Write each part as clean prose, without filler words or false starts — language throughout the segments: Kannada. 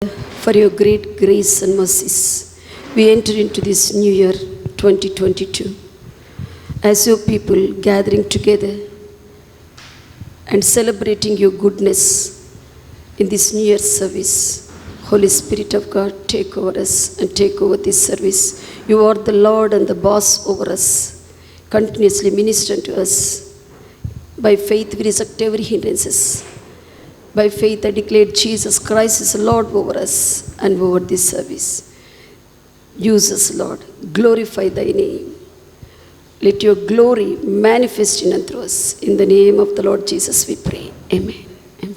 for your great grace and mercies. We enter into this new year 2022 as your people gathering together and celebrating your goodness in this new year service. Holy Spirit of God, take over us and take over this service. You are the Lord and the boss over us. Continuously minister to us. By faith we reject every hindrances. By faith I declare Jesus Christ is Lord over us and over this service. Use us, Lord. Glorify thy name. Let your glory manifest in and through us. In the name of the Lord Jesus we pray. Amen. Amen.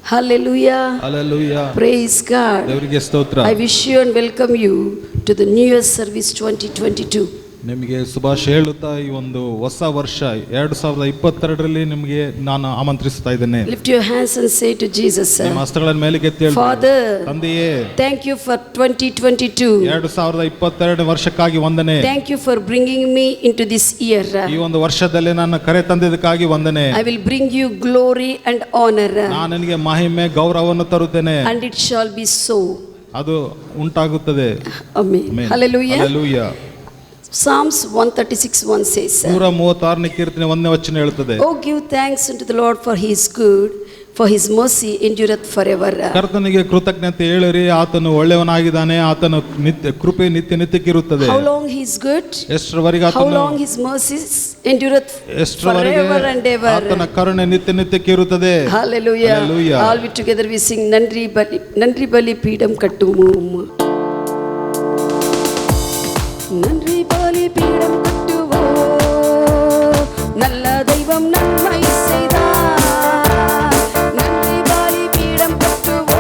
Hallelujah. Hallelujah. Praise God. ದೇವರಿಗೆ ಸ್ತೋತ್ರ. I wish you and welcome you to the New Year service 2022. ನಿಮಗೆ ಶುಭಾಶಯ ಹೇಳುತ್ತಾ ಈ ಒಂದು ಹೊಸ ವರ್ಷ 2022ರಲ್ಲಿ ನಿಮಗೆ ನಾನು ಆಮಂತ್ರಿಸ್ತಾ ಇದ್ದೇನೆ. Lift your hands and say to Jesus, ನಿಮ್ಮ ಹಸ್ತಗಳನ್ನು ಮೇಲಕ್ಕೆ ಎತ್ತಿ ಹೇಳಿ, Father, ತಂದೆಯೇ, thank you for 2022. 2022ನೇ ವರ್ಷಕ್ಕಾಗಿ ವಂದನೆ. Thank you for bringing me into this year. ಈ ಒಂದು ವರ್ಷದಲ್ಲಿ ನನ್ನ ಕರೆ ತಂದಿದ್ದಕ್ಕಾಗಿ ವಂದನೆ. I will bring you glory and honor. ನಾನು ನಿನಗೆ ಮಹಿಮೆ ಗೌರವವನ್ನು ತರುತ್ತೇನೆ. And it shall be so. ಅದು ಉಂಟಾಗುತ್ತದೆ. Amen. Hallelujah. Hallelujah. Psalms 136:1 says, 136ನೇ ಕೀರ್ತನೆ 1ನೇ ವಚನ ಹೇಳುತ್ತದೆ, Oh, give thanks unto the Lord for he is good, for his mercy endureth forever. ಕರ್ತನಿಗೆ ಕೃತಜ್ಞತೆ ಹೇಳಿರಿ, ಆತನು ಒಳ್ಳೆಯವನಾಗಿದ್ದಾನೆ, ಆತನ ಕೃಪೆ ನಿತ್ಯ ನಿತ್ಯಕ್ಕಿರುತ್ತದೆ. How long he is good? ಎಷ್ಟರವರೆಗೆ How ಆತನು, long his mercies endureth ಎಷ್ಟರವರೆಗೆ forever and ever. ಆತನ ಕರುಣೆ ನಿತ್ಯ ನಿತ್ಯಕ್ಕಿರುತ್ತದೆ. Hallelujah. Hallelujah. All we together we sing Nandri Bali Peedam Kattumu. Nandri Bali Peedam Kattuvo, Nalla Daivam Nanmai Seidar. Nandri Bali Peedam Kattuvo,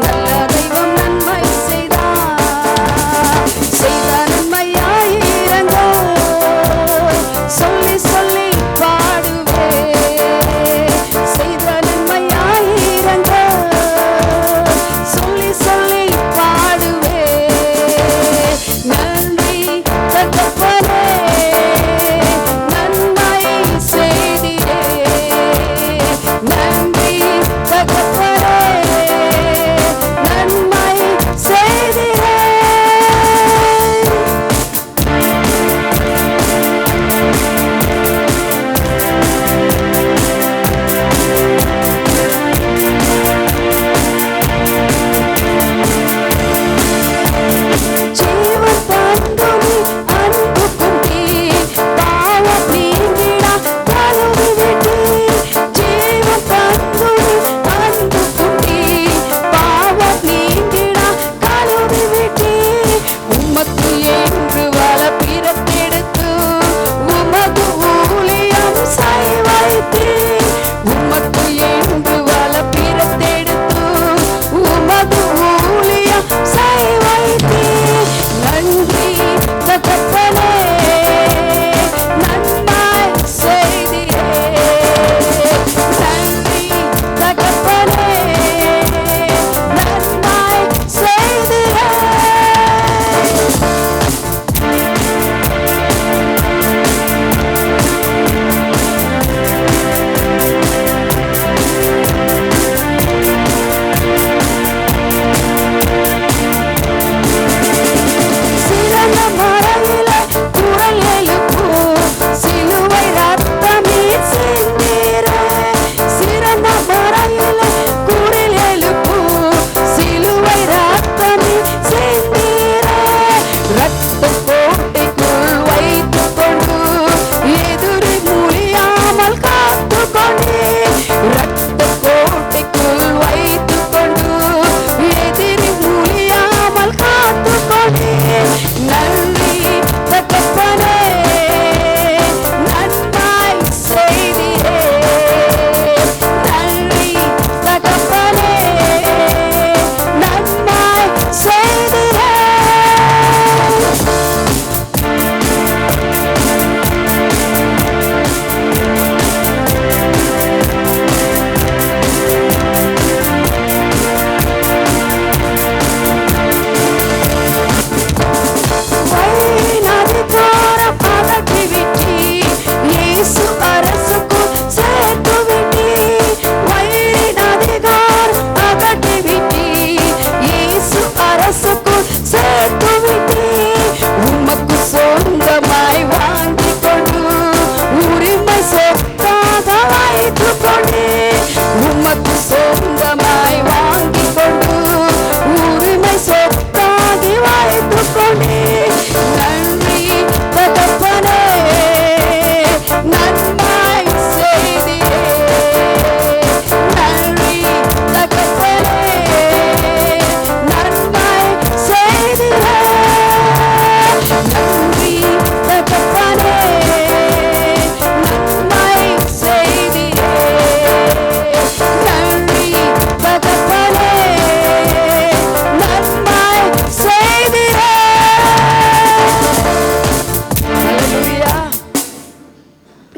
Nalla Daivam Nanmai Seidar. Seidar Nanmai Ayirango, Solli Solli Paaduve. Seidar Nanmai Ayirango, Solli Solli Paaduve.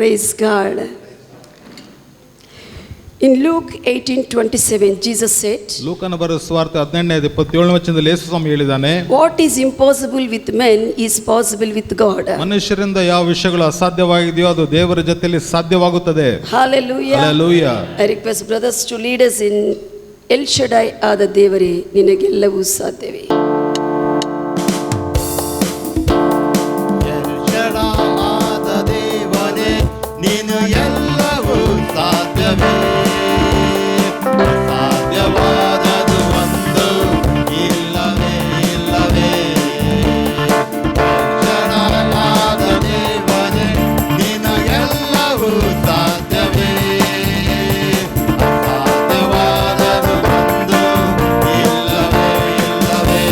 Praise God. In Luke 18:27, Jesus said, ಲೂಕನ ಬರೆದ ಸುವಾರ್ತೆ 18:27 ವಚನದಲ್ಲಿ ಯೇಸು ಸ್ವಾಮಿ ಹೇಳಿದ್ದಾನೆ, what is impossible with men is possible with God. ಮನುಷ್ಯರಿಂದ ಯಾವ ವಿಷಯಗಳು ಅಸಾಧ್ಯವಾಗಿದೆಯೋ ಅದು ದೇವರ ಜೊತೆಯಲ್ಲಿ ಸಾಧ್ಯವಾಗುತ್ತದೆ. Hallelujah. Hallelujah. I request brothers to lead us in El Shaddai ಆದ ದೇವರೇ ನಿನಗೆಲ್ಲವೂ ಸಾಧ್ಯವೇ. ನೀನು ಎಲ್ಲವೂ ಸಾಧ್ಯವೇ, ಸಾಧ್ಯವಾದದು ಒಂದು ಇಲ್ಲವೇ ಇಲ್ಲವೇ. ಶರಣಾದ ದೇವನೇ ನೀನು ಎಲ್ಲವೂ ಸಾಧ್ಯವೇ, ಸಾಧ್ಯವಾದದು ಒಂದು ಇಲ್ಲವೇ ಇಲ್ಲವೇ.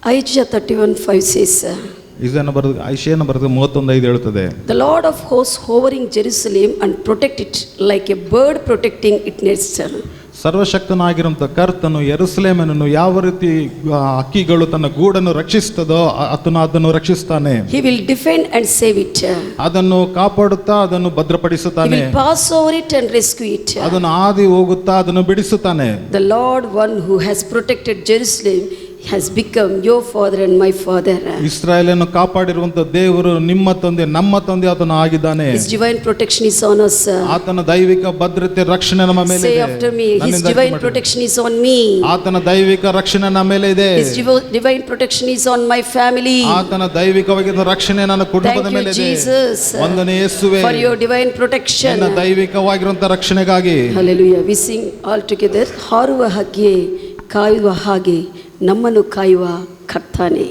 Isaiah 31:5 says, ಐಷಯನ ಬರೆದ 31:5 ಹೇಳುತ್ತದೆ, the Lord of hosts hovering Jerusalem and protect it like a bird protecting its nest. ಸರ್ವಶಕ್ತನಾಗಿರುವಂಥ ಕರ್ತನು ಯೆರೂಸಲೇಮನ್ನು ಯಾವ ರೀತಿ ಹಕ್ಕಿಗಳು ತನ್ನ ಗೂಡನ್ನು ರಕ್ಷಿಸ್ತದೋ ಆತನು ಅದನ್ನು ರಕ್ಷಿಸ್ತಾನೆ. He will defend and save it. ಅದನ್ನು ಕಾಪಾಡುತ್ತಾ ಅದನ್ನು He ಭದ್ರಪಡಿಸುತ್ತಾನೆ. will pass over it and rescue it. ಅದನ್ನು ಹಾದಿ ಹೋಗುತ್ತಾ ಅದನ್ನು ಬಿಡಿಸುತ್ತಾನೆ. The Lord, one who has protected Jerusalem, has become your father and my father. ಇಸ್ರಾಯೇಲನ್ನು ಕಾಪಾಡಿರುವಂತ ದೇವರು ನಿಮ್ಮ ತಂದೆ ನಮ್ಮ ತಂದೆ ಆತನು ಆಗಿದ್ದಾನೆ. His divine protection is on us. ಆತನ ದೈವಿಕ ಭದ್ರತೆ ರಕ್ಷಣೆ ನಮ್ಮ ಮೇಲೆ Say ಇದೆ. after me, His divine protection is on me. ಆತನ ದೈವಿಕ ರಕ್ಷಣೆ ನಮ್ಮ ಮೇಲೆ ಇದೆ. His divine protection is on my family. ಆತನ ದೈವಿಕವಾಗಿರುವ ರಕ್ಷಣೆ ನನ್ನ ಕುಟುಂಬದ ಮೇಲೆ ಇದೆ. Thank you, Jesus. ವಂದನೆ ಯೇಸುವೇ, for your divine protection. ನಿನ್ನ ದೈವಿಕವಾಗಿರುವಂತ ರಕ್ಷಣೆಗಾಗಿ. Hallelujah. We sing all together. ಹಾರುವ ಹಾಗೆ ಕಾಯುವ ಹಾಗೆ ನಮ್ಮನ್ನು ಕಾಯುವ ಕರ್ತನೇ.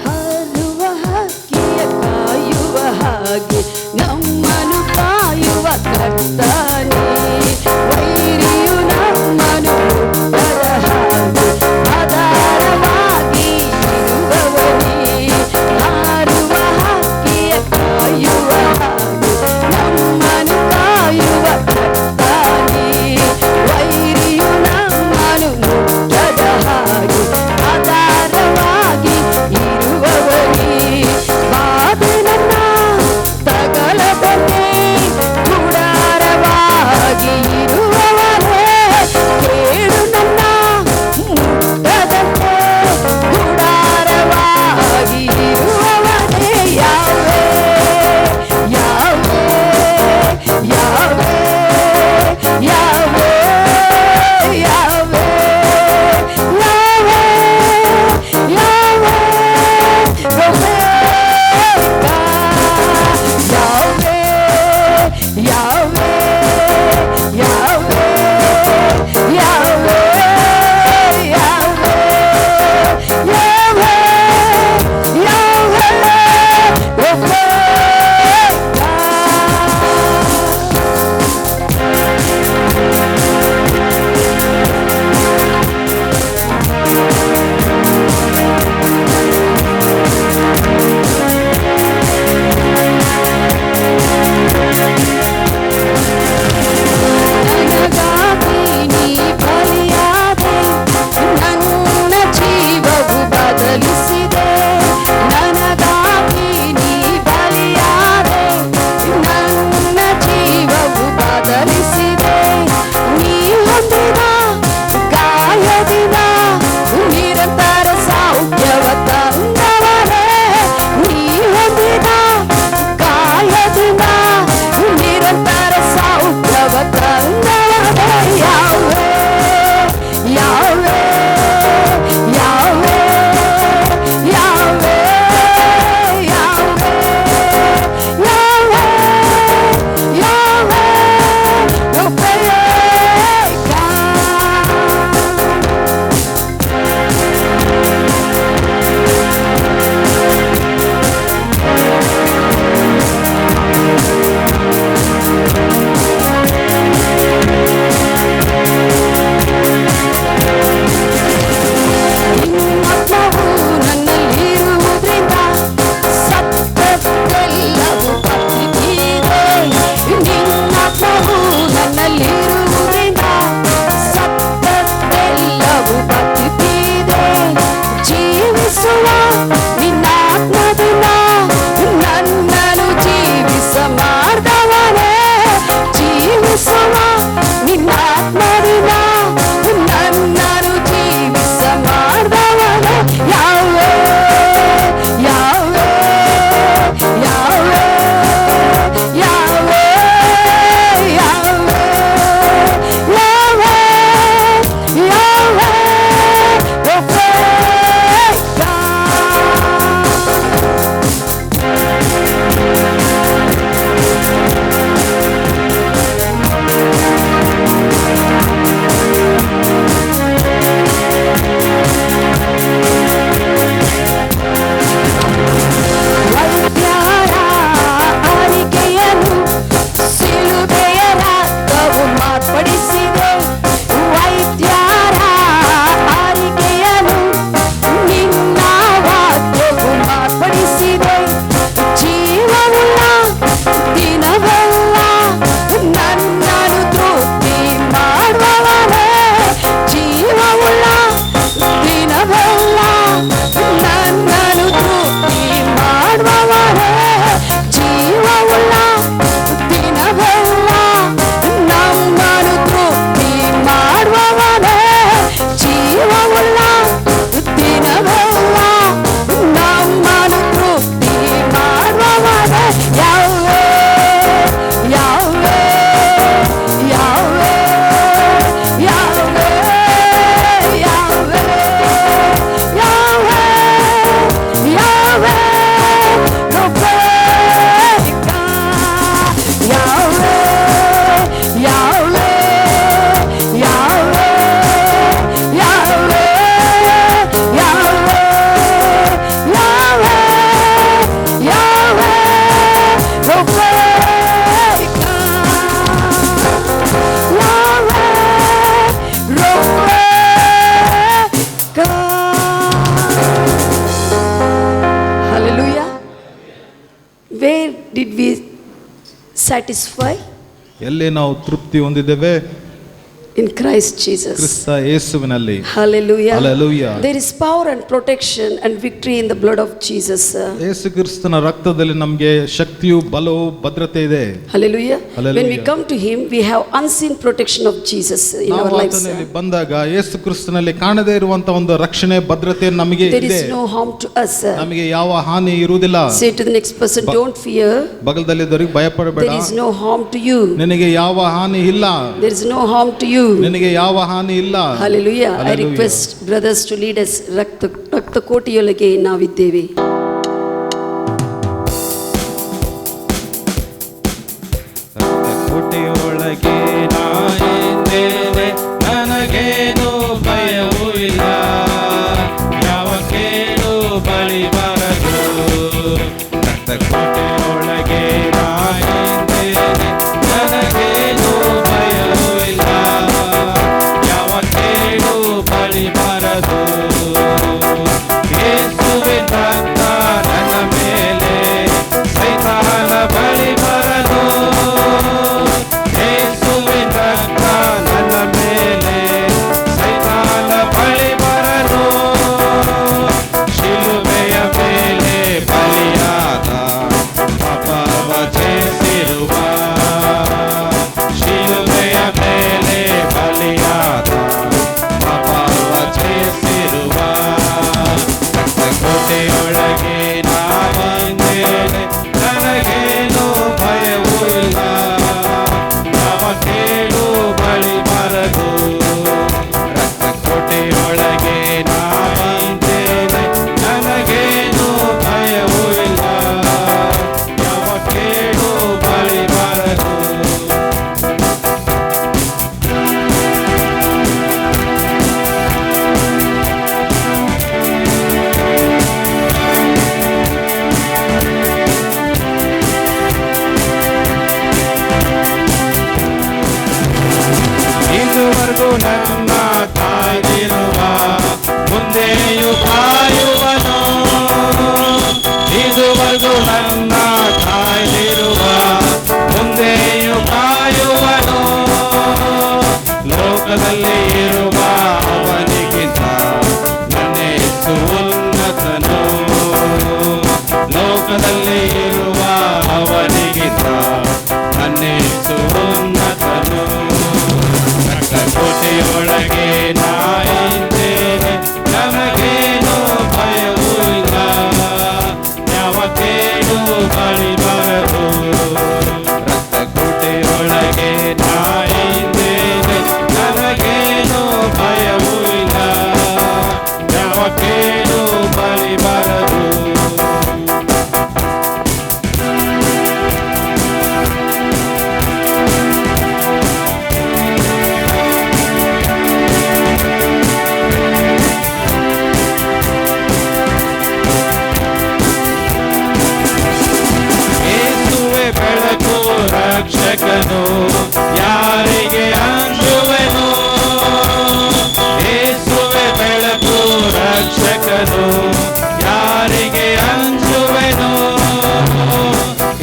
ಹಾರುವ ಹಾಗೆ ಕಾಯುವ ಹಾಗೆ ನಮ್ಮನ್ನು ಕಾಯುವ ಕರ್ತನೇ. ವೈರಿಯು ನಮ್ಮನ್ನು ಮುಟ್ಟದ ಹಾಗೆ ಆಧಾರವಾಗಿ ಇರುವವನೇ. ಹಾರುವ ಹಾಗೆ ಕಾಯುವ ಹಾಗೆ ನಮ್ಮನ್ನು ಕಾಯುವ ಕರ್ತನೇ. ವೈರಿಯು ನಮ್ಮನ್ನು ಮುಟ್ಟದ ಹಾಗೆ ಆಧಾರವಾಗಿ ಇರುವವನೇ. ಬಾಧೆ ನನ್ನ ತಗಲದಂತೆ ಗುಡಾರವಾಗಿ satisfied? ಎಲ್ಲಿ ನಾವು ತೃಪ್ತಿ ಹೊಂದಿದ್ದೇವೆ? In Christ Jesus. ಕ್ರಿಸ್ತ ಯೇಸುವಿನಲ್ಲಿ. Hallelujah. Hallelujah. There is power and protection and victory in the blood of Jesus. ಯೇಸು ಕ್ರಿಸ್ತನ ರಕ್ತದಲ್ಲಿ ನಮಗೆ ಶಕ್ತಿಯು ಬಲವು ಭದ್ರತೆ ಇದೆ. Hallelujah. Hallelujah. When we come to him, we have unseen protection of Jesus in our lives. ನಾವು ಬಂದಾಗ ಯೇಸು ಕ್ರಿಸ್ತನಲ್ಲಿ ಕಾಣದೇ ಇರುವಂತ ಒಂದು ರಕ್ಷಣೆ ಭದ್ರತೆ ನಮಗೆ ಇದೆ. There is no harm to us. ನಮಗೆ ಯಾವ ಹಾನಿ ಇರುವುದಿಲ್ಲ. Say to the next person, don't fear. ಬಗಲದಲ್ಲಿದ್ದವರಿಗೆ ಭಯಪಡಬೇಡ. There is no harm to you. ನಿನಗೆ ಯಾವ ಹಾನಿ ಇಲ್ಲ. There is no harm to you. ನಿನಗೆ ಯಾವ ಹಾನಿ ಇಲ್ಲ. Hallelujah. I request brothers to lead us. ರಕ್ತ ಕೋಟೆಯೊಳಗೆ ನಾವಿದ್ದೇವೆ. ಕೋಟೆಯೊಳಗೆ ನಾನಿದ್ದೇನೆ, ನನಗೇನು ಭಯವೂ ಇಲ್ಲ, ಯಾವ ಕೇಡು ಬಳಿ ಬರದು. ರಕ್ತ ಕೋಟೆಯೊಳಗೆ ನಾನಿದ್ದೇನೆ, ನನಗೇನು ಭಯವೂ ಇಲ್ಲ, ಯಾವ ಕೇಡು ಬಳಿ ಬರದು. ಯೇಸುವಿನ ರಕ್ತ ನನ್ನ ಮೇಲೆ, ಸೈತಾನ ಬಳಿ ಬರದು. ಯೇಸುವಿನ ರಕ್ತ ನನ್ನ ಮೇಲೆ, ಸೈತಾನ ಬಳಿ ಬರದು. ಶಿಲುಬೆಯ ಮೇಲೆ ಬಲಿಯಾದ ಪಾಪವ ಜಯಿಸಿರುವ, ಶಿಲುಬೆಯ ಮೇಲೆ ಬಲಿಯಾದ ಪಾಪವ ಜಯಿಸಿರುವ. ರಕ್ತ ಕೋಟೆಯೊಳಗೆ ನಾನಿದ್ದೇನೆ, ನನಗೇನು ಭಯವೂ ಇಲ್ಲ, ಯಾವ ಕೇಡು ಬಳಿ ಬರದು. ರಕ್ತ ಕೋಟೆಯೊಳಗೆ ನಾನಿದ್ದೇನೆ, ನನಗೇನು ಭಯವೂ ಇಲ್ಲ, ಯಾವ ಕೇಡು ಬಳಿ ಬರದು. ಇದುವರೆಗೂ ನನ್ನ ಕಾಯ್ದಿರುವ, ಮುಂದೆಯೂ ಕಾಯುವನು. ಇದುವರೆಗೂ ನನ್ನ ಕಾಯ್ದಿರುವ, ಮುಂದೆಯೂ ಕಾಯುವನು. ಲೋಕದಲ್ಲಿ ಇರುವ ಅವನಿಗಿಂತ ನನ್ನ ಯೇಸು ಉನ್ನತನು. ಲೋಕದಲ್ಲಿ ಇರುವ ಅವನಿಗಿಂತ ನನ್ನ ಯೇಸು ಉನ್ನತನು. ರಕ್ತ ಕೋಟೆಯೊಳಗೆ ನಾನಿದ್ದೇನೆ, ನನಗೇನು ಭಯವೂ ಇಲ್ಲ, ಯಾವ ಕೇಡು ಬಳಿ ಬರದು. ರಕ್ತ ಕೋಟೆಯೊಳಗೆ ನಾನಿದ್ದೇನೆ, ನನಗೇನು ಭಯವೂ ಇಲ್ಲ, ಯಾವ ಕೇಡು ಬಳಿ ಬರದು. ಯೇಸುವೆ ಬೆಳಕು ರಕ್ಷಕನು, ಯಾರಿಗೆ ಅಂಜುವೆನು. ಯೇಸುವೆ ಬೆಳಕು ರಕ್ಷಕನು, ಯಾರಿಗೆ ಅಂಜುವೆನು.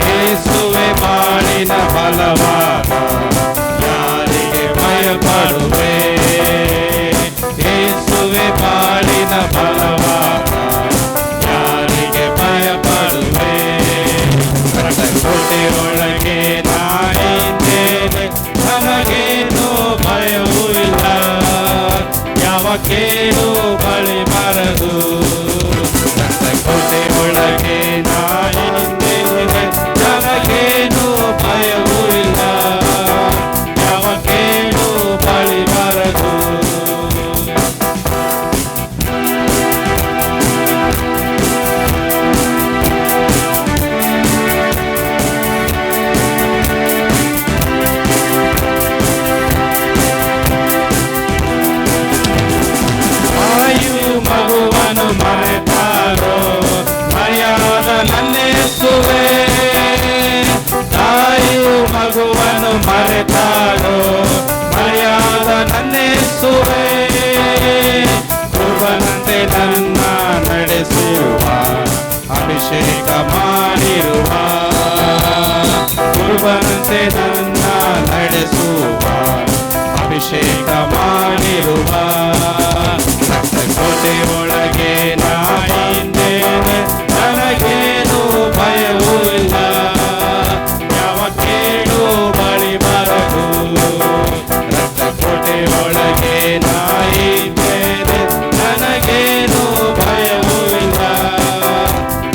ಯೇಸುವೆ ಬಾಳಿನ ಬಲವಾದ, ಯಾರಿಗೆ ಭಯಪಡುವೆ. ಯೇಸುವೆ ಬಾಳಿನ ಬಲವಾದ, ಯಾರಿಗೆ ಭಯಪಡುವೆ. ರಕ್ತ ಕೋಟೆಯೊಳಗೆ ನಾನಿದ್ದೇನೆ, ನನಗೇನು ಭಯವೂ ಇಲ್ಲ, ಯಾವ ಕೇಡು ಬಳಿ ಬರದು. ರಕ್ತ ಕೋಟೆಯೊಳಗೆ ನಾನಿದ್ದೇನೆ, ನನಗೇನು ಭಯವೂ ಇಲ್ಲ, ಯಾವ ಕೇಡು ಬಳಿ ಬರದು. ತಾಯಿಯು ಮಗುವನ್ನು ಮರೆತಾರೋ, ಮರೆಯಾದ ನನ್ನ ಯೇಸುವೆ. ತಾಯಿಯು ಮಗುವನ್ನು ಮರೆತಾರೋ, ಮರೆಯಾದ ನನ್ನ ಯೇಸುವೆ. ಕೃಪನಂತೆ ನನ್ನ ನಡೆಸಿರುವ, ಅಭಿಷೇಕ ಮಾಡಿರುವ, ಕೃಪ ದೇವನಂತೆ ನನ್ನ ನಡೆಸುವ ಅಭಿಷೇಕ ಮಾಡಿರುವ ಕೋಟೆ ಒಳಗೆ ನಾಯಿದ್ದೇನೆ, ನನಗೇನು ಭಯವೂ ಇಲ್ಲ, ಯಾವ ಕೇಳು ಬಳಿ ಬರದು. ಕೋಟೆ ಒಳಗೆ ನಾಯಿದ್ದೇನೆ, ನನಗೇನು ಭಯವೂ ಇಲ್ಲ,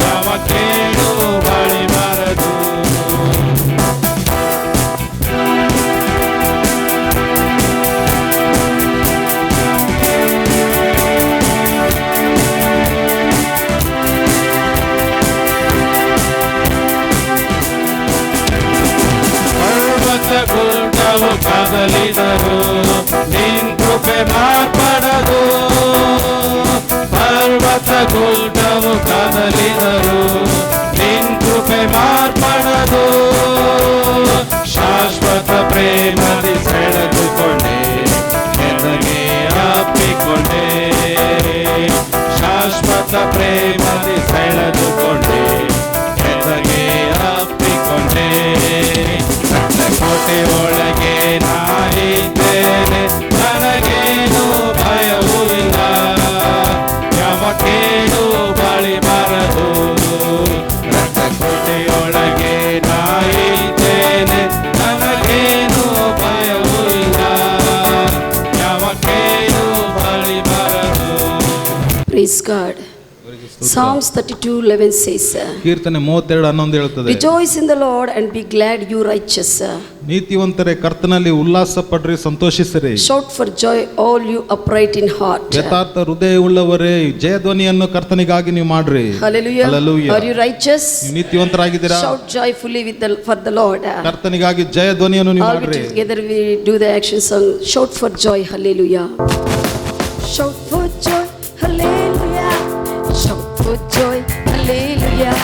ಯಾವ ಕೇಳು ಬಳಿ ಬರದು. ಪರ್ವತ ಗುಡ್ಡವು ಕದಲಿದರು, ನಿನ್ ಕೃಪೆ ಮಾರ್ಪಡದು. ಪರ್ವತ ಗುಡ್ಡವು ಕದಲಿದರು, ನಿನ್ ಕೃಪೆ ಮಾರ್ಪಡದು. ಶಾಶ್ವತ ಪ್ರೇಮದಿ ಸೆಳೆದುಕೊಂಡೆ, ಎದಗೆ ಅಪ್ಪಿಕೊಂಡೆ. ಶಾಶ್ವತ ಪ್ರೇಮದಿ ಸೆಳೆದುಕೊಂಡೆ, ಎದಗೆ ಅಪ್ಪಿಕೊಂಡೆ. ಕೋಟೆ ಒಳಗೆ ನಾಯಿದ್ದೇನೆ, ನನಗೇನು ಭಯವೂ ಇಲ್ಲ, ಯಾವ ಕೇಳು ಬಳಿ ಬರದು. ಕೋಟೆಯೊಳಗೆ ನಾಯಿದ್ದೇನೆ, ನನಗೇನು ಭಯವೂ ಇಲ್ಲ, ಯಾವ ಕೇಳು ಬಳಿ ಬರದು. Praise God. Psalms 32:11 says, ಕೀರ್ತನೆ 32:11 ಹೇಳುತ್ತದೆ, Rejoice in the Lord and be glad, you righteous. ನೀತಿವಂತರೇ ಕರ್ತನಲ್ಲಿ ಉಲ್ಲಾಸ ಪಡ್ರಿ, ಸಂತೋಷಿಸಿರಿ. Shout for joy, all you upright in heart. ಯಥಾರ್ಥ ಹೃದಯವುಳ್ಳವರೇ, ಜಯಧ್ವನಿಯನ್ನು ಕರ್ತನಿಗಾಗಿ ನೀವು ಮಾಡ್ರಿ. Hallelujah. Hallelujah. Are you righteous? ನೀವು ನೀತಿವಂತರಾಗಿದ್ದೀರಾ? Shout joyfully for the Lord. ಕರ್ತನಿಗಾಗಿ ಜಯಧ್ವನಿಯನ್ನು ನೀವು All ಮಾಡ್ರಿ. together we do the action song. Shout for joy, hallelujah. Shout for joy, hallelujah. Shout for joy, hallelujah.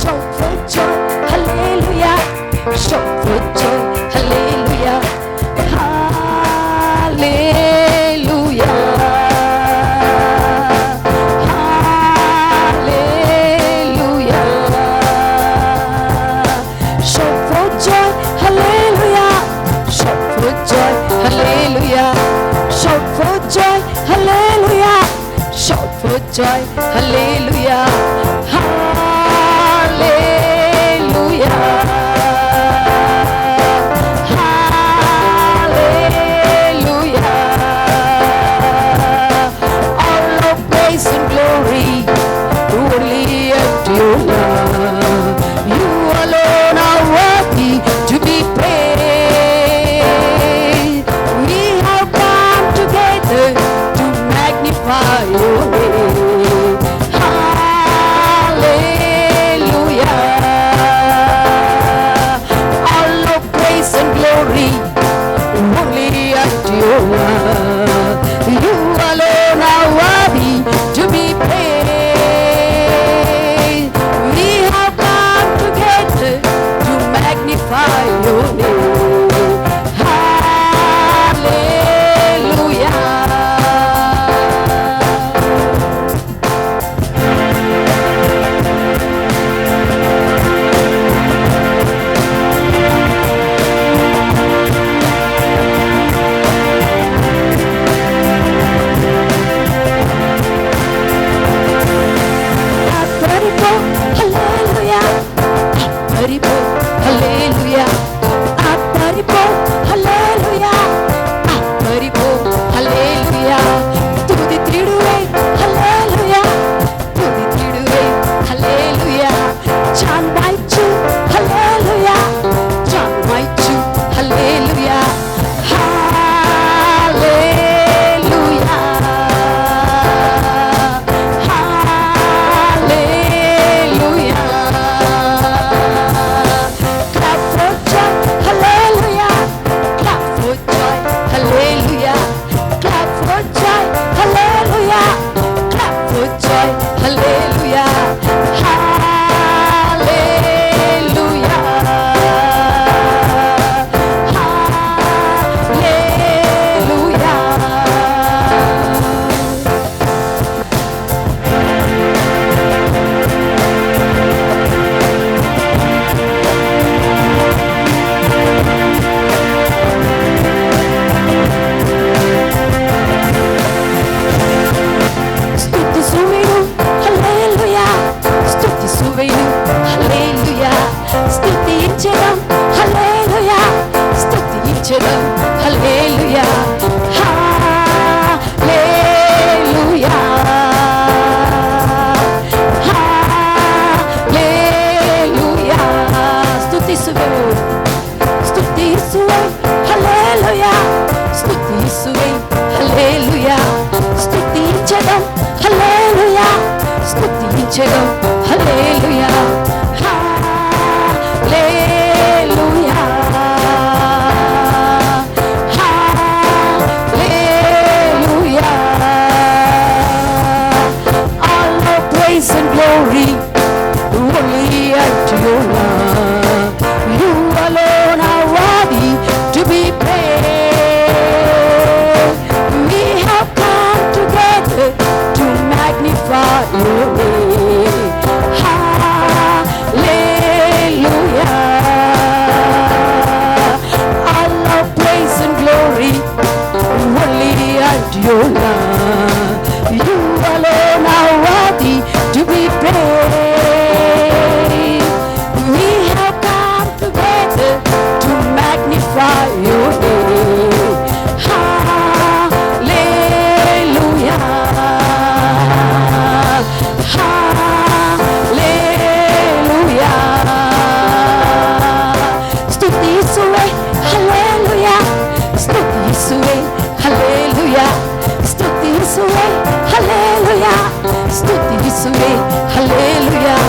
Shout for joy, hallelujah. Shout for joy, hallelujah. Hallelujah. Hallelujah. Shout for joy, hallelujah. Shout for joy, hallelujah. Shout for joy, hallelujah. Shout for joy, hallelujah. Hallelujah. Hallelujah. All of praise and glory only unto your love. You alone are worthy to be praised. We have come together to magnify your name. Hallelujah. All of praise and glory only unto your love. You alone are worthy to be praised. We have come together to magnify your name. Hallelujah. Hallelujah. Hallelujah స్తుతించెదం hallelujah స్తుతించెదం hallelujah hallelujah hallelujah all the praise and glory only unto you, Lord. You alone are worthy to be praised. We have come together to magnify your name. Hallelujah. All our praise and glory only unto you, Lord. You alone are worthy to be praised. We have come together to magnify your name. Hallelujah. Hallelujah. స్తుతిಸುವೆ hallelujah స్తుతిಸುವೆ hallelujah స్తుతిಸುವೆ hallelujah స్తుతిಸುವೆ hallelujah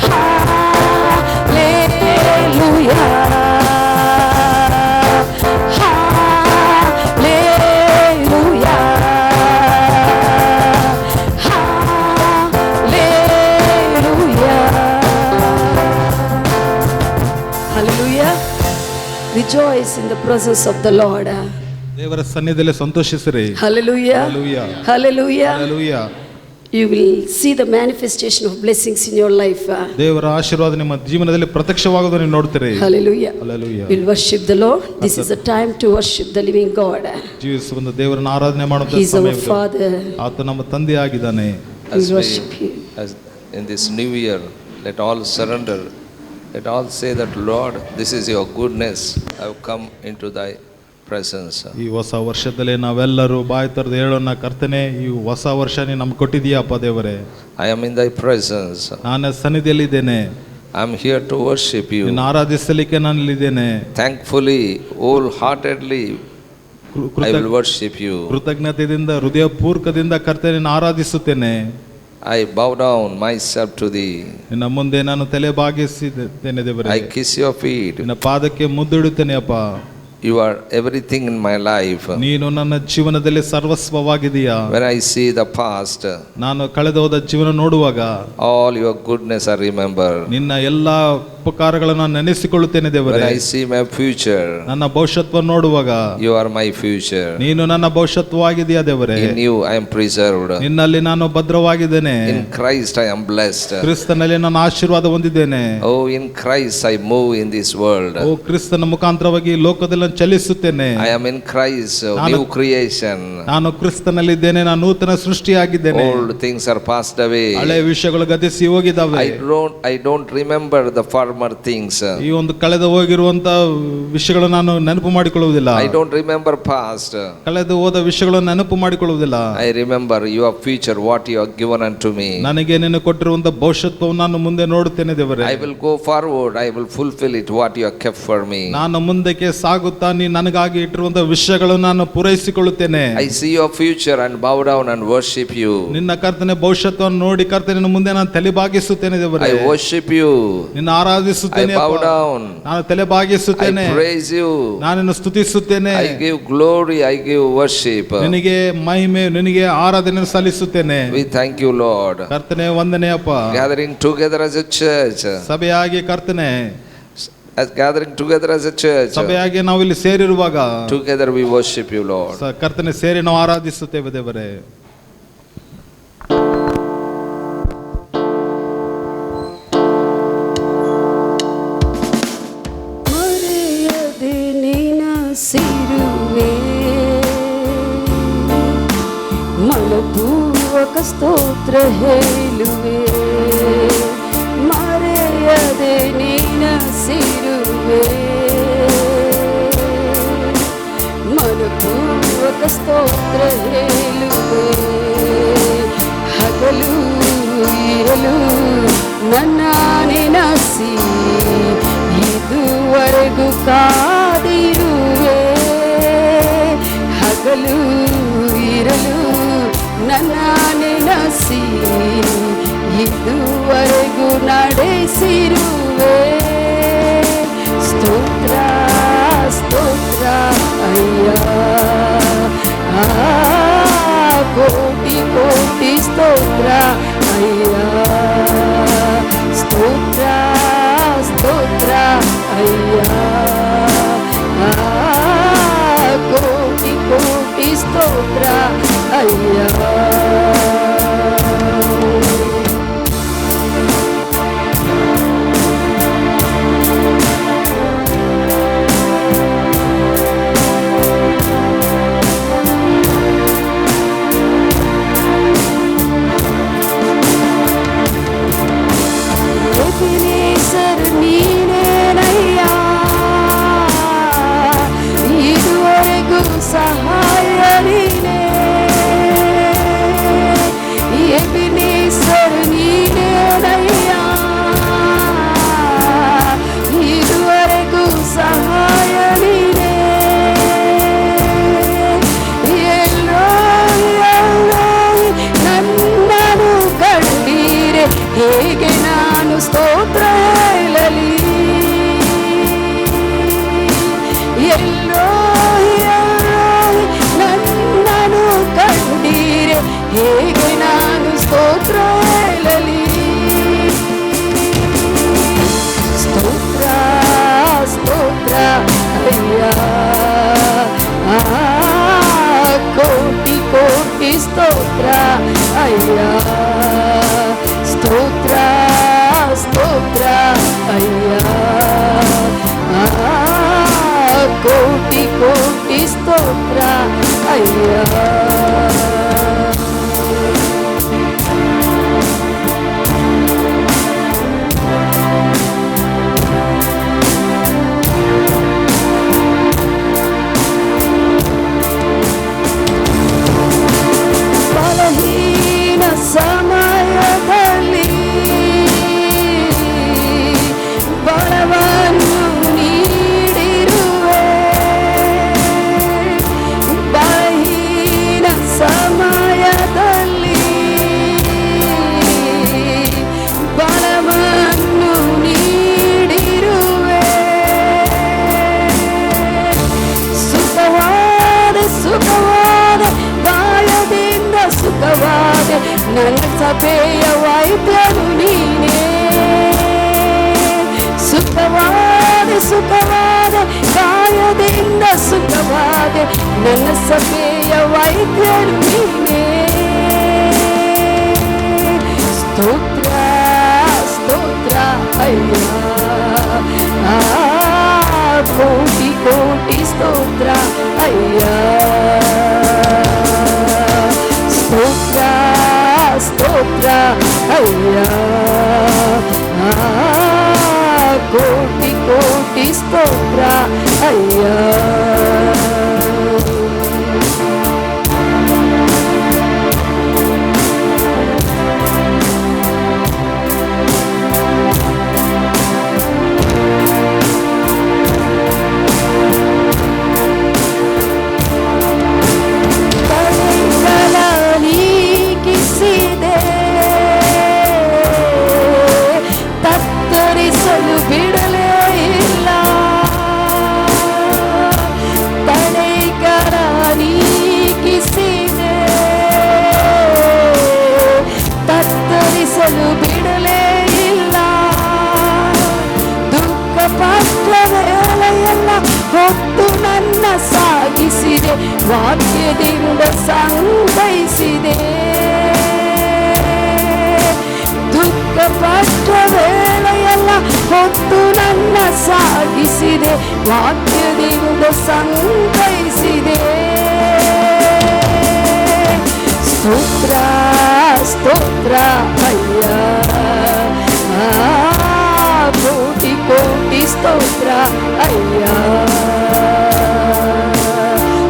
hallelujah hallelujah hallelujah hallelujah rejoice in the presence of the Lord. ದೇವರ ಸನ್ನಿಧಿಯಲ್ಲಿ ಸಂತೋಷಿಸಿರಿ. Hallelujah. Hallelujah. Hallelujah. Hallelujah. You will see the manifestation of blessings in your life. ದೇವರ ಆಶೀರ್ವಾದ ನಿಮ್ಮ ಜೀವನದಲ್ಲಿ ಪ್ರತ್ಯಕ್ಷವಾಗುವುದನ್ನು ನೀವು ನೋಡ್ತೀರಿ. Hallelujah. Hallelujah. We'll worship the Lord. This is the time to worship the living God. ಜೀವಿಸುವ ಆರಾಧನೆ ಮಾಡುವಂತ He is our ಸಮಯ. Father. ಆತ ನಮ್ಮ ತಂದೆಯಾಗಿದ್ದಾನೆ. We worship Him. As in this new year, let all surrender. Let all say that, Lord, this is your goodness. I have come into thy presence. ಈ ಹೊಸ ವರ್ಷದಲ್ಲಿ ನಾವೆಲ್ಲರೂ ಬಾಯಿ ತೆರೆದು ಹೇಳೋಣ, ಕರ್ತನೆ, ಈ ಹೊಸ ವರ್ಷ ನೀನು ನಮ್ಗೆ ಕೊಟ್ಟಿದೀಯಪ್ಪ ದೇವರೇ. I am in thy presence. ನಾನು ಸನ್ನಿಧಿಯಲ್ಲಿದ್ದೇನೆ. I am here to worship you. ನಿನ್ನ ಆರಾಧಿಸಲಿಕ್ಕೆ ನಾನು ಇಲ್ಲಿದ್ದೇನೆ. Thankfully, wholeheartedly, I will worship you. ಕೃತಜ್ಞತೆಯಿಂದ ಹೃದಯಪೂರ್ವಕದಿಂದ ಕರ್ತನೆ ಆರಾಧಿಸುತ್ತೇನೆ. I bow down myself to thee. ನಿನ್ನ ಮುಂದೆ ನಾನು ತಲೆ ಬಾಗಿಸಿದ್ದೇನೆ ದೇವರೇ. I kiss your feet. ನಿನ್ನ ಪಾದಕ್ಕೆ ಮುದ್ದಿಡುತ್ತೇನೆ ಅಪ್ಪ. You are everything in my life. ನೀನು ನನ್ನ ಜೀವನದಲ್ಲಿ ಸರ್ವಸ್ವವಾಗಿದೀಯಾ. When I see the past, ನಾನು ಕಳೆದ ಹೋದ ಜೀವನ ನೋಡುವಾಗ all your goodness I remember. ನಿನ್ನ ಎಲ್ಲಾ ಉಪಕಾರಗಳನ್ನು ನೆನೆಸಿಕೊಳ್ಳುತ್ತೇನೆ ದೇವರೇ. When I see my future, ನನ್ನ ಭವಿಷ್ಯತ್ವ ನೋಡುವಾಗ you are my future. ನೀನು ನನ್ನ ಭವಿಷ್ಯತ್ವವಾಗಿದೀಯಾ ದೇವರೇ. In you I am preserved. ನಿನ್ನಲ್ಲಿ ನಾನು ಭದ್ರವಾಗಿದ್ದೇನೆ. In Christ I am blessed. ಕ್ರಿಸ್ತನಲ್ಲಿ ನಾನು ಆಶೀರ್ವಾದ ಹೊಂದಿದ್ದೇನೆ. Oh, in Christ I move in this world. ಓ ಕ್ರಿಸ್ತನ ಮುಖಾಂತರವಾಗಿ ಲೋಕದಲ್ಲಿ ಚಲಿಸುತ್ತೇನೆ. I am in Christ, new creation. ನಾನು ಕ್ರಿಸ್ತನಲ್ಲಿದ್ದೇನೆ, ನಾನು ನೂತನ ಸೃಷ್ಟಿಯಾಗಿದ್ದೇನೆ. Old things are passed away. ಹಳೆಯ ವಿಷಯಗಳು ಗತಿಸಿ ಹೋಗಿದ್ದಾವೆ. I don't remember the former things. ಈ ಒಂದು ಕಳೆದು ಹೋಗಿರುವಂತ ವಿಷಯಗಳು ನಾನು ನೆನಪು ಮಾಡಿಕೊಳ್ಳುವುದಿಲ್ಲ. I don't remember past. ಕಳೆದು ಹೋದ ವಿಷಯಗಳನ್ನು ನೆನಪು ಮಾಡಿಕೊಳ್ಳುವುದಿಲ್ಲ. I remember your future, what you have given unto me. ನನಗೆ ನೀನು ಕೊಟ್ಟಿರುವಂತ ಭವಿಷ್ಯತ್ವವನ್ನು ನಾನು ಮುಂದೆ ನೋಡುತ್ತೇನೆ ದೇವರೇ. I will go forward, I will fulfill it, what you have kept for me. ನಾನು ಮುಂದಕ್ಕೆ ಸಾಗುತ್ತಾ ನೀ ನನಗಾಗಿ ಇಟ್ಟಿರುವಂತ ವಿಷಯಗಳನ್ನು ನಾನು ಪೂರೈಸಿಕೊಳ್ಳುತ್ತೇನೆ. I see your future and bow down and worship you. ನಿನ್ನ ಕರ್ತನೆ ಭವಿಷ್ಯತ್ವವನ್ನು ನೋಡಿ ಕರ್ತನೆ ಮುಂದೆ ನಾನು ತಲೆ ಬಾಗಿಸುತ್ತೇನೆ ದೇವರೇ. I worship you. ನಿನ್ನ ಆರಾಧಿಸುತ್ತೇನೆ. I bow down. ನಾನು ತಲೆ ಬಾಗಿಸುತ್ತೇನೆ. I praise you. ನಾನು ಸ್ತುತಿಸುತ್ತೇನೆ. I give glory, I give worship. ನಿನಗೆ ಮಹಿಮೆ, ನಿನಗೆ ಆರಾಧನೆ ಸಲ್ಲಿಸುತ್ತೇನೆ. We thank you, Lord. ಕರ್ತನೆ ವಂದನೆ ಅಪ್ಪ. Gathering together as a church. ಸಭೆಯಾಗಿ ಕರ್ತನೆ, as gathering together as a church. ಸಭೆಯಾಗಿ ನಾವು ಇಲ್ಲಿ ಸೇರಿರುವಾಗ together we worship you, Lord. ಕರ್ತನೆ ಸೇರಿ ನಾವು ಆರಾಧಿಸುತ್ತೇವೆ ದೇವರೇ. ಮರೆಯದೆ ನೆನಸಿರುವೆ, ಮನಪೂರ್ವಕ ಸ್ತೋತ್ರ ಹೇಳುವೆ. ಮರೆಯದೆ ನೆನಸಿರುವೆ, ಮನಪೂರ್ವಕ ಸ್ತೋತ್ರ ಹೇಳುವೆ. ಹಗಲು ಇರಲು ನನ್ನ ನೆನಸಿ ಇದುವರೆಗೂ ಕಾದಿರುವೆ. ಹಗಲು ನನ್ನ ನೆನಸಿ ಇದುವರೆಗೂ ನಡೆಸಿರುವೆ. ಸ್ತೋತ್ರ ಸ್ತೋತ್ರ ಅಯ್ಯ, ಕೋಟಿ ಕೋಟಿ ಸ್ತೋತ್ರ ಅಯ್ಯ. ಸ್ತೋತ್ರ ಸ್ತೋತ್ರ ಅಯ್ಯ, ಕೋಟಿ ಕೋಟಿ ಸ್ತೋತ್ರ ಅಯ್ಯ. ಎಬಿನೇಸರ್ ನೀನೇನಯ್ಯ, ಇದುವರೆಗೂ ಸಹಾಯ ನೀನೇ. ಎಬಿನೇಸರ್ ನೀನೇನಯ್ಯ, ಇದುವರೆಗೂ ಸಹಾಯ ನೀನೇ. ನನ್ನನ್ನು ಕಂಡೀರೆ ಹೇಗೆ ನಾನು ಸ್ತೋತ್ರ ಹೇಳಲಿ. ನನ್ನನ್ನು ಕಂಡೀರೆ ಹೇಗೆ ನಾನು ಸ್ತೋತ್ರ ಹೇಳಲಿ. ಸ್ತೋತ್ರ ಸ್ತೋತ್ರ ಅಯ್ಯ, ಕೋಟಿ ಕೋಟಿ ಸ್ತೋತ್ರ ಅಯ್ಯ. ಸ್ತೋತ್ರ ಸ್ತೋತ್ರ ಅಯ್ಯ, ಕೋಟಿ ಕೋಟಿ ಸ್ತೋತ್ರ ಅಯ್ಯ. ಬಲಹೀನ ಸಮಯದಲ್ಲಿ ಬಲವನ್ನು ನೀಡಿರುವೆ. ಬಲಹೀನ ಸಮಯದಲ್ಲಿ ಬಲವನ್ನು ನೀಡಿರುವೆ. ಸುಖವಾದ ಸುಖವಾದ ಗಾಯದಿಂದ ಸುಖವಾದ ನನ್ನ ಸಭೆಯ ವೈದ್ಯನು ನೀನೇ. ಸುಖವಾದ ಸುಖವಾದ ಗಾಯದಿಂದ ಸುಖವಾದ ನನ್ನ ಸಭೆಯ ವೈದ್ಯನು ನೀನೇ. ಸ್ತೋತ್ರ ಸ್ತೋತ್ರ ಅಯ್ಯ, ಕೋಟಿ ಕೋಟಿ ಸ್ತೋತ್ರ ಅಯ್ಯ. ಸ್ತೋತ್ರ ಸ್ತೋತ್ರ ಅಯ್ಯ, ಕೋಟಿ ಕೋಟಿ ಸ್ತೋತ್ರ ಅಯ್ಯ. ತತ್ತರಿಸಲು ಬಿಡಲೇ ಇಲ್ಲ. ಹೊತ್ತು ನನ್ನ ಸಾಗಿಸಿದೆ, ವಾಕ್ಯದಿಂದ ಸಂತೈಸಿದೆ. ದುಃಖಪಟ್ಟ ವೇಳೆಯೆಲ್ಲ ಹೊತ್ತು ನನ್ನ ಸಾಗಿಸಿದೆ, ವಾಕ್ಯದಿಂದ ಸಂತೈಸಿದೆ. ಸ್ತೋತ್ರ ಸ್ತೋತ್ರ ಅಯ್ಯ, ಕೋಟಿ ಕೋಟಿ ಸ್ತೋತ್ರ ಅಯ್ಯ.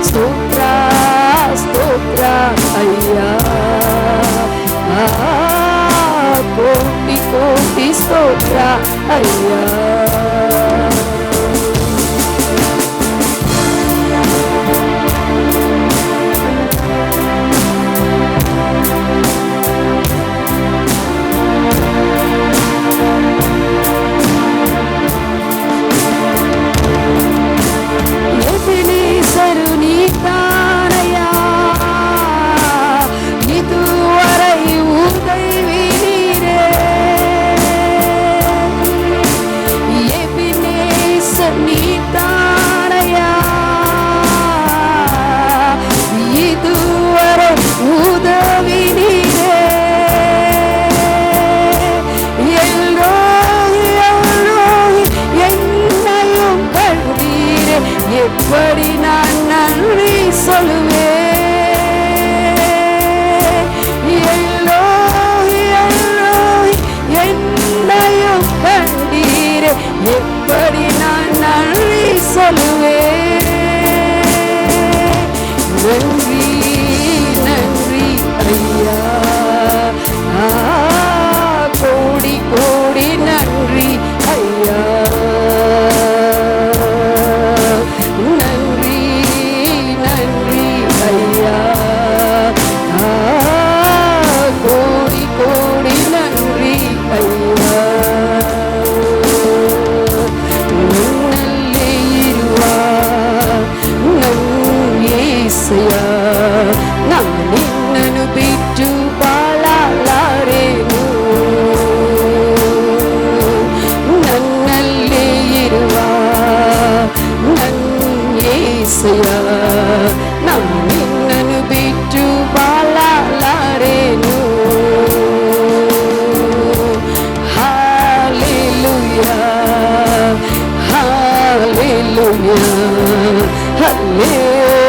ಸ್ತೋತ್ರ ಸ್ತೋತ್ರ ಅಯ್ಯ, ಕೋಟಿ ಕೋಟಿ ಸ್ತೋತ್ರ ಅಯ್ಯ. எப்படி நான் நன்றி சொல்லுவேன். எல்லோய் எல்லோய் என்னையும் கண்டீரே, எப்படி நான் நன்றி சொல்லுவேன். நன்றி நன்றி ஐயா, கோடி கோடி நன்றி ஐயா. நன்றி நன்றி ஐயா, கோடி கோடி நன்றி ஐயா. ನನ್ನಲ್ಲಿ ಇರುವ ನನ್ನ యేసయ్యా, ನಾನು ನಿನ್ನನ್ನು ಬಿಟ್ಟು ಬಾಳಲಾರೆನು. ನನ್ನಲ್ಲಿ ಇರುವ ನನ್ನ యేసయ్యಾ, ನಾನು ನಿನ್ನನ್ನು ಬಿಟ್ಟು ಬಾಳಲಾರೆನು. Hallelujah, hallelujah, hallelujah,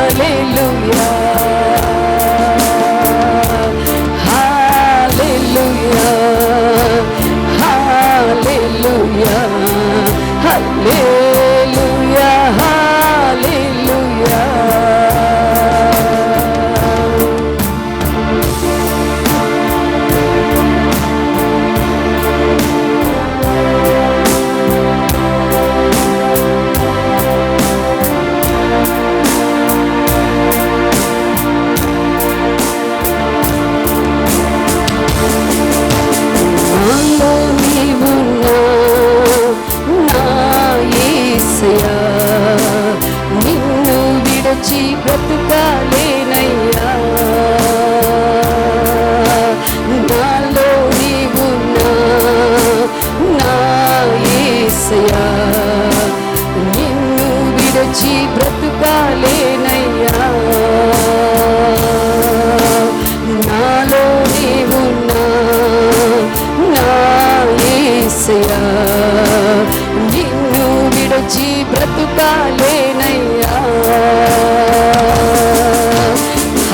hallelujah, hallelujah, hallelujah, hallelujah, hallelujah. నాలో నీవున్నా నా యేసయ్యా, నిన్ను విడిచి బ్రతుకాలేనయ్యా. నాలో నీవున్నా నా యేసయ్యా, నిన్ను విడిచి బ్రతుకాలేనయ్యా. నాలో నీవున్నా నా యేసయ్యా, నిన్ను విడిచి బ్రతుకాలేనయ్యా.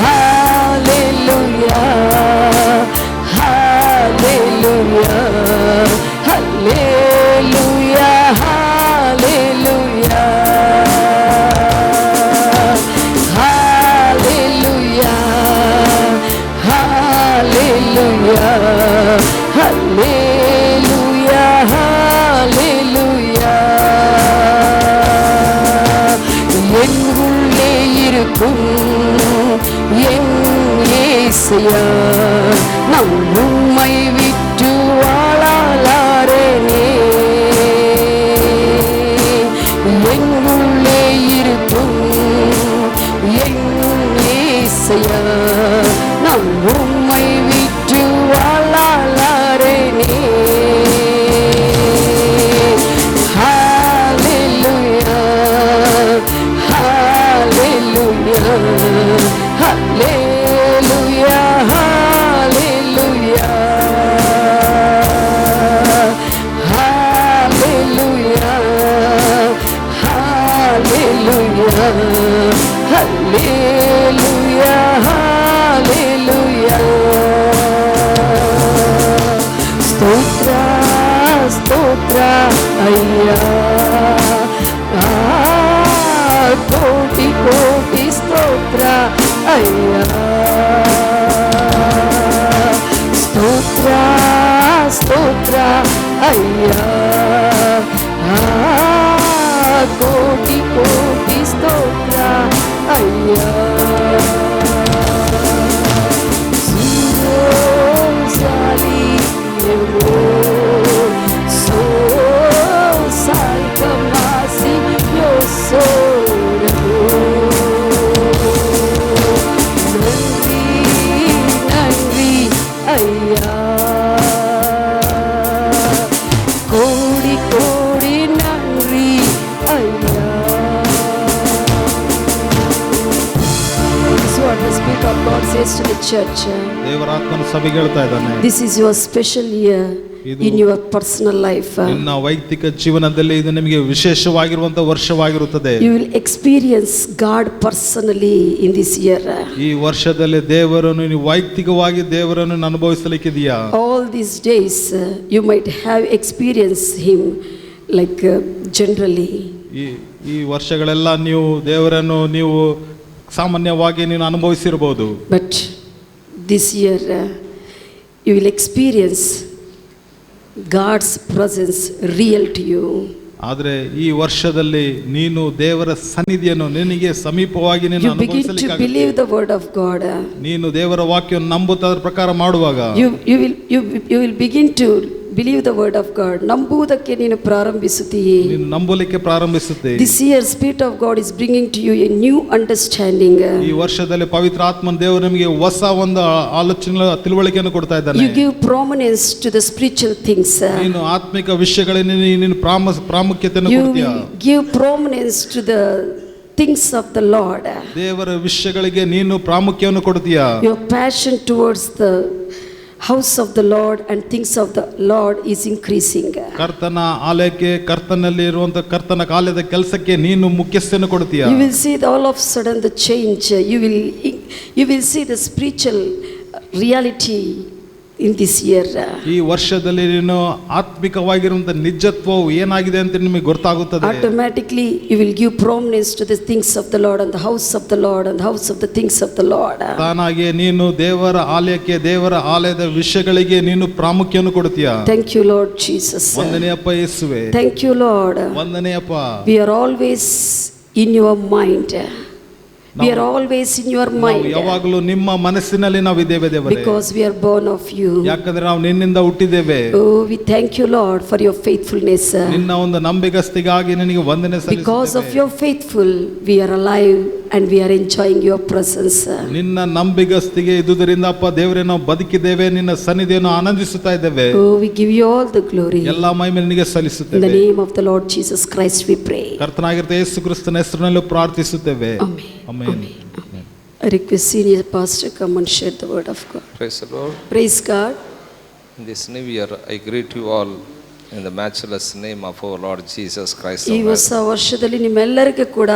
హల్లెలూయా, హల్లెలూయా, హల్లెలూయా, హల్లెలూయా, హల్లెలూయా, హల్లెలూయా, హల్లెలూయా, హల్లెలూయా. என் உள்ளே இருக்கும் என் యేసయ్యా, நம் உம்மை விட்டு வாழலாரேனே. என் உள்ளே இருக்கும் என் యేసయ్యా, நம் உம்மை விட்டு வாழலாரேனே. Hallelujah, hallelujah, hallelujah, hallelujah, hallelujah, hallelujah, hallelujah, hallelujah. స్తోత్ర స్తోత్ర అయ్యా, కోటి కోటి స్తోత్ర అయ్యా. స్తోత్ర స్తోత్ర అయ్యా, కోటి కోటి స్తోత్ర అయ్యా. కోడి కోడి నన్రి అయ్యా. This is what the Spirit of God says to the church. ದೇವರಾತ್ಮನು ಸಭೆಗೆ ಹೇಳ್ತಾ ಇದ್ದಾನೆ, This is your special year. ಇದು in your personal life. ನಿನ್ನ ವೈಯಕ್ತಿಕ ಜೀವನದಲ್ಲಿ ಇದು ನಿಮಗೆ ವಿಶೇಷವಾಗಿರುವಂತಹ ವರ್ಷವಾಗಿರುತ್ತದೆ. You will experience God personally in this year. ಈ ವರ್ಷದಲ್ಲಿ ದೇವರನ್ನು ನೀವು ವೈಯಕ್ತಿಕವಾಗಿ ದೇವರನ್ನು ಅನುಭವಿಸಲಿಕ್ಕಿದೆಯಾ? All these days you might have experienced him like generally. ಈ ವರ್ಷಗಳೆಲ್ಲ ನೀವು ದೇವರನ್ನು ನೀವು ಸಾಮಾನ್ಯವಾಗಿ ನೀನು ಅನುಭವಿಸಿರಬಹುದು. But this year you will experience God's presence real to you. ಆದರೆ ಈ ವರ್ಷದಲ್ಲಿ ನೀನು ದೇವರ ಸನ್ನಿಧಿಯನ್ನು ನಿನಗೆ ಸಮೀಪವಾಗಿ ನೀನು You begin to ಅನುಭವಿಸಲಿಕ್ಕಾಗುತ್ತೆ. believe the word of God. ನೀನು ದೇವರ ವಾಕ್ಯವನ್ನು ನಂಬುವುದರ ಪ್ರಕಾರ ಮಾಡುವಾಗ You will begin to believe the word of God. ನಂಬುವುದಕ್ಕೆ ನೀನು ಪ್ರಾರಂಭಿಸುತ್ತೀಯೆ. ನೀನು ನಂಬಲಿಕ್ಕೆ ಪ್ರಾರಂಭಿಸುತ್ತೆ. This year Spirit of God is bringing to you a new understanding. ಈ ವರ್ಷದಲ್ಲಿ ಪವಿತ್ರ ಆತ್ಮನ ದೇವರು ನಿಮಗೆ ಹೊಸ ಒಂದು ಆಲೋಚನೆ ತಿಳುವಳಿಕೆಯನ್ನು ಕೊಡ್ತಾ ಇದ್ದಾನೆ. You give prominence to the spiritual things. ನೀನು ಆತ್ಮಿಕ ವಿಷಯಗಳಲ್ಲಿ ನೀನು ಪ್ರಾಮುಖ್ಯತೆಯನ್ನು You ಕೊಡ್ತೀಯ. will give prominence to the things of the Lord. ದೇವರ ವಿಷಯಗಳಿಗೆ ನೀನು ಪ್ರಾಮುಖ್ಯವನ್ನು ಕೊಡ್ತೀಯ. Your passion towards the house of the Lord and things of the Lord is increasing. ಕರ್ತನ ಆಲಯಕ್ಕೆ ಕರ್ತನಲ್ಲಿ ಇರುವಂತ ಕರ್ತನ ಕಾಲದ ಕೆಲಸಕ್ಕೆ ನೀನು ಮುಖ್ಯಸ್ಥೆಯನ್ನು ಕೊಡ್ತೀಯ. You will see all of a sudden the change. You will see the spiritual reality in this year. ಈ ವರ್ಷದಲ್ಲಿ ನೀನು ಆತ್ಮಿಕವಾಗಿರುವಂತ ನಿಜತ್ವವು ಏನಾಗಿದೆ ಅಂತ ನಿಮಗೆ ಗೊತ್ತಾಗುತ್ತದೆ. Automatically you will give prominence to the things of the Lord and the house of the Lord and the house of the things of the Lord. ತಾನಾಗೆ ನೀನು ದೇವರ ಆಲಯಕ್ಕೆ ದೇವರ ಆಲಯದ ವಿಷಯಗಳಿಗೆ ನೀನು ಪ್ರಾಮುಖ್ಯವನ್ನು ಕೊಡ್ತೀಯ. Thank you Lord Jesus. ವಂದನೆಯಪ್ಪ ಯೇಸುವೆ. Thank you Lord. ವಂದನೆಯಪ್ಪ. We are always in your mind. We are always in your mind. ಯಾವಾಗಲೂ ನಿಮ್ಮ ಮನಸ್ಸಿನಲ್ಲಿ ನಾವು ಇದ್ದೇವೆ ದೇವರೇ. Because we are born of you. ಯಾಕಂದ್ರೆ ನಾವು ನಿನ್ನಿಂದ ಹುಟ್ಟಿದ್ದೇವೆ. Oh, we thank you Lord for your faithfulness. ನಿನ್ನ ಒಂದು ನಂಬಿಗಸ್ತಿಗಾಗಿ ನಿನಗೆ ವಂದನೆ ಸಲ್ಲಿಸುತ್ತೇವೆ. Because of your faithful we are alive and we are enjoying your presence. ನಿನ್ನ ನಂಬಿಗಸ್ತಿಗೆ ಇದ್ದುದರಿಂದ ಅಪ್ಪ ದೇವರೇ ನಾವು ಬದುಕಿದ್ದೇವೆ, ನಿನ್ನ ಸನ್ನಿಧಿಯನ್ನು ಆನಂದಿಸುತ್ತಾ ಇದ್ದೇವೆ. Oh, we give you all the glory. ಎಲ್ಲ ಮಹಿಮೆ ನಿನಗೆ In ಸಲ್ಲಿಸುತ್ತೇವೆ. the name of the Lord Jesus Christ we pray. ಕರ್ತನಾಗಿರುವ ಯೇಸು ಕ್ರಿಸ್ತನ ಹೆಸರಿನಲ್ಲಿ ಪ್ರಾರ್ಥಿಸುತ್ತೇವೆ. Amen. Amen. I request senior pastor come and share the word of God. Praise the Lord. Praise God. In this new year, I greet you all in the matchless name of our Lord Jesus Christ. ಈ ಹೊಸ ವರ್ಷದಲ್ಲಿ ನಿಮ್ಮೆಲ್ಲರಿಗೂ ಕೂಡ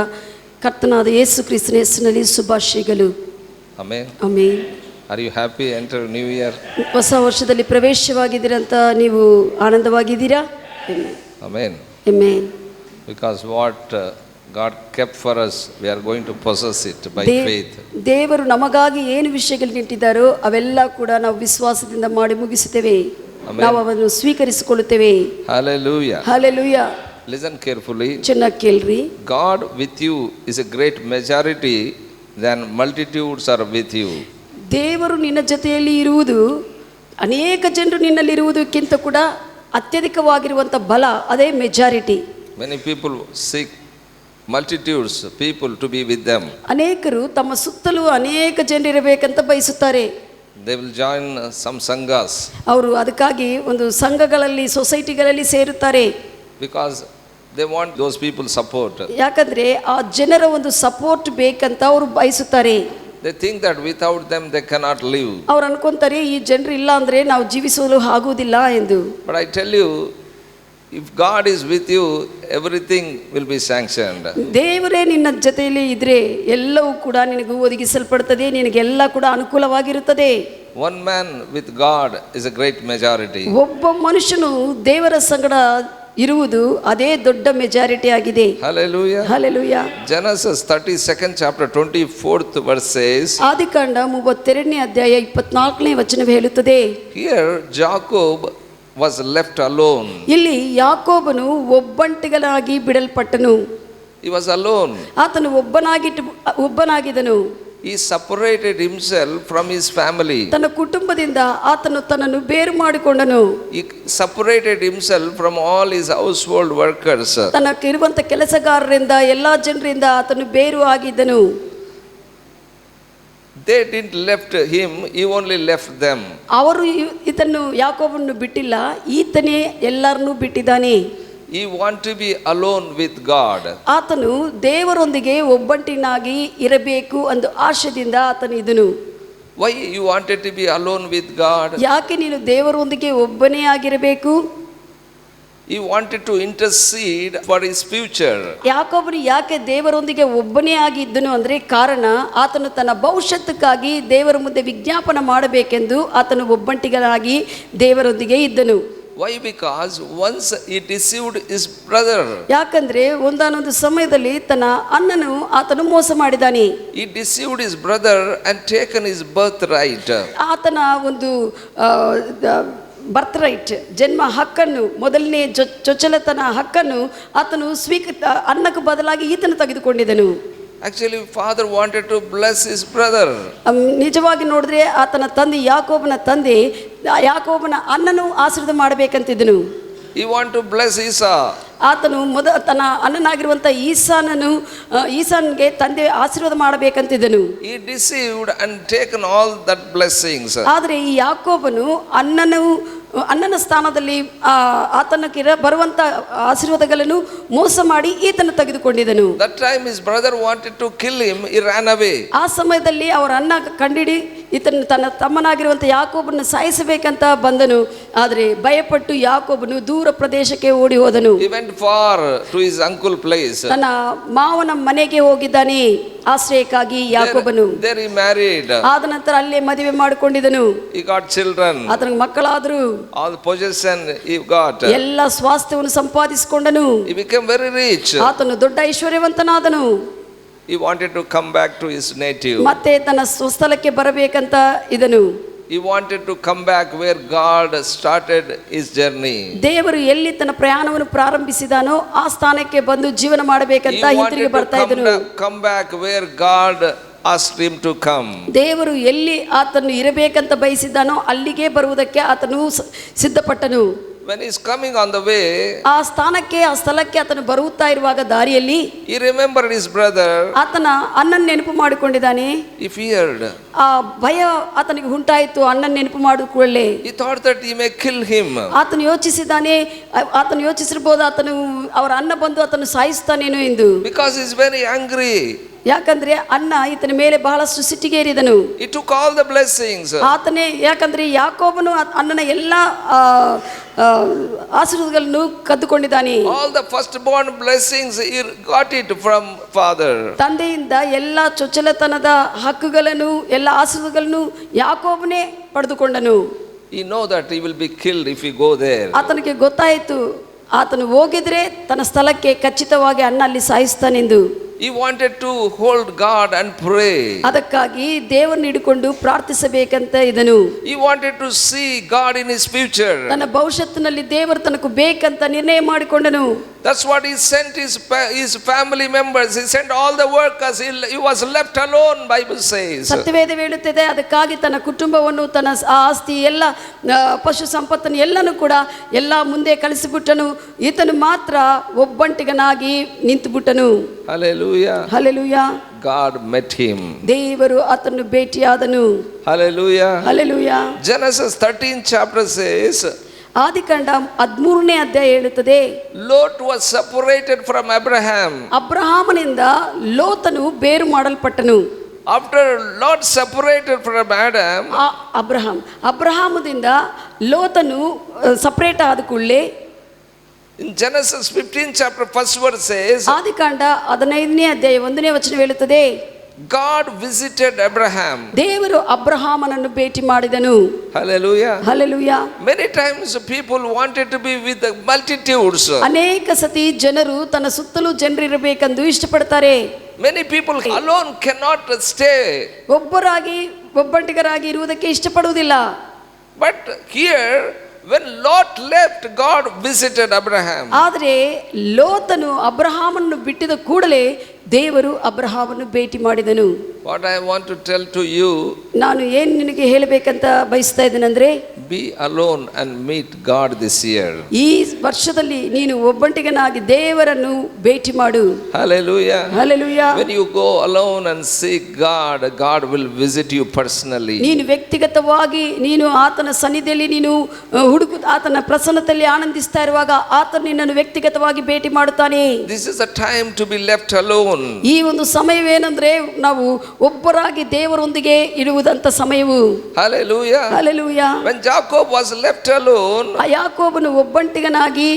ಕರ್ತನಾದ ಯೇಸು ಕ್ರಿಸ್ತನ ಹೆಸರಿನಲ್ಲಿ ಶುಭಾಶಯಗಳು. Amen. Amen. Are you happy enter new year? ಹೊಸ ವರ್ಷದಲ್ಲಿ ಪ್ರವೇಶವಾಗಿದ್ದೀರಂತ ನೀವು ಆನಂದವಾಗಿದ್ದೀರಾ? Amen. Amen. Because what God kept for us, we are going to possess it by faith. ದೇವರು ನಮಗಾಗಿ ಏನು ವಿಷಯಗಳು ನಿಟ್ಟಿದ್ದಾರೋ ಅವೆಲ್ಲ ಕೂಡ ನಾವು ವಿಶ್ವಾಸದಿಂದ ಮಾಡಿ ಮುಗಿಸುತ್ತೇವೆ. ನಾವು ಅವನ್ನು ಸ್ವೀಕರಿಸಿಕೊಳ್ಳುತ್ತೇವೆ. Hallelujah. Hallelujah. Listen carefully. ಚೆನ್ನಾಗಿ ಕೇಳ್ರಿ. God with you is a great majority than multitudes are with you. ದೇವರು ನಿನ್ನ ಜೊತೆಯಲ್ಲಿ ಇರುವುದು ಅನೇಕ ಜನರು ನಿನ್ನಲ್ಲಿರುವುದಕ್ಕಿಂತ ಕೂಡ ಅತ್ಯಧಿಕವಾಗಿರುವಂಥ ಬಲ, ಅದೇ majority. Many people seek multitudes people to be with them. ಅನೇಕರು ತಮ್ಮ ಸುತ್ತಲೂ ಅನೇಕ ಜನರಿರಬೇಕಂತ ಬಯಸುತ್ತಾರೆ. They will join some sanghas. ಅವರು ಅದಕ್ಕಾಗಿ ಒಂದು ಸಂಘಗಳಲ್ಲಿ ಸೊಸೈಟಿಗಳಲ್ಲಿ ಸೇರುತ್ತಾರೆ. Because they want those people support. ಯಾಕಂದ್ರೆ ಆ ಜನರ ಒಂದು ಸಪೋರ್ಟ್ ಬೇಕಂತ ಅವರು ಬಯಸುತ್ತಾರೆ. They think that without them they cannot live. ಅವ್ರು ಅನ್ಕೊಂತಾರೆ ಈ ಜನರು ಇಲ್ಲ ಅಂದ್ರೆ ನಾವು ಜೀವಿಸಲು ಆಗುವುದಿಲ್ಲ ಎಂದು. But I tell you, if God is with you, everything will be sanctioned. ದೇವರೇ ನಿನ್ನ ಜೊತೆಯಲ್ಲಿ ಇದ್ರೆ ಎಲ್ಲವೂ ಕೂಡ ನಿನಗೆ ಒದಗಿಸಲ್ಪಡುತ್ತದೆ, ನಿನಗೆಲ್ಲ ಕೂಡ ಅನುಕೂಲವಾಗಿರುತ್ತದೆ. One man with God is a great majority. ಒಬ್ಬ ಮನುಷ್ಯನು ದೇವರ ಸಂಗಡ ಇರುವುದು ಅದೇ ದೊಡ್ಡ ಮೆಜಾರಿಟಿ ಆಗಿದೆ. Hallelujah. Hallelujah. Genesis 32nd chapter 24th verse says, ಆದಿಕಾಂಡ 32ನೇ ಅಧ್ಯಾಯ 24ನೇ ವಚನ ಹೇಳುತ್ತದೆ. here Jacob was left alone. ಇಲ್ಲಿ ಯಾಕೋಬನು ಒಬ್ಬಂಟಿಗನಾಗಿ ಬಿಡಲ್ಪಟ್ಟನು. He was alone. ಆತನು ಒಬ್ಬನಾಗಿದ್ದನು. He separated himself from his family. ತನ್ನ ಕುಟುಂಬದಿಂದ ಆತನು ತನ್ನನ್ನು ಬೇರು ಮಾಡಿಕೊಂಡನು. He separated himself from all his household workers. ತನಗಿರುವಂತ ಕೆಲಸಗಾರರಿಂದ ಎಲ್ಲಾ ಜನರಿಂದ ಆತನು ಬೇರು ಆಗಿದ್ದನು. They didn't left him, he only left them. ಅವರು ಇದನ್ನು ಯಾಕೋಬನ್ನು ಬಿಟ್ಟಿಲ್ಲ, ಈತನೇ ಎಲ್ಲರನ್ನೂ ಬಿಟ್ಟಿದ್ದಾನೆ. He want to be alone with God. ಆತನು ದೇವರೊಂದಿಗೆ ಒಬ್ಬಂಟಿನಾಗಿ ಇರಬೇಕು ಎಂದು ಆಶೆಯಿಂದ ಆತನು ಇದನು. Why you wanted to be alone with God? ಯಾಕೆ ನೀನು ದೇವರೊಂದಿಗೆ ಒಬ್ಬನೇ ಆಗಿರಬೇಕು? He wanted to intercede for his future. ಯಾಕೋಬನು ಯಾಕೆ ದೇವರೊಂದಿಗೆ ಒಬ್ಬನೇ ಆಗಿದ್ದನು ಅಂದರೆ ಕಾರಣ ಆತನು ತನ್ನ ಭವಿಷ್ಯತ್ತಕ್ಕಾಗಿ ದೇವರ ಮುಂದೆ ವಿಜ್ಞಾಪನೆ ಮಾಡಬೇಕೆಂದು ಆತನು ಒಬ್ಬಂಟಿಗನಾಗಿ ದೇವರೊಂದಿಗೆ ಇದ್ದನು. Why? Because once he deceived his brother. ಯಾಕಂದ್ರೆ ಒಂದಾನೊಂದು ಸಮಯದಲ್ಲಿ ತನ್ನ ಅಣ್ಣನು ಆತನು ಮೋಸ ಮಾಡಿದಾನೆ. He deceived his brother and taken his birthright. ಆತನ ಒಂದು ಬರ್ತ್ ಜನ್ಮ ಹಕ್ಕನ್ನು, ಮೊದಲನೇ ಚೊಚ್ಚಲತನ ಹಕ್ಕನ್ನು ಆತನು ಅನ್ನಕ್ಕೆ ಬದಲಾಗಿ ಈತನು ತೆಗೆದುಕೊಂಡಿದ್ದನು. Actually, father wanted to bless his brother. ನಿಜವಾಗಿ ನೋಡಿದ್ರೆ ಆತನ ತಂದೆ ಯಾಕೋಬನ ಅಣ್ಣನು ಆಶೀರ್ವಾದ ಮಾಡಬೇಕಂತಿದ್ದನು. He want to bless Esau. ಆತನು ತನ್ನ ಅಣ್ಣನಾಗಿರುವಂಥ ಈಸಾನ್ಗೆ ತಂದೆ ಆಶೀರ್ವಾದ ಮಾಡಬೇಕಂತಿದ್ದನು. He deceived and taken all that blessings. ಆದರೆ ಈ ಯಾಕೋಬನು ಅಣ್ಣನ ಸ್ಥಾನದಲ್ಲಿ ಆತನಕ್ಕೆ ಬರುವಂತ ಆಶೀರ್ವಾದಗಳನ್ನು ಮೋಸ ಮಾಡಿ ಈತನು ತೆಗೆದುಕೊಂಡಿದ್ದನು. That time his brother wanted to kill him. He ran away. ಆ ಸಮಯದಲ್ಲಿ ಅವರ ಅಣ್ಣ ಕಂಡಿಡಿ ಈತನ ತನ್ನ ತಮ್ಮನಾಗಿರುವಂಥ ಯಾಕೋಬನ್ನು ಸಾಯಿಸಬೇಕಂತ ಬಂದನು. ಆದರೆ ಭಯಪಟ್ಟು ಯಾಕೋಬನು ದೂರ ಪ್ರದೇಶಕ್ಕೆ ಓಡಿ ಹೋದನು. He went far to his uncle place. ತನ್ನ ಮಾವನ ಮನೆಗೆ ಹೋಗಿದ್ದಾನೆ ಆಶ್ರಯಕ್ಕಾಗಿ ಯಾಕೋಬನು. There he married. ಆದ ನಂತರ ಅಲ್ಲೇ ಮದುವೆ ಮಾಡಿಕೊಂಡಿದ್ದನು. He got children. ಆತನಿಗೆ ಮಕ್ಕಳಾದರು. All the possession he got. ಎಲ್ಲ ಸ್ವಾಸ್ಥ್ಯವನ್ನು ಸಂಪಾದಿಸಿಕೊಂಡನು. He became very rich. ಆತನು ದೊಡ್ಡ ಐಶ್ವರ್ಯವಂತನಾದನು. He wanted to come back to his native. ಮತ್ತೆ ತನ್ನ ಸ್ವಸ್ಥಲಕ್ಕೆ ಬರಬೇಕಂತ ಇದನು. He wanted to come back where God started his journey. ದೇವರು ಎಲ್ಲಿ ತನ್ನ ಪ್ರಯಾಣವನ್ನು ಪ್ರಾರಂಭಿಸಿದಾನೋ ಆ ಸ್ಥಾನಕ್ಕೆ ಬಂದು ಜೀವನ ಮಾಡಬೇಕಂತ ಹಿಂತಿರುಗಿ ಬರ್ತಾ ಇದ್ದನು. Come back where God asked him to come. ದೇವರು ಎಲ್ಲಿ ಆತನು ಇರಬೇಕಂತ ಬಯಸಿದ್ದಾನೋ ಅಲ್ಲಿಗೆ ಬರುವುದಕ್ಕೆ ಆತನು ಸಿದ್ಧಪಟ್ಟನು. When he is coming on the way, ಆ ಸ್ಥಳಕ್ಕೆ ಆತನು ಬರುತ್ತಾ ಇರುವಾಗ ದಾರಿಯಲ್ಲಿ he remembered his brother. ಆತನ ಅಣ್ಣನ ನೆನಪು ಮಾಡಿಕೊಂಡಿದ್ದಾನೆ. He feared. ಆ ಭಯ ಆತನಿಗೆ ಉಂಟಾಯಿತು. ಅಣ್ಣನ ನೆನಪು ಮಾಡಿಕೊಳ್ಳೆ He thought that he may kill him. ಆತನು ಯೋಚಿಸಿರ್ಬೋದು ಆತನು ಅವರ ಅಣ್ಣ ಬಂದು ಆತನು ಸಾಯಿಸ್ತಾನೇನೋ ಎಂದು. Because he is very angry. ಯಾಕಂದ್ರೆ ಅಣ್ಣ ಈತನ ಮೇಲೆ ಬಹಳಷ್ಟು ಸಿಟ್ಟಿಗೇರಿದನು. He took all the blessings. ಆತನೇ ಯಾಕಂದ್ರೆ ಯಾಕೋಬನು ಅಣ್ಣನ ಎಲ್ಲ ಆಶೀರ್ವಾದಗಳನ್ನು ಕದ್ದುಕೊಂಡಿದ್ದಾನೆ. All the firstborn blessings he got it from father. ತಂದೆಯಿಂದ ಎಲ್ಲ ಚೊಚ್ಚಲತನದ ಹಕ್ಕುಗಳನ್ನು ಎಲ್ಲ ಆಶೀರ್ವಾದಗಳನ್ನು ಯಾಕೋಬನೇ ಪಡೆದುಕೊಂಡನು. He know that he will be killed if he go there. ಆತನಿಗೆ ಗೊತ್ತಾಯಿತು ಆತನು ಹೋಗಿದ್ರೆ ತನ್ನ ಸ್ಥಳಕ್ಕೆ ಖಚಿತವಾಗಿ ಅಣ್ಣ ಅಲ್ಲಿ ಸಾಯಿಸ್ತಾನೆಂದು. He wanted to hold God and pray. ಅದಕ್ಕಾಗಿ ದೇವರನ್ನು ಹಿಡಿಕೊಂಡು ಪ್ರಾರ್ಥಿಸಬೇಕಂತ ಇದನು. He wanted to see God in his future. ತನ್ನ ಭವಿಷ್ಯತ್ತಿನಲ್ಲಿ ದೇವರು ತನకు ಬೇಕಂತ ನಿರ್ಣಯ ಮಾಡಿಕೊಂಡನು. That's what he sent his family members. He sent all the workers. He was left alone, Bible says. ಸತ್ಯವೇದ ಹೇಳುತ್ತದೆ ಅದಕ್ಕಾಗಿ ತನ್ನ ಕುಟುಂಬವನ್ನು ತನ್ನ ಆಸ್ತಿ ಎಲ್ಲ ಪಶು ಸಂಪತ್ತನ್ನು ಎಲ್ಲನೂ ಕೂಡ ಎಲ್ಲ ಮುಂದೆ ಕಳಿಸಿಬಿಟ್ಟನು. ಈತನು ಮಾತ್ರ ಒಬ್ಬಂಟಿಗನಾಗಿ ನಿಂತುಬಿಟ್ಟನು. Hallelujah. Hallelujah. God met him. ದೇವರು ಆತನು ಭೇಟಿಯಾದನು. Hallelujah. Hallelujah. Genesis 13 chapter says, ಆದಿಕಾಂಡ 13ನೇ ಅಧ್ಯಾಯ ಹೇಳುತ್ತದೆ, Lot was separated from Abraham. ಅಬ್ರಹಾಮನಿಂದ ಲೋತನು ಬೇರು ಮಾಡಲ್ಪಟ್ಟನು. After Lot separated from Adam, ಅಬ್ರಹಾಮದಿಂದ ಲೋತನು ಸಪರೇಟ್ ಆದ ಕೂಡಲೇ in Genesis 15 chapter 1st verse says, ಆದಿಕಾಂಡ 15ನೇ ಅಧ್ಯಾಯ 1ನೇ ವಚನ ಹೇಳುತ್ತದೆ, God visited Abraham. ದೇವರು ಅಬ್ರಹಾಮನನ್ನು ಭೇಟಿ ಮಾಡಿದನು. Hallelujah. Hallelujah. Many times people wanted to be with the multitudes. ಅನೇಕ ಸತಿ ಜನರು ತನ್ನ ಸುತ್ತಲೂ ಜನರಿರಬೇಕೆಂದು ಇಷ್ಟಪಡ್ತಾರೆ. Many people alone cannot stay. ಒಬ್ಬಂಟಿಗರಾಗಿ ಇರುವುದಕ್ಕೆ ಇಷ್ಟಪಡುವುದಿಲ್ಲ. But here when Lot left, God visited Abraham. ಆದರೆ ಲೋತನು ಅಬ್ರಹಾಮನನ್ನು ಬಿಟ್ಟಿದ ಕೂಡಲೇ ದೇವರು ಅಬ್ರಹಾಮನನ್ನು ಭೇಟಿ ಮಾಡಿದನು. What I want to tell to you, ನಾನು ಏನು ನಿನಗೆ ಹೇಳಬೇಕಂತ ಬಯಸ್ತಾ ಇದ್ದೇನೆಂದ್ರೆ, be alone and meet God this year. ಈ ವರ್ಷದಲ್ಲಿ ನೀನು ಒಬ್ಬಂಟಿಗನಾಗಿ ದೇವರನ್ನು ಭೇಟಿ ಮಾಡು. Hallelujah. Hallelujah. When you go alone and seek God, God will visit you personally. ನೀನು ವ್ಯಕ್ತಿಗತವಾಗಿ ನೀನು ಆತನ ಸನ್ನಿಧಿಯಲ್ಲಿ ನೀನು ಆತನ ಪ್ರಸನ್ನತೆಯಲ್ಲಿ ಆನಂದಿಸ್ತಾ ಇರುವಾಗ ಆತನು ನಿನ್ನನ್ನು ವ್ಯಕ್ತಿಗತವಾಗಿ ಭೇಟಿ ಮಾಡುತ್ತಾನೆ. This is a time to be left alone. alone. ಈ ಒಂದು ಸಮಯವೇನೆಂದ್ರೆ ನಾವು ಒಬ್ಬರಾಗಿ ದೇವರೊಂದಿಗೆ ಇರುವುದಂತ ಸಮಯವು. Hallelujah. Hallelujah. When Jacob was left alone, ಆ ಯಾಕೋಬನು ಒಬ್ಬಂಟಿಗನಾಗಿ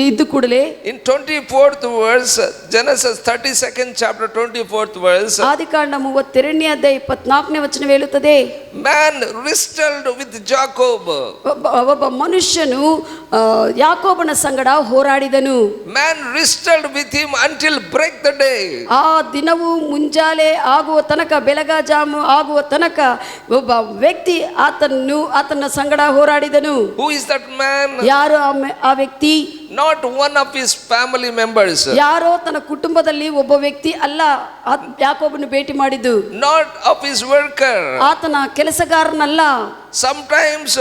ಇದ್ದು ಕೂಡಲೇ in 24th verse, Genesis 32nd chapter 24th verse, ಆದಿಕಾಂಡ 32ನೇ ಅಧ್ಯಾಯ 24ನೇ ವಚನ ಹೇಳುತ್ತದೆ, man wrestled with Jacob. ಒಬ್ಬ ಮನುಷ್ಯನು ಯಾಕೋಬನ ಸಂಗಡ ಹೋರಾಡಿದನು. Man wrestled with him until break the day. ಆ ದಿನವು ಮುಂಜಾನೆ ಆಗುವ ತನಕ, ಬೆಳಗಾಜಾಮು ಆಗುವ ತನಕ ಒಬ್ಬ ವ್ಯಕ್ತಿ ಆತನ ಸಂಗಡ ಹೋರಾಡಿದನು. Who is that man? ಯಾರು ಆ ವ್ಯಕ್ತಿ? Not one of his family members. ಯಾರೋ ತನ್ನ ಕುಟುಂಬದಲ್ಲಿ ಒಬ್ಬ ವ್ಯಕ್ತಿ ಅಲ್ಲ ಯಾಕೋಬನು ಭೇಟಿ ಮಾಡಿದ್ದು. Not of his worker. ಆತನ ಕೆಲಸಗಾರನಲ್ಲ. Sometimes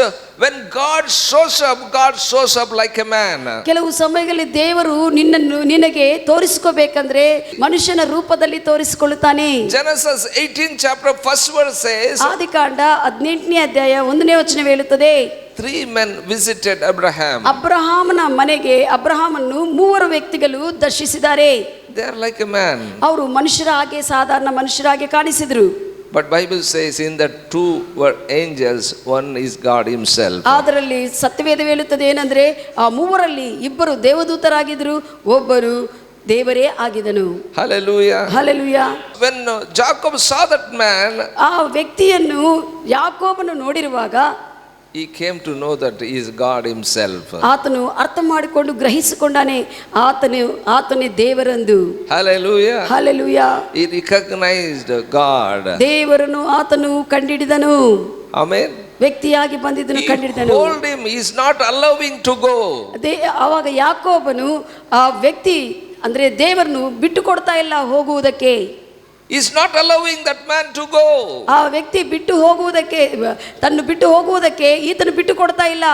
when God shows up like a man. ಕೆಲವು ಸಮಯಗಳಲ್ಲಿ ದೇವರು ನಿನಗೆ ತೋರಿಸಿಕೋಬೇಕಂದ್ರೆ ಮನುಷ್ಯನ ರೂಪದಲ್ಲಿ ತೋರಿಸಿಕೊಳ್ಳುತ್ತಾನೆ. Genesis 18 chapter 1st verse says, ಆದಿಕಾಂಡ 18ನೇ ಅಧ್ಯಾಯ 1ನೇ ವಚನ ಹೇಳುತ್ತದೆ, 3 men visited Abraham. ಅಬ್ರಹಾಮನ ಮನೆಗೆ ಅಬ್ರಹಾಮನ್ನು 3 ವ್ಯಕ್ತಿಗಳು ದರ್ಶಿಸಿದ್ದಾರೆ. They are like a man. ಅವರು ಮನುಷ್ಯರ ಹಾಗೆ, ಸಾಧಾರಣ ಮನುಷ್ಯರ ಹಾಗೆ ಕಾಣಿಸಿದ್ರು. But Bible says in that 2 were angels, one is God himself. ಅದರಲ್ಲಿ ಸತ್ಯವೇದ ಹೇಳುತ್ತದೆ ಏನಂದ್ರೆ ಆ 3ರಲ್ಲಿ 2 ದೇವದೂತರಾಗಿದ್ರು, ಒಬ್ಬರು ದೇವರೇ ಆಗಿದನು. Hallelujah. Hallelujah. When Jacob saw that man, ಆ ವ್ಯಕ್ತಿಯನ್ನು ಯಾಕೋಬನು ನೋಡಿರುವಾಗ he came to know that he is God himself. ಆತನು ಅರ್ಥ ಮಾಡಿಕೊಂಡು ಗ್ರಹಿಸಿಕೊಂಡಾನೆ, ಆತನೇ ದೇವರೆಂದು. Hallelujah. Hallelujah. He recognized God. ದೇವರನ್ನು ಆತನು ಕಂಡಿಡಿದನು. Amen. ವ್ಯಕ್ತಿಯಾಗಿ ಬಂದಿದ್ದನು, He ಕಂಡಿಡಿದನು. told him he is not allowing to go. ಆವಾಗ ಯಾಕೋಬನು ಆ ವ್ಯಕ್ತಿ ಅಂದ್ರೆ ದೇವರನ್ನು ಬಿಟ್ಟು ಕೊಡ್ತಾ ಇಲ್ಲ ಹೋಗುವುದಕ್ಕೆ. He is not allowing that man to go. ಆ ವ್ಯಕ್ತಿ ಬಿಟ್ಟು ಹೋಗುವುದಕ್ಕೆ, ತನ್ನ ಬಿಟ್ಟು ಹೋಗುವುದಕ್ಕೆ ಈತನು ಬಿಟ್ಟು ಕೊಡ್ತಾ ಇಲ್ಲ.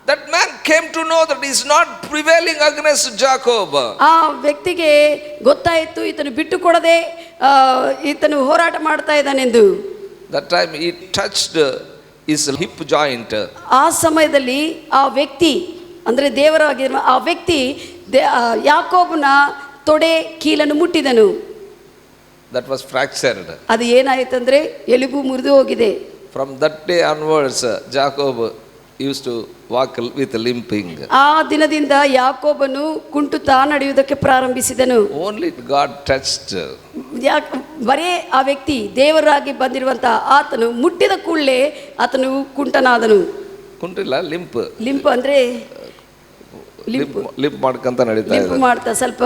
That man came to know that he is not prevailing against Jacob. ಆ ವ್ಯಕ್ತಿಗೆ ಗೊತ್ತಾಯಿತು ಈತನು ಬಿಟ್ಟು ಕೊಡದೆ ಈತನು ಹೋರಾಟ ಮಾಡ್ತಾ ಇದ್ದಾನೆಂದು. That time he touched his hip joint. ಆ ಸಮಯದಲ್ಲಿ ಆ ವ್ಯಕ್ತಿ ಅಂದ್ರೆ ದೇವರಾಗಿರುವ ಆ ವ್ಯಕ್ತಿ ಯಾಕೋಬನ ತೊಡೆ ಕೀಲನ್ನು ಮುಟ್ಟಿದನು. That was fractured. ಅದು ಏನಾಯ್ತಂದ್ರೆ ಎಲುಬು ಮುರಿದು ಹೋಗಿದೆ. From that day onwards, Jacob used to walk with limping. ಆ ದಿನದಿಂದ ಯಾಕೋಬನು ಕುಂಟುತ್ತಾ ನಡೆಯುವುದಕ್ಕೆ ಪ್ರಾರಂಭಿಸಿದನು. Only God touched. ಬರೇ ಆ ವ್ಯಕ್ತಿ ದೇವರಾಗಿ ಬಂದಿರುವಂತ ಆತನು ಮುಟ್ಟಿದ ಕೂಡಲೇ ಆತನು ಕುಂಟನಾದನು. ಕುಂಟಿಲ್ಲ, ಲಿಂಪ್. ಲಿಂಪ್ ಅಂದ್ರೆ ಲಿಂಪ್ ಮಾಡ್ಕೊಂತ ನಡೀತಾ ಲಿಂಪ್ ಇದೆ. ಮಾಡ್ತಾ ಸ್ವಲ್ಪ.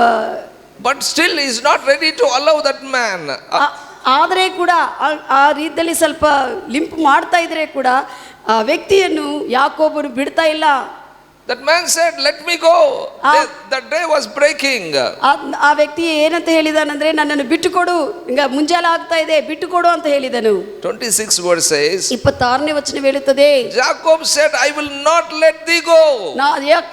But still he is not ready to allow that man. ಆದರೆ ಕೂಡ ಆ ರೀತಿಯಲ್ಲಿ ಸ್ವಲ್ಪ ಲಿಂಪ್ ಮಾಡ್ತಾ ಇದ್ರೆ ಕೂಡ ಆ ವ್ಯಕ್ತಿಯನ್ನು ಯಾಕೋಬನು ಬಿಡ್ತಾ ಇಲ್ಲ. That man said, let me go. That day was breaking. ಆ ವ್ಯಕ್ತಿ ಏನಂತ ಹೇಳಿದಾನಂದ್ರೆ ನನ್ನನ್ನು ಬಿಟ್ಟುಕೊಡು, ಈಗ ಮುಂಜಾನೆ ಆಗ್ತಾ ಇದೆ, ಬಿಟ್ಟುಕೊಡು ಅಂತ ಹೇಳಿದನು. 26 verse says, 26ನೇ ವಚನ ಹೇಳುತ್ತದೆ, Jacob said, I will not let thee go.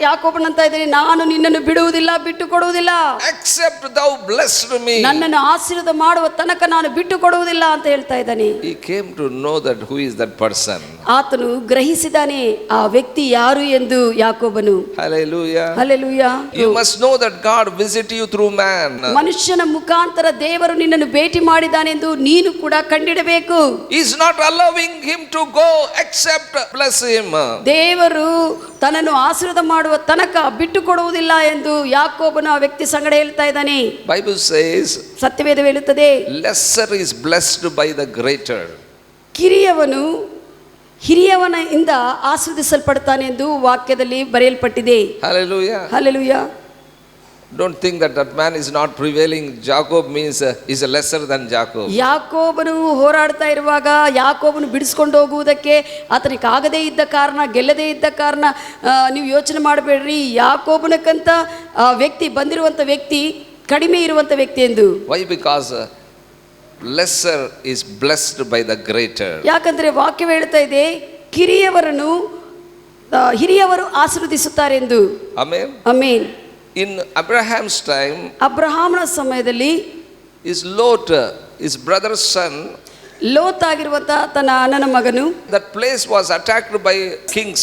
ಯಾಕೋಬನ್ ಅಂತ ಇದ್ದಾನೆ, ನಾನು ನಿನ್ನನ್ನು ಬಿಡುವುದಿಲ್ಲ, ಬಿಟ್ಟುಕೊಡುವುದಿಲ್ಲ, except thou blessed me. ನನ್ನನ್ನು ಆಶೀರ್ವಾದ ಮಾಡುವ ತನಕ ನಾನು ಬಿಟ್ಟುಕೊಡುವುದಿಲ್ಲ ಅಂತ ಹೇಳ್ತಾ ಇದ್ದಾನೆ. He came to know that who is that person. ಆತನು ಗ್ರಹಿಸಿದಾನೆ ಆ ವ್ಯಕ್ತಿ ಯಾರು ಎಂದು ಯಾಕೋಬನು. Hallelujah. Hallelujah. You must know that God visit you through man. ಮನುಷ್ಯನ ಮುಖಾಂತರ ದೇವರು ನಿನ್ನನ್ನು ಭೇಟಿ ಮಾಡಿದಾನೆಂದು ನೀನು ಕೂಡ ಕಂಡಿಡಬೇಕು. He is not allowing him to go except bless him. ದೇವರು ತನ್ನನ್ನು ಆಶೀರ್ವಾದ ಮಾಡುವ ತನಕ ಬಿಟ್ಟು ಕೊಡುವುದಿಲ್ಲ ಎಂದು ಯಾಕೋಬನು ಆ ವ್ಯಕ್ತಿ ಸಂಗಡ ಹೇಳ್ತಾ ಇದ್ದಾನೆ. Bible says, ಸತ್ಯವೇದ ಹೇಳುತ್ತದೆ, lesser is blessed by the greater. ಕಿರಿಯವನು ಹಿರಿಯವನಿಂದ ಆಶೀರ್ವದಿಸಲ್ಪಡ್ತಾನೆ ಎಂದು ವಾಕ್ಯದಲ್ಲಿ ಬರೆಯಲ್ಪಟ್ಟಿದೆ. Hallelujah. Hallelujah. Don't think that that man is not prevailing. Jacob means is lesser than Jacob. ಯಾಕೋಬನು ಹೋರಾಡ್ತಾ ಇರುವಾಗ ಯಾಕೋಬನು ಬಿಡಿಸ್ಕೊಂಡು ಹೋಗುವುದಕ್ಕೆ ಆತನಿಗೆ ಆಗದೇ ಇದ್ದ ಕಾರಣ, ಗೆಲ್ಲದೇ ಇದ್ದ ಕಾರಣ ನೀವು ಯೋಚನೆ ಮಾಡಬೇಡ್ರಿ, ಯಾಕೋಬನಕ್ಕಂತ ವ್ಯಕ್ತಿ ಬಂದಿರುವಂಥ ವ್ಯಕ್ತಿ ಕಡಿಮೆ ಇರುವಂಥ ವ್ಯಕ್ತಿ ಎಂದು. Why? Because lesser is blessed by the greater. ಯಾಕಂದ್ರೆ ವಾಕ್ಯ ಹೇಳ್ತಾ ಇದೆ ಹಿರಿಯವರು ಆಶೀರ್ವದಿಸುತ್ತಾರೆ ಎಂದು. Amen. Amen. In Abraham's time, ಅಬ್ರಹಾಮನ ಸಮಯದಲ್ಲಿ is Lot, his brother's son, ಲೋತ್ ಆಗಿರುವಂತ ತನ್ನ ಅಣ್ಣನ ಮಗನು, that place was attacked by kings.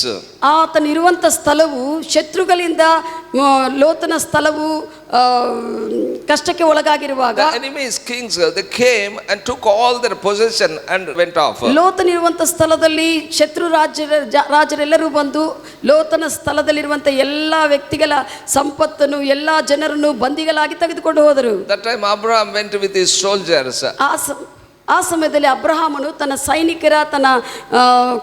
ಆತನಿರುವಂಥ ಸ್ಥಳವು ಶತ್ರುಗಳಿಂದ ಲೋತನ ಸ್ಥಳವು ಕಷ್ಟಕ್ಕೆ ಒಳಗಾಗಿರುವಾಗ the enemy's kings, they came and took all their possession and went off. ಲೋತನಿರುವಂತ ಸ್ಥಳದಲ್ಲಿ ಶತ್ರು ರಾಜರೆಲ್ಲರೂ ಬಂದು ಲೋತನ ಸ್ಥಳದಲ್ಲಿರುವಂತ ಎಲ್ಲಾ ವ್ಯಕ್ತಿಗಳ ಸಂಪತ್ತನ್ನು ಎಲ್ಲಾ ಜನರನ್ನು ಬಂದಿಗಳಾಗಿ ತೆಗೆದುಕೊಂಡು ಹೋದರು. That time Abraham went with his soldiers. ಆ ಸಮಯದಲ್ಲಿ ಅಬ್ರಹಾಮನು ತನ್ನ ಸೈನಿಕರ ತನ್ನ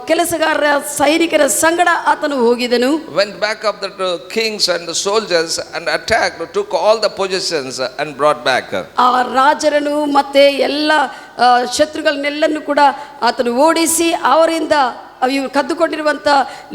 ಕೆಲಸಗಾರರ ಸೈನಿಕರ ಸಂಗಡ ಆತನು ಹೋಗಿದನು. Went back of the kings and the soldiers and attacked, took all the possessions and brought back. ಆ ರಾಜರನ್ನು ಮತ್ತೆ ಎಲ್ಲ ಶತ್ರುಗಳನ್ನೆಲ್ಲನ್ನು ಕೂಡ ಆತನು ಓಡಿಸಿ ಅವರಿಂದ ಇವರು ಕದ್ದುಕೊಂಡಿರುವಂತ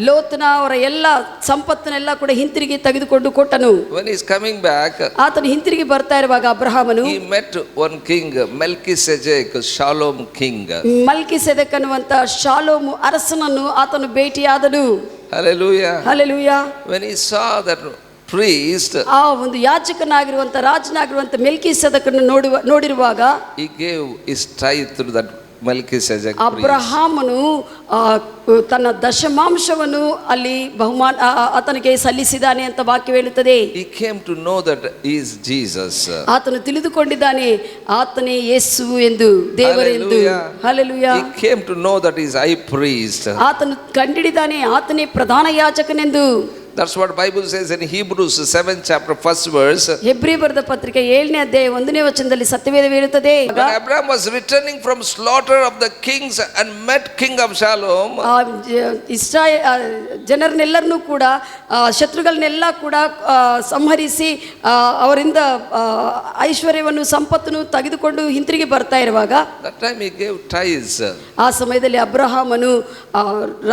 ಲೋತನ ಅವರ ಎಲ್ಲ ಸಂಪತ್ತನ್ನೆಲ್ಲ ಕೂಡ ಹಿಂತಿರುಗಿ ತೆಗೆದುಕೊಂಡು ಕೊಟ್ಟನು. When he is coming back, ಆತನು ಹಿಂತಿರುಗಿ ಬರ್ತಾ ಇರುವಾಗ ಅಬ್ರಹಾಮನು he met one king, Melchizedek, Shalom king. ಮಲ್ಕಿಸೆದೆಕ್ ಅನ್ನುವಂತ ಶಾಲೋಮ್ ಅರಸನನ್ನು ಆತನು ಭೇಟಿಯಾದನು. Hallelujah. Hallelujah. When he saw that priest, ಆ ಒಂದು ಯಾಜಕನಾಗಿರುವಂತ ರಾಜನಾಗಿರುವಂತ ಮೆಲ್ಕಿಸೆದೆಕನ್ನು ನೋಡಿರುವಾಗ he gave his tithe to that Melchizedek priest. ಅಬ್ರಹಾಮನು ತನ್ನ ದಶಮಾಂಶವನ್ನು ಅಲ್ಲಿ ಬಹುಮಾನ ಆತನಿಗೆ ಸಲ್ಲಿಸಿದಾನೆ ಅಂತ ವಾಕ್ಯ ಹೇಳುತ್ತದೆ. He came to know that he is Jesus. ಆತನು ತಿಳಿದುಕೊಂಡಿದ್ದಾನೆ ಆತನೇ ಯೇಸು ಎಂದು, ದೇವರೆಂದು. Hallelujah. He came to know that he is high priest. ಆತನು ಕಂಡಿಡಿದಾನೆ ಆತನೇ ಪ್ರಧಾನ ಯಾಜಕನೆಂದು. That's what Bible says in Hebrews 7th chapter 1st verse. Hebri ಬರೆದ ಪತ್ರಿಕೆ 7ನೇ ಅಧ್ಯಾಯ 1ನೇ ವಚನದಲ್ಲಿ ಸತ್ಯವೇದ ಹೇಳುತ್ತದೆ, when Abraham was returning from slaughter of the kings and met king of Shalom, ಜನರನ್ನೆಲ್ಲರನ್ನೂ ಕೂಡ ಶತ್ರುಗಳನ್ನೆಲ್ಲ ಕೂಡ ಸಂಹರಿಸಿ ಅವರಿಂದ ಐಶ್ವರ್ಯವನ್ನು ಸಂಪತ್ತನ್ನು ತೆಗೆದುಕೊಂಡು ಹಿಂತಿರುಗಿ ಬರ್ತಾ ಇರುವಾಗ that time he gave tithes. ಆ ಸಮಯದಲ್ಲಿ ಅಬ್ರಹಾಮನು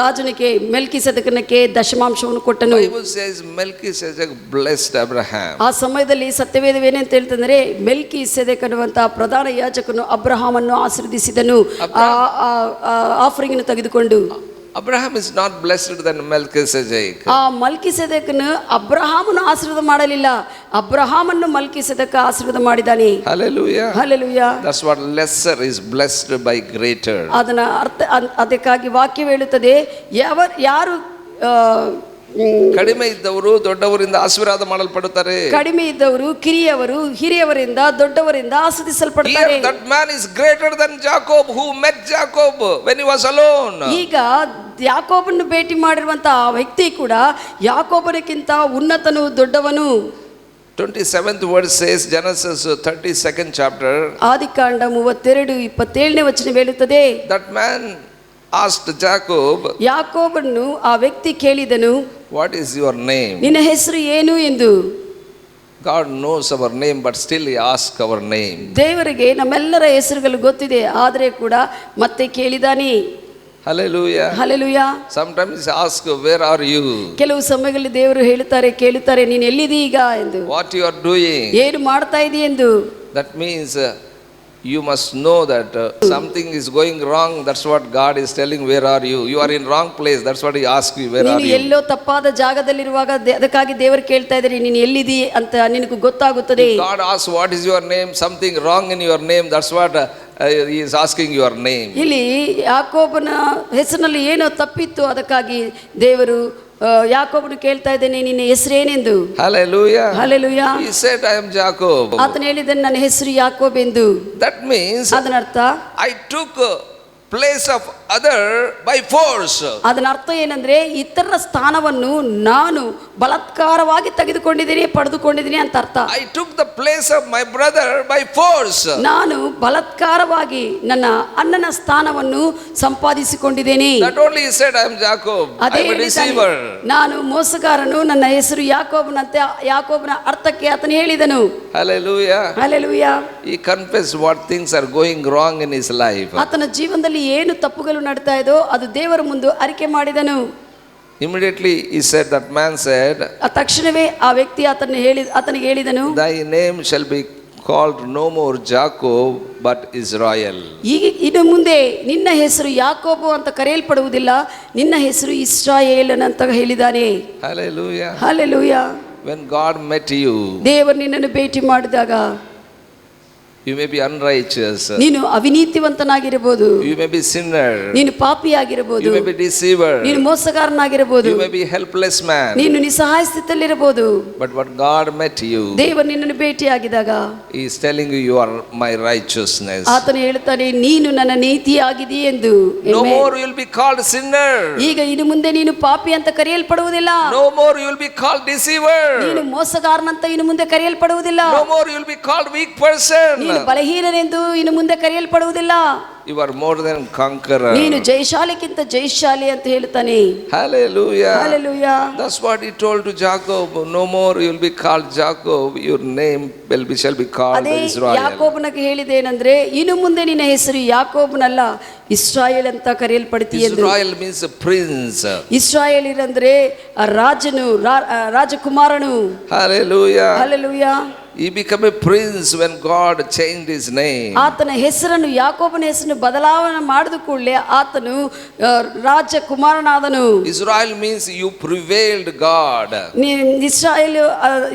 ರಾಜನಿಗೆ ಮೆಲ್ಕಿಸೆದೆಕನಿಗೆ ದಶಮಾಂಶವನ್ನು ಕೊಟ್ಟನು. Bible says Melchizedek blessed Abraham. ಆ ಸಮಯದಲ್ಲಿ ಸತ್ಯವೇದವೇನೆಂತ ಹೇಳ್ತಂದ್ರೆ ಮೆಲ್ಕಿಸೆದೆಕ್ ಅನ್ನುವಂತ ಪ್ರಧಾನ ಯಾಜಕನು ಅಬ್ರಹಾಮನ್ನು ಆಶೀರ್ವದಿಸಿದನು ಆಫರಿಂಗ್ ಅನ್ನು ತೆಗೆದುಕೊಂಡು. Abraham is not blessed than Melchizedek. ಆ ಮಲ್ಕಿಸೆದೆಕನು ಅಬ್ರಹಾಮನು ಆಶೀರ್ವಾದ ಮಾಡಲಿಲ್ಲ, ಅಬ್ರಹಾಮನ್ನು ಮಲ್ಕಿಸೆದೆಕ ಆಶೀರ್ವಾದ ಮಾಡಿದಾನೆ. Hallelujah. Hallelujah. That's what lesser is blessed by greater. ಅದನ್ನ ಅದಕ್ಕಾಗಿ ವಾಕ್ಯ ಹೇಳುತ್ತದೆ, ಯಾರು ಕಡಿಮೆ ಇದ್ದವರು ದೊಡ್ಡವರಿಂದ ಆಶೀರ್ವಾದ ಮಾಡಲ್ಪಡುತ್ತಾರೆ. ಕಡಿಮೆ ಇದ್ದವರು ಕಿರಿಯವರು ಹಿರಿಯವರಿಂದ ದೊಡ್ಡವರಿಂದ ಆಶೀರ್ವದಿಸಲ್ಪಡುತ್ತಾರೆ. That man is greater than Jacob who met Jacob when he was alone. ಈಗ ಯಾಕೋಬನ್ನು ಭೇಟಿ ಮಾಡಿರುವಂತಹ ಆ ವ್ಯಕ್ತಿ ಕೂಡ ಯಾಕೋಬನಿಗಿಂತ ಉನ್ನತನು ದೊಡ್ಡವನು. 27th verse says, Genesis 32nd chapter, ಆದಿಕಾಂಡ 32:27ನೇ ವಚನ ಹೇಳುತ್ತದೆ, that man asked Jacob, ಯಾಕೋಬನ್ನು ಆ ವ್ಯಕ್ತಿ ಕೇಳಿದನು, what is your name? ನಿನ್ನ ಹೆಸರು ಏನು ಎಂದು. God knows our name but still he asks our name. ದೇವರಿಗೆ ನಮ್ಮೆಲ್ಲರ ಹೆಸರುಗಳು ಗೊತ್ತಿದೆ, ಆದರೆ ಕೂಡ ಮತ್ತೆ ಕೇಳಿದಾನೆ. Hallelujah. Hallelujah. Sometimes he asks, where are you? ಕೆಲವು ಸಮಯಗಳಲ್ಲಿ ದೇವರು ಕೇಳುತ್ತಾರೆ ನೀನು ಎಲ್ಲಿದ್ದೀ ಈಗ ಎಂದು. What you are doing? ಏನು ಮಾಡ್ತಾ ಇದ್ದೀ ಎಂದು. That means you must know that something is going wrong. That's what God is telling, where are you? You are in wrong place. That's what he asks you, where are you? ನೀನು ಎಲ್ಲೋ ತಪ್ಪಾದ ಜಾಗದಲ್ಲಿರುವಾಗ ಅದಕ್ಕಾಗಿ ದೇವರು ಕೇಳ್ತಾ ಇದ್ದಾರೆ ನೀನು ಎಲ್ಲಿದ್ದೀ ಅಂತ ನಿನಗೆ ಗೊತ್ತಾಗುತ್ತದೆ. God asks what is your name, something wrong in your name. That's what he is asking your name. ಇಲ್ಲಿ ಯಾಕೋಬನ ಹೆಸರಿನಲ್ಲಿ ಏನೋ ತಪ್ಪಿತ್ತು, ಅದಕ್ಕಾಗಿ ದೇವರು ಯಾಕೋಬನು ಕೇಳ್ತಾ ಇದ್ದೇನೆ ನಿನ್ನ ಹೆಸರೇನೆಂದು. Hallelujah. Hallelujah. He said, I am Jacob. ಆತನು ಹೇಳಿದನು ನನ್ನ ಹೆಸರು ಯಾಕೋಬ್ ಎಂದು. That means ಅದರ ಅರ್ಥ I took place of other by force. ಅದರ ಅರ್ಥ ಏನಂದ್ರೆ ಇತರರ ಸ್ಥಾನವನ್ನು ನಾನು ಬಲಾತ್ಕಾರವಾಗಿ ಪಡೆದುಕೊಂಡಿದ್ದೀನಿ ಅಂತ ಅರ್ಥ. I took the place of my brother by force. ನಾನು ಬಲಾತ್ಕಾರವಾಗಿ ನನ್ನ ಅಣ್ಣನ ಸ್ಥಾನವನ್ನು ಸಂಪಾದಿಸಿಕೊಂಡಿದ್ದೇನೆ. Not only he said, I am Jacob, I am a deceiver. ನಾನು ಮೋಸಗಾರನು, ನನ್ನ ಹೆಸರು ಯಾಕೋಬನಂತೆ. ಯಾಕೋಬನ ಅರ್ಥಕ್ಕೆ ಆತನು ಹೇಳಿದನು. Hallelujah. Hallelujah. He confessed what things are going wrong in his life. ಆತನ ಜೀವನದಲ್ಲಿ ಏನು ತಪ್ಪುಗಳು ನಡೀತಾ ಇದೋ ಅದು ದೇವರ ಮುಂದೆ ಅರಿಕೆ ಮಾಡಿದನು. Immediately he said, that man said, ತಕ್ಷಣವೇ ಆ ವ್ಯಕ್ತಿ ಆತನಿಗೆ ಹೇಳಿದನು, thy name shall be called no more Jacob but Israel. ಇನ್ನು ಮುಂದೆ ನಿನ್ನ ಹೆಸರು ಯಾಕೋಬು ಅಂತ ಕರೆಯಲ್ಪಡುವುದಿಲ್ಲ, ನಿನ್ನ ಹೆಸರು ಇಸ್ರಾಯೇಲ್ ಅಂತ ಹೇಳಿದಾನೆ. Hallelujah. Hallelujah. When God met you, ದೇವರು ನಿನ್ನನ್ನು ಭೇಟಿ ಮಾಡಿದಾಗ You may be unrighteous. ನೀನು ಅವಿನೀತಿವಂತನಾಗಿರಬಹುದು, You may be sinner. ನೀನು ಪಾಪಿಯಾಗಿರಬಹುದು, You may be deceiver. ನೀನು ಮೋಸಗಾರನಾಗಿರಬಹುದು, You may be helpless man. ನೀನು ನಿಸ್ಸಹಾಯ ಸ್ಥಿತಿಯಲ್ಲಿರಬಹುದು. But when God met you, ದೇವರು ನಿನ್ನನ್ನು ಭೇಟಿಯಾಗಿದಾಗ He is telling you, you are my righteousness. ಆತನು ಹೇಳ್ತಾನೆ, ನೀನು ನನ್ನ ನೀತಿಯಾಗಿದ್ದೀ ಎಂದು. No Amen. more you will be called sinner. ಈಗ ಇನ್ನು ಮುಂದೆ ನೀನು ಪಾಪಿ ಅಂತ ಕರೆಯಲ್ಪಡುವುದಿಲ್ಲ. No more you will be called deceiver. ನೀನು ಮೋಸಗಾರನಂತ ಇನ್ನು ಮುಂದೆ ಕರೆಯಲ್ಪಡುವುದಿಲ್ಲ. No more you will be called weak person. ನೀನು ಬಲಹೀನನೆಂದು ಇನ್ನು ಮುಂದೆ ಕರೆಯಲ್ಪಡುವುದಿಲ್ಲ. You are more than conqueror. ನೀನು ಜಯಶಾಲಿಗಿಂತ ಜಯಶಾಲಿ ಅಂತ ಹೇಳ್ತಾನೆ. Hallelujah. Hallelujah. That's what he told to Jacob. No more you will be called Jacob. Your name shall be called ಅದೇ Israel. ಯಾಕೋಬನಿಗೆ ಹೇಳಿದೇನೆಂದ್ರೆ, ಇನ್ನು ಮುಂದೆ ನಿನ್ನ ಹೆಸರು ಯಾಕೋಬನಲ್ಲ, ಇಸ್ರಾಯೇಲ್ ಅಂತ ಕರೆಯಲ್ಪಡ್ತಿ ಎಂದು. Israel means a prince. ಇಸ್ರಾಯೇಲಿರಂದ್ರೆ ರಾಜನು, ರಾಜಕುಮಾರನು. Hallelujah. Hallelujah. He became a prince when God changed his name. ಆತನ ಹೆಸರನ್ನು, ಯಾಕೋಬನ ಹೆಸರನ್ನು ಬದಲಾವಣೆ ಮಾಡಿದ ಕೂಡಲೇ ಆತನು ರಾಜಕುಮಾರನಾದನು. Israel means you prevailed God.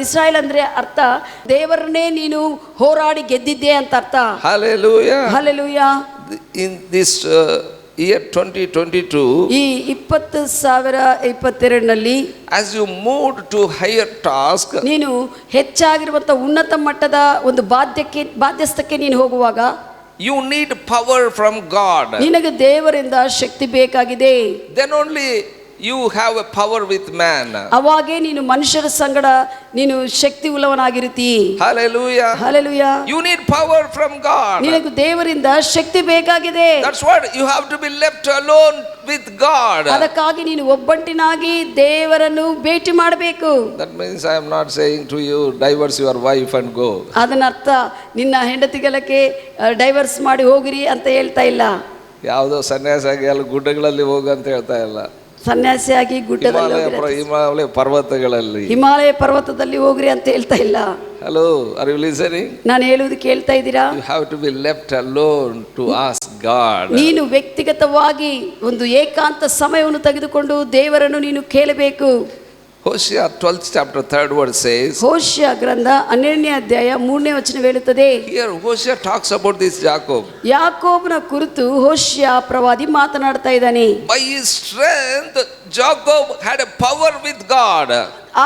Israel ಅಂದ್ರೆ ಅರ್ಥ ದೇವರನ್ನೇ ನೀನು ಹೋರಾಡಿ ಗೆದ್ದಿದ್ದೆ ಅಂತ ಅರ್ಥ. Hallelujah. Hallelujah. In this year 2022, ಈ 2022 as you moved to higher task, ನೀನು ಹೆಚ್ಚಾಗಿರುವಂತ ಉನ್ನತ ಮಟ್ಟದ ಒಂದು ಬಾಧ್ಯಸ್ಥಕ್ಕೆ ನೀನು ಹೋಗುವಾಗ you need power from God. ನಿನಗೆ ದೇವರಿಂದ ಶಕ್ತಿ ಬೇಕಾಗಿದೆ. Then only you have a power with man. ಅವಾಗೇ ನೀನು ಮನುಷ್ಯರ ಸಂಗಡ ನೀನು ಶಕ್ತಿ ಉಳ್ಳವನಾಗಿರುತ್ತಿ. Hallelujah. Hallelujah. You need power from God. ನಿನಗೆ ದೇವರಿಂದ ಶಕ್ತಿ ಬೇಕಾಗಿದೆ. That's what you have to be left alone with God. ಅದಕ್ಕಾಗಿ ನೀನು ಒಬ್ಬಂಟಿನಾಗಿ ದೇವರನ್ನು ಭೇಟಿ ಮಾಡಬೇಕು. That means I am not saying to you divorce your wife and go. ಅದನ್ನ ಅರ್ಥ ನಿನ್ನ ಹೆಂಡತಿಗಳಕ್ಕೆ ಡೈವರ್ಸ್ ಮಾಡಿ ಹೋಗಿರಿ ಅಂತ ಹೇಳ್ತಾ ಇಲ್ಲ. ಯಾವುದೋ ಸನ್ಯಾಸಾಗಿ ಅಲ್ಲಿ ಗುಡ್ಡಗಳಲ್ಲಿ ಹೋಗು ಅಂತ ಹೇಳ್ತಾ ಇಲ್ಲ. ಸನ್ಯಾಸಿಯಾಗಿ ಗುಡ್ಡದಲ್ಲಿ, ಹಿಮಾಲಯ ಪರ್ವತಗಳಲ್ಲಿ, ಹಿಮಾಲಯ ಪರ್ವತದಲ್ಲಿ ಹೋಗ್ರಿ ಅಂತ ಹೇಳ್ತಾ ಇಲ್ಲ. Hello, are you listening? ನಾನು ಹೇಳುವುದು ಕೇಳ್ತಾ ಇದ್ದೀರಾ? You have to be left alone to ask God. ನೀನು ವ್ಯಕ್ತಿಗತವಾಗಿ ಒಂದು ಏಕಾಂತ ಸಮಯವನ್ನು ತೆಗೆದುಕೊಂಡು ದೇವರನ್ನು ನೀನು ಕೇಳಬೇಕು. Hosea 12th chapter 3rd word says, ಹೋಶಿಯ ಗ್ರಂಥ 12ನೇ ಅಧ್ಯಾಯ 3ನೇ ವಚನ ಹೇಳುತ್ತದೆ. here Hosea talks about this Jacob. ಯಾಕೋಬನ ಕುರಿತು ಹೋಶಿಯ ಪ್ರವಾದಿ ಮಾತನಾಡ್ತಾ ಇದ್ದಾನೆ. By his strength Jacob had a power with God.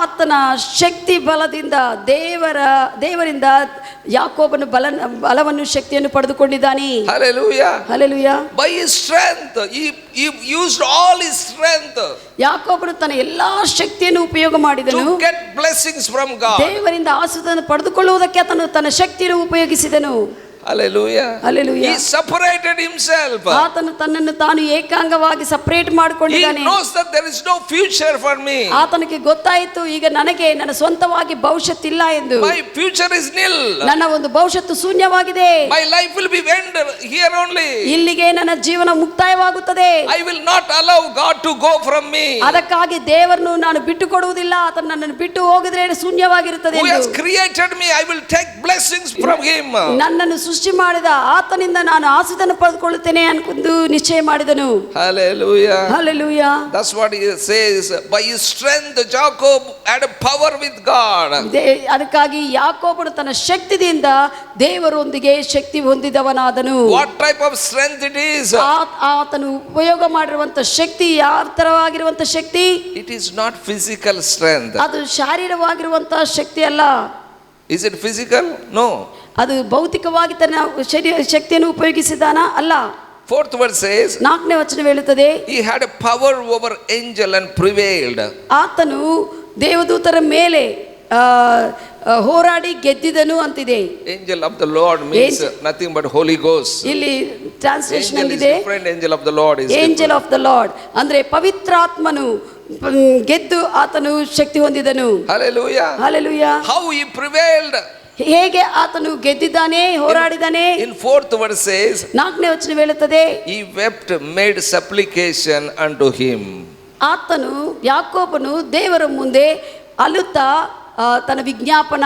ಆತನ ಶಕ್ತಿ ಬಲದಿಂದ ದೇವರಿಂದ ಯಾಕೋಬನು ಬಲವನ್ನು ಶಕ್ತಿಯನ್ನು ಪಡೆದುಕೊಂಡಿದ್ದಾನೆ. Hallelujah. Hallelujah. By his strength he used all his strength ಯಾಕೋಬನು ತನ್ನ ಎಲ್ಲಾ ಶಕ್ತಿಯನ್ನು ಉಪಯೋಗ ಮಾಡಿದನು. to get blessings from God. ದೇವರಿಂದ ಆಶೀರ್ವಾದವನ್ನು ಪಡೆದುಕೊಳ್ಳುವುದಕ್ಕೆ ತನ್ನ ಶಕ್ತಿಯನ್ನು ಉಪಯೋಗಿಸಿದನು. Hallelujah. Hallelujah. He separated himself. ಆತನು ತನ್ನನ್ನು ತಾನು ಏಕಾಂಗವಾಗಿ separate ಮಾಡಿಕೊಂಡಿದ್ದಾನೆ. He knows that there is no future for me. ಆತನಿಗೆ ಗೊತ್ತಾಯಿತು, ಈಗ ನನಗೆ ನನ್ನ ಸ್ವಂತವಾಗಿ ಭವಿಷ್ಯತ್ತಿಲ್ಲ ಎಂದು. My future is nil. ನನ್ನ ಒಂದು ಭವಿಷ್ಯತ್ತು ಶೂನ್ಯವಾಗಿದೆ. My life will be end here only. ಇಲ್ಲಿಗೆ ನನ್ನ ಜೀವನ ಮುಕ್ತಾಯವಾಗುತ್ತದೆ. I will not allow God to go from me. ಅದಕ್ಕಾಗಿ ದೇವರನ್ನು ನಾನು ಬಿಟ್ಟು ಕೊಡುವುದಿಲ್ಲ. ಆತನು ನನ್ನನ್ನು ಬಿಟ್ಟು ಹೋಗಿದ್ರೆ ಶೂನ್ಯವಾಗಿರುತ್ತದೆ. Who has created me, I will take blessings from him. ನನ್ನನ್ನು ಸೃಷ್ಟಿ ಮಾಡಿದ ಆತನಿಂದ ನಾನು ಆಶೀರ್ವಾದವನ್ನು ಪಡೆದುಕೊಳ್ಳುತ್ತೇನೆ ಅನ್ಕೊಂಡು ನಿಶ್ಚಯ ಮಾಡಿದನು. Hallelujah. Hallelujah. That's what he says. By his strength Jacob had a power with God. ಅದಕ್ಕಾಗಿ ಯಾಕೋಬನು ತನ್ನ ಶಕ್ತಿಯಿಂದ ದೇವರೊಂದಿಗೆ ಶಕ್ತಿ ಹೊಂದಿದವನಾದನು. What type of strength it is? ಆತನು ಉಪಯೋಗ ಮಾಡಿರುವಂತ ಶಕ್ತಿ ಯಾವ ತರವಾಗಿರುವಂತ ಶಕ್ತಿ? It is not physical strength. ಅದು ಶಾರೀರವಾಗಿರುವಂತ ಶಕ್ತಿ ಅಲ್ಲ. Is it physical? No. ಅದು ಭೌತಿಕವಾಗಿ ತನ್ನ ಶಕ್ತಿಯನ್ನು ಉಪಯೋಗಿಸಿದಾನ? ಅಲ್ಲ. 4th verse says, 4ನೇ ವಚನ ಹೇಳುತ್ತದೆ, he had a power over angel and prevailed. ಆತನು ದೇವದೂತರ ಮೇಲೆ ಹೋರಾಡಿ ಗೆದ್ದಿದನು ಅಂತಿದೆ. Angel of the Lord means nothing but Holy Ghost. ಇಲ್ಲಿ ಟ್ರಾನ್ಸ್ಲೇಷನ್ Angel is ಆಗಿದೆ, different, angel of the Lord is angel of the lord ಅಂದ್ರೆ ಪವಿತ್ರಾತ್ಮನು ಗೆದ್ದು ಆತನು ಶಕ್ತಿ ಹೊಂದಿದನು. Hallelujah. Hallelujah. How he prevailed? ಹೇಗೆ ಆತನು ಗೆದ್ದಿದ್ದಾನೆ, ಹೋರಾಡಿದಾನೆ? In 4th verse says, 4ನೇ ವಚನ ಹೇಳುತ್ತದೆ, he wept, made supplication unto him. ಆತನು ಯಾಕೋಬನು ದೇವರ ಮುಂದೆ ಅಳುತ್ತಾ ತನ್ನ ವಿಜ್ಞಾಪನ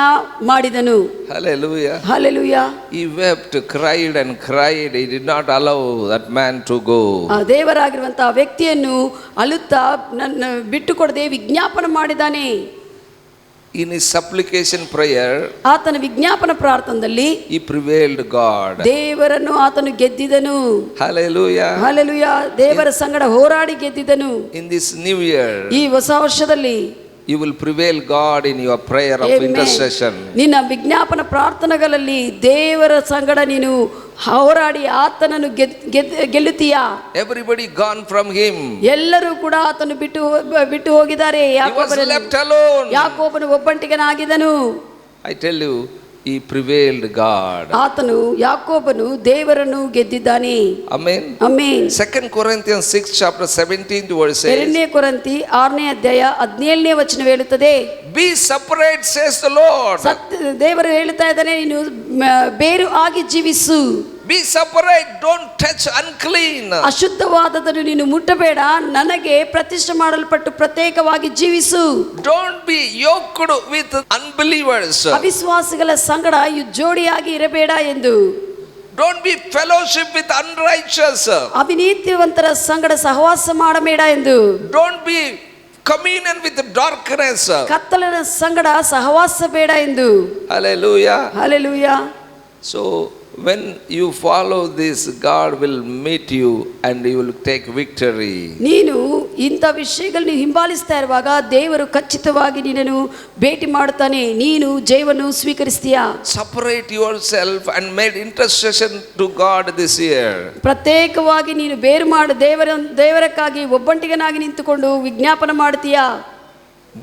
ಮಾಡಿದನು. Hallelujah. Hallelujah. He wept, cried and cried. He did not allow that man to go. ದೇವರಾಗಿರುವಂತಹ ವ್ಯಕ್ತಿಯನ್ನು ಅಳುತ್ತಾ ನನ್ನ ಬಿಟ್ಟು ಕೊಡದೆ ವಿಜ್ಞಾಪನ ಮಾಡಿದಾನೆ. in his supplication prayer, ಆತನ ವಿಜ್ಞಾಪನ ಪ್ರಾರ್ಥನೆಯಲ್ಲಿ he prevailed God. ದೇವರನ್ನು ಆತನು ಗೆದ್ದಿದನು. Hallelujah. ಹಲ್ಲೆಲೂಯಾ. ದೇವರ ಸಂಗಡ ಹೋರಾಡಿ ಗೆದ್ದಿದನು. In this new year, ಈ ಹೊಸ ವರ್ಷದಲ್ಲಿ you will prevail God in your prayer of Amen. intercession. ನಿನ್ನ ವಿಜ್ಞಾಪನ ಪ್ರಾರ್ಥನೆಗಳಲ್ಲಿ ದೇವರ ಸಂಗಡ ನೀನು ಹೋರಾಡಿ ಆತನನ್ನು ಗೆಲ್ಲುತ್ತೀಯಾ? Everybody gone from him. ಎಲ್ಲರೂ ಕೂಡ ಆತನು ಬಿಟ್ಟು ಹೋಗಿದ್ದಾರೆ. He was left alone. ಯಾಕೋಬನು ಒಬ್ಬಂಟಿಗನಾಗಿದ್ದನು. I tell you, he prevailed God. ಆತನು ಯಾಕೋಬನು ದೇವರನ್ನು ಗೆದ್ದಿದ್ದಾನೆ. Amen. Amen. 2 Corinthians 6 chapter 17 verse 2 ಕೊರಿಂಥಿ 6ನೇ ಅಧ್ಯಾಯ 17ನೇ ವಚನ ಹೇಳುತ್ತದೆ, be separate says the Lord. ದೇವರು ಹೇಳ್ತಾ ಇದ್ದಾನೆ, ನೀನು ಬೇರು ಆಗಿ ಜೀವಿಸು. Be separate, don't touch unclean. ಅಶುದ್ಧವಾದದನ್ನು ನೀನು ಮುಟ್ಟಬೇಡ, ನನಗೆ ಪ್ರತಿಷ್ಠೆ ಮಾಡಲ್ಪಟ್ಟು ಪ್ರತ್ಯೇಕವಾಗಿ ಜೀವಿಸು. Don't be yoked with unbelievers. ಅವಿಶ್ವಾಸಿಗಳ ಸಂಗಡ ಜೋಡಿಯಾಗಿ ಇರಬೇಡ ಎಂದು. Don't be fellowship with unrighteous. ಅವಿನೀತಿವಂತರ ಸಂಗಡ ಸಹವಾಸ ಮಾಡಬೇಡ ಎಂದು. Don't be communion with darkness. ಕತ್ತಲಿನ ಸಂಗಡ ಸಹವಾಸ ಬೇಡ ಎಂದು. Hallelujah. Hallelujah. So when you follow this, God will meet you and you will take victory. ನೀನು ಇಂಥ ವಿಷಯಗಳನ್ನು ಹಿಂಬಾಲಿಸ್ತಾ ಇರುವಾಗ ದೇವರು ಖಚಿತವಾಗಿ ನಿನ್ನನ್ನು ಭೇಟಿ ಮಾಡುತ್ತಾನೆ. ನೀನು ಜಯವನ್ನು ಸ್ವೀಕರಿಸ್ತೀಯಾ? Separate yourself and make intercession to God this year. ಪ್ರತ್ಯೇಕವಾಗಿ ನೀನು ಬೇರು ಮಾಡು, ದೇವರಕ್ಕಾಗಿ ಒಬ್ಬಂಟಿಗನಾಗಿ ನಿಂತುಕೊಂಡು ವಿಜ್ಞಾಪನೆ ಮಾಡ್ತೀಯಾ?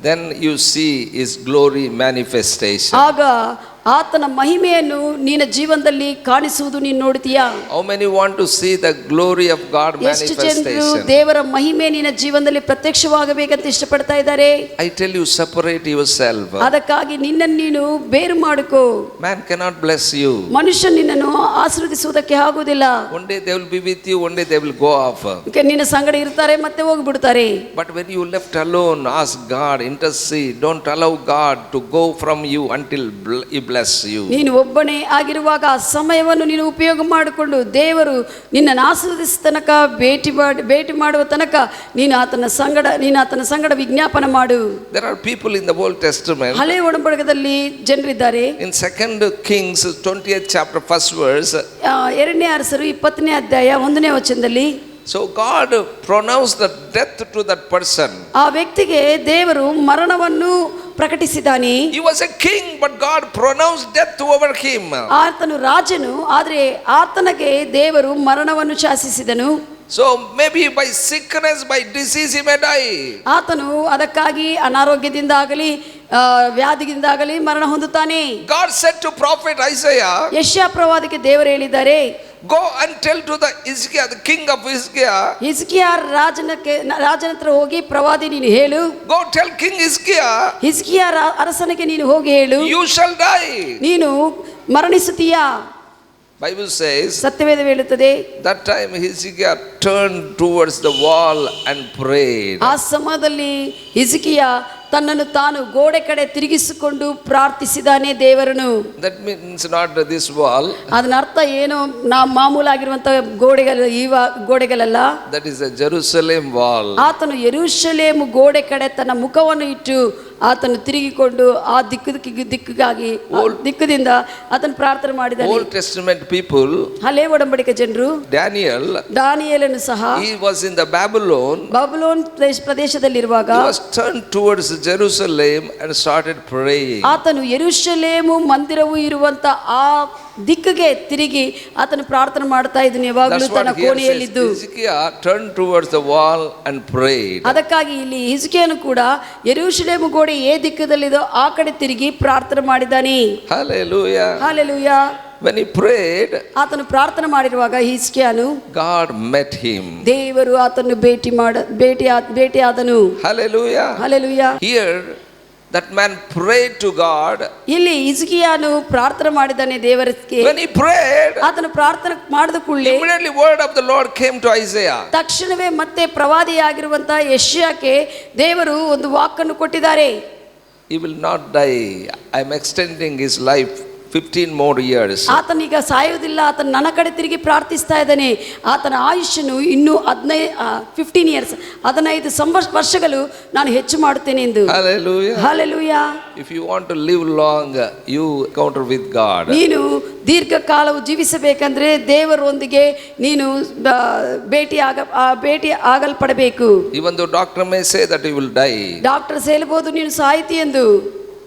Then you see his glory manifestation. ಆಗ ಆತನ ಮಹಿಮೆಯನ್ನು ನಿನ್ನ ಜೀವನದಲ್ಲಿ ಕಾಣಿಸುವುದು ನೀನು ನೋಡ್ತೀಯಾ? How many want to see the glory of God ಎಷ್ಟು ಜನರು manifestation? ದೇವರ ಮಹಿಮೆ ನಿನ್ನ ಜೀವನದಲ್ಲಿ ಪ್ರತ್ಯಕ್ಷವಾಗಬೇಕಂತ ಇಷ್ಟಪಡ್ತಾ ಇದ್ದಾರೆ? I tell you, separate yourself. ಅದಕ್ಕಾಗಿ ನಿನ್ನನ್ನು ನೀನು ಬೇರು ಮಾಡಿಕೋ. Man cannot bless you. ಮನುಷ್ಯ ನಿನ್ನನ್ನು ಆಶೀರ್ವದಿಸುವುದಕ್ಕೆ ಆಗುವುದಿಲ್ಲ. One day they will be with you, one day they will go off. ನಿನ್ನ ಸಂಗಡ ಇರ್ತಾರೆ, ಮತ್ತೆ ಹೋಗ್ಬಿಡ್ತಾರೆ. But when you left alone, ask God, intercede. Don't allow God to go from you until He bless you. ನೀನು ಒಬ್ಬನೇ ಆಗಿರುವಾಗ ಆ ಸಮಯವನ್ನು ನೀನು ಉಪಯೋಗ ಮಾಡಿಕೊಂಡು ದೇವರು ನಿನ್ನನ್ನು ಆಶೀರ್ವದಿಸಿದ ತನಕ ಭೇಟಿ ಮಾಡುವ ತನಕ ನೀನು ಆತನ ಸಂಗಡ ವಿಜ್ಞಾಪನೆ ಮಾಡು. There are people in the Old Testament. ಹಳೆ ಒಡಂಬಡಿಕೆಯಲ್ಲಿ ಜನರಿದ್ದಾರೆ. In 2 Kings 20th chapter 1st verse. 2ನೇ ಅರಸರು 20ನೇ ಅಧ್ಯಾಯ 1ನೇ ವಚನದಲ್ಲಿ, So God pronounced the death to that person. ಆ ವ್ಯಕ್ತಿಗೆ ದೇವರು ಮರಣವನ್ನು ಪ್ರಕಟಿಸಿದಾನೆ. He was a king, but God pronounced death over him. ಆತನು ರಾಜನು, ಆದರೆ ಆತನಿಗೆ ದೇವರು ಮರಣವನ್ನು ಶಾಸಿಸಿದನು. So maybe by sickness, by disease he may die. ಆತನು ಅದಕ್ಕಾಗಿ ಅನಾರೋಗ್ಯದಿಂದಾಗಲಿ ವ್ಯಾಧಿಯಿಂದಾಗಲಿ ಮರಣ ಹೊಂದುತ್ತಾನೆ. God said to prophet Isaiah, ಯೆಶಾಯ ಪ್ರವಾದಿಗೆ ದೇವರು ಹೇಳಿದ್ದಾರೆ, go and tell to the Hizkiah, the king of Hizkiah. ಹಿಜ್ಕಿಯಾ ರಾಜನ ಹತ್ರ ಹೋಗಿ ಪ್ರವಾದಿ ನೀನು ಹೇಳು. Go tell King Hizkiah, ಹಿಜ್ಕಿಯಾ ಅರಸನಿಗೆ ನೀನು ಹೋಗಿ ಹೇಳು, you shall die. ನೀನು ಮರಣಿಸುತ್ತೀಯಾ? Bible says ಸತ್ಯವೇದ ಹೇಳುತ್ತದೆ, that time Hizkiah turned towards the wall and prayed. ಆ ಸಮಯದಲ್ಲಿ ಹಿಜ್ಕಿಯಾ ತನ್ನನ್ನು ತಾನು ಗೋಡೆ ಕಡೆ ತಿರುಗಿಸಿಕೊಂಡು ಪ್ರಾರ್ಥಿಸಿದಾನೆ ದೇವರನ್ನು. That means not this wall. ಅದನ್ನ ಅರ್ಥ ಏನು, ಮಾಮೂಲಾಗಿರುವಂತ ಗೋಡೆಗಳಲ್ಲ. That is a Jerusalem wall. ಆತನು ಯೆರೂಷಲೇಮು ಗೋಡೆ ಕಡೆ ತನ್ನ ಮುಖವನ್ನು ಇಟ್ಟು ಆತನು ತಿರುಗಿಕೊಂಡು ಆ ದಿಕ್ಕದಿಂದ ಆತನು ಪ್ರಾರ್ಥನೆ ಮಾಡಿದ್ದಾನೆ. Old Testament people, ಹಳೆ ಒಡಂಬಡಿಕೆ ಜನರು, ದಾನಿಯೇಲನು ಸಹ he was in the Babylon ಪ್ರದೇಶದಲ್ಲಿರುವಾಗ he was turned towards Jerusalem and started praying. ಆತನು ಯೆರೂಷಲೇಮು ಮಂದಿರವು ಇರುವಂತ ಆ ದಿಕ್ಕಿಗೆ ತಿರುಗಿ ಆತನು ಪ್ರಾರ್ಥನೆ ಮಾಡ್ತಾ ಇದ್ದನು ಯಾವಾಗಲೂ ತನ್ನ ಕೋಣೆಯಲ್ಲಿದ್ದು. Hizkiah turned towards the wall and prayed. ಅದಕ್ಕಾಗಿ ಇಲ್ಲಿ ಹಿಜ್ಕಿಯನು ಕೂಡ ಯೆರೂಷಲೇಮು ಗೋಡೆ ಏ ದಿಕ್ಕದಲ್ಲಿದೋ ಆ ಕಡೆ ತಿರುಗಿ ಪ್ರಾರ್ಥನೆ ಮಾಡಿದ್ದಾನೆ. Hallelujah. Hallelujah. When he prayed, ಆತನು ಪ್ರಾರ್ಥನೆ ಮಾಡಿರುವಾಗ ಹಿಜ್ಕಿಯನು God met him. ದೇವರು ಆತನು ಭೇಟಿಯಾದನು. Hallelujah. Hallelujah. Here that man prayed to God. ಇಲ್ಲಿ ಹಿಜ್ಕಿಯನು ಪ್ರಾರ್ಥನೆ ಮಾಡಿದ್ದಾನೆ ದೇವರಿಗೆ. When he prayed, ಆತನು ಪ್ರಾರ್ಥನೆ ಮಾಡಿದ ಕೂಡಲೇ immediately word of the Lord came to Isaiah. ತಕ್ಷಣವೇ ಮತ್ತೆ ಪ್ರವಾದಿಯಾಗಿರುವಂತ ಯೆಶಾಯಕ್ಕೆ ದೇವರು ಒಂದು ವಾಕನ್ನು ಕೊಟ್ಟಿದ್ದಾರೆ. He will not die. I am extending his life 15 more years. ಆತನೀಗ ಸಾಯುವುದಿಲ್ಲ, ಆತನ ನನ್ನ ಕಡೆ ತಿರುಗಿ ಪ್ರಾರ್ಥಿಸ್ತಾ ಇದ್ದಾನೆ. ಆತನ ಆಯುಷ್ಯನು ಇನ್ನೂ 15 years 15 ವರ್ಷಗಳು ನಾನು ಹೆಚ್ಚು ಮಾಡುತ್ತೇನೆ ಎಂದು. Hallelujah. Hallelujah. If you want to live long, you encounter with God. ನೀನು ದೀರ್ಘಕಾಲವು ಜೀವಿಸಬೇಕಂದ್ರೆ ದೇವರೊಂದಿಗೆ ನೀನು ಭೇಟಿ ಆಗಲ್ಪಡಬೇಕು. Even though doctor may say that you will die. Doctor ಹೇಳ್ಬೋದು ನೀನು ಸಾಯ್ತಿ ಎಂದು.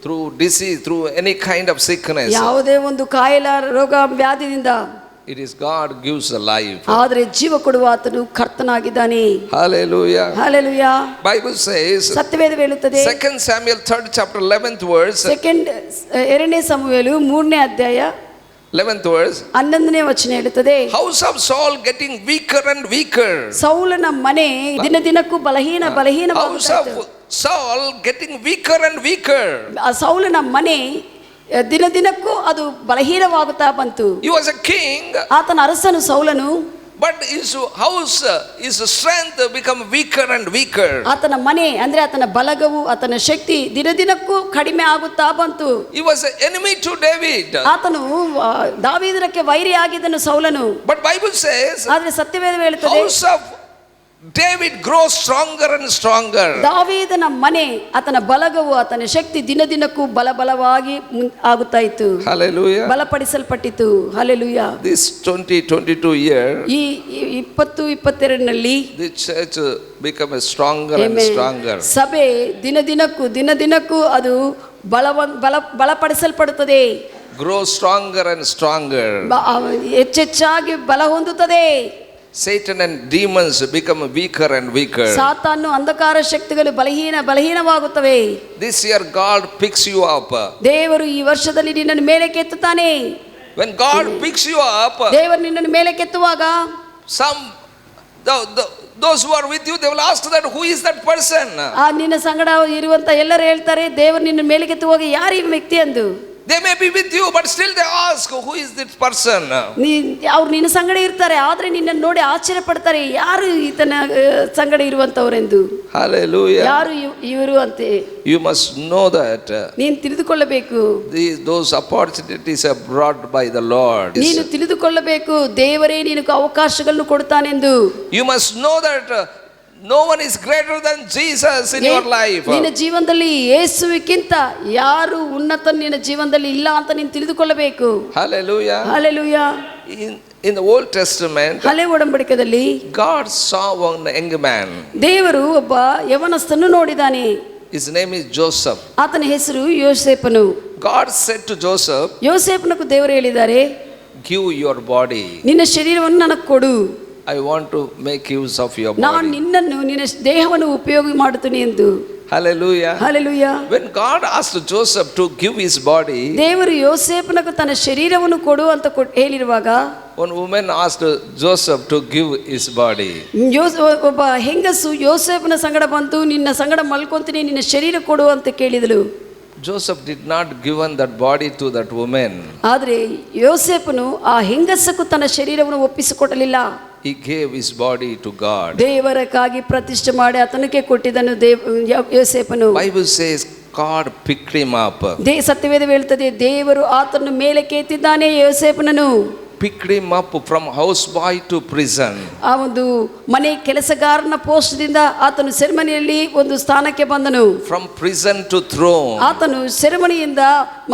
Through disease, through any kind of sickness. ಯಾವುದೇ ಒಂದು ಕಾಯಿಲೆ, ರೋಗ, ವ್ಯಾಧಿಯಿಂದ. It is God gives a life. ಆದರೆ ಜೀವ ಕೊಡುವ ಆತನು ಕರ್ತನಾಗಿದ್ದಾನೆ. Hallelujah. ಹಲ್ಲೆಲೂಯಾ. Bible says, ಸತ್ಯವೇದ ಹೇಳುತ್ತದೆ, 2 Samuel 3rd chapter 11th verse. 2 ಸಮುವೇಲ 3ನೇ ಅಧ್ಯಾಯ 11th verse. 11ನೇ ವಚನ ಹೇಳುತ್ತದೆ, House of Saul getting weaker and weaker. ಸೌಲನ ಮನೆ ದಿನದಿನಕ್ಕೂ House of Saul getting weaker and weaker. ಸೌಲನ ಮನೆ ದಿನದಿನಕ್ಕೂ ಅದು ಬಲಹೀನವಾಗುತ್ತಾ ಬಂತು. He was a king. ಆತನ ಅರಸನು ಸೌಲನು. But his house, his strength become weaker and weaker. ಆತನ ಮನೆ ಅಂದ್ರೆ ಆತನ ಬಲಗವು, ಆತನ ಶಕ್ತಿ ದಿನದಿನಕ್ಕೂ ಕಡಿಮೆ ಆಗುತ್ತಾ ಬಂತು. He was an enemy to David. ಆತನು ದಾವೀದನಿಗೆ ವೈರಿ ಆಗಿದ್ದನು ಸೌಲನು. But Bible says, ಆದ್ರೆ ಸತ್ಯವೇದ ಹೇಳುತ್ತದೆ, house of David grows stronger and stronger. ದಾವೀದನ ಮನೆ, ಆತನ ಬಲಗವು, ಆತನ ಶಕ್ತಿ ದಿನದಿನಕ್ಕೂ ಬಲವಾಗಿ ಆಗುತ್ತಾ ಇತ್ತು. Hallelujah. ಬಲಪಡಿಸಲ್ಪಟ್ಟಿತು. ಹಲ್ಲೆಲೂಯಾ. This 2022 year, ಈ 2022ನಲ್ಲಿ the church become stronger and stronger. ಸಭೆ ದಿನದಿನಕ್ಕೂ ಅದು ಬಲಪಡಿಸಲ್ಪಡುತ್ತದೆ. Grow stronger and stronger. ಹೆಚ್ಚೆಚ್ಚಾಗಿ ಬಲ ಹೊಂದುತ್ತದೆ. Satan and demons become weaker and weaker. ಸಾತಾನು, ಅಂಧಕಾರ ಶಕ್ತಿಗಳು ಬಲಹೀನವಾಗುತ್ತವೆ. This year God picks you up. ದೇವರು ಈ ವರ್ಷದಲ್ಲಿ ನಿನ್ನನ್ನು ಮೇಲಕ್ಕೆ ಎತ್ತುತ್ತಾನೆ. When God picks you up, ದೇವರು ನಿನ್ನನ್ನು ಮೇಲಕ್ಕೆ ಎತ್ತುವಾಗ those who are with you, they will ask that who is that person. ನಿನ್ನ ಸಂಗಡ ಇರುವಂತ ಎಲ್ಲರೂ ಹೇಳ್ತಾರೆ, ದೇವರು ನಿನ್ನ ಮೇಲಕ್ಕೆ ಎತ್ತುವಾಗ ಯಾರು ಈ ವ್ಯಕ್ತಿ ಎಂದು. They may be with you, but still they ask who is this person. ಅವ್ರು ನಿನ್ನ ಸಂಗಡ ಇರ್ತಾರೆ, ಆದ್ರೆ ನಿನ್ನನ್ನು ನೋಡಿ ಆಶ್ಚರ್ಯ ಪಡ್ತಾರೆ, ಯಾರು ಈತನ ಸಂಗಡ ಇರುವಂತವರೆಂದು. Hallelujah. ಯಾರು ಇವರು ಅಂತೆ. You must know that. ನೀನು ತಿಳಿದುಕೊಳ್ಳಬೇಕು. Those opportunities are brought by the Lord. ನೀನು ತಿಳಿದುಕೊಳ್ಳಬೇಕು, ದೇವರೇ ನಿನಗೆ ಅವಕಾಶಗಳನ್ನು ಕೊಡುತ್ತಾನೆಂದು. You must know that no one is greater than Jesus in your life. ನಿನ್ನ ಜೀವನದಲ್ಲಿ ಯೇಸುವಿಗಿಂತ ಯಾರು ಉನ್ನತ ನಿನ್ನ ಜೀವನದಲ್ಲಿ ಇಲ್ಲ ಅಂತ ನೀನು ತಿಳಿದುಕೊಳ್ಳಬೇಕು. Hallelujah. Hallelujah. In the Old Testament, ಹಳೆ ಒಡಂಬಡಿಕೆಯಲ್ಲಿ God saw one young man. ದೇವರು ಒಬ್ಬ ಯವನಸ್ಥನನ್ನು ನೋಡಿದಾನೆ. His name is Joseph. ಆತನ ಹೆಸರು ಯೋಸೇಫನು. God said to Joseph, ಯೋಸೇಫನకు ದೇವರು ಹೇಳಿದ್ದಾರೆ, give your body. ನಿನ್ನ ಶರೀರವನ್ನು ನನಗೆ ಕೊಡು. I want to make use of your ನಾನು body. ನಿನ್ನ ದೇಹವನ್ನು ಉಪಯೋಗ ಮಾಡುತ್ತೇನೆ ಎಂದು. Hallelujah. Hallelujah. When God asked Joseph to give his body, ದೇವರು ಯೋಸೇಫನకు ತನ್ನ ಶರೀರವನ್ನು ಕೊಡು ಅಂತ ಹೇಳಿರುವಾಗ, one woman asked Joseph to give his body. ಒಬ್ಬ ಹೆಂಗಸು ಯೋಸೇಫನ ಸಂಗಡ ಬಂತು, ನಿನ್ನ ಸಂಗಡ ಮಲ್ಕೊಂತೀನಿ, ನಿನ್ನ ಶರೀರ ಕೊಡು ಅಂತ ಕೇಳಿದಳು. Joseph did not given that body to that woman. ಆದರೆ ಯೋಸೇಫನು ಆ ಹೆಂಗಸಕ್ಕೂ ತನ್ನ ಶರೀರವನ್ನು ಒಪ್ಪಿಸಿಕೊಡಲಿಲ್ಲ. He gave his body to God. ದೇವರಕ್ಕಾಗಿ ಪ್ರತಿಷ್ಠೆ ಮಾಡಿ ಆತನಿಗೆ ಕೊಟ್ಟಿದ್ದನು ಯೋಸೇಫನು. Bible says God picked him up. ಸತ್ಯವೇದ ಹೇಳ್ತದೆ, ದೇವರು ಆತನನ್ನು ಮೇಲಕ್ಕೆ ಎತ್ತಿದ್ದಾನೆ. ಯೋಸೇಫನನ್ನು picked him up from houseboy to prison. ಆ ಒಂದು ಮನೆ ಕೆಲಸಗಾರನ ಪೋಸ್ಟ್ದಿಂದ ಆತನು ಸೆರೆಮನೆಯಲ್ಲಿ ಒಂದು ಸ್ಥಾನಕ್ಕೆ ಬಂದನು. From prison to throne. ಆತನು ಸೆರೆಮನೆಯಿಂದ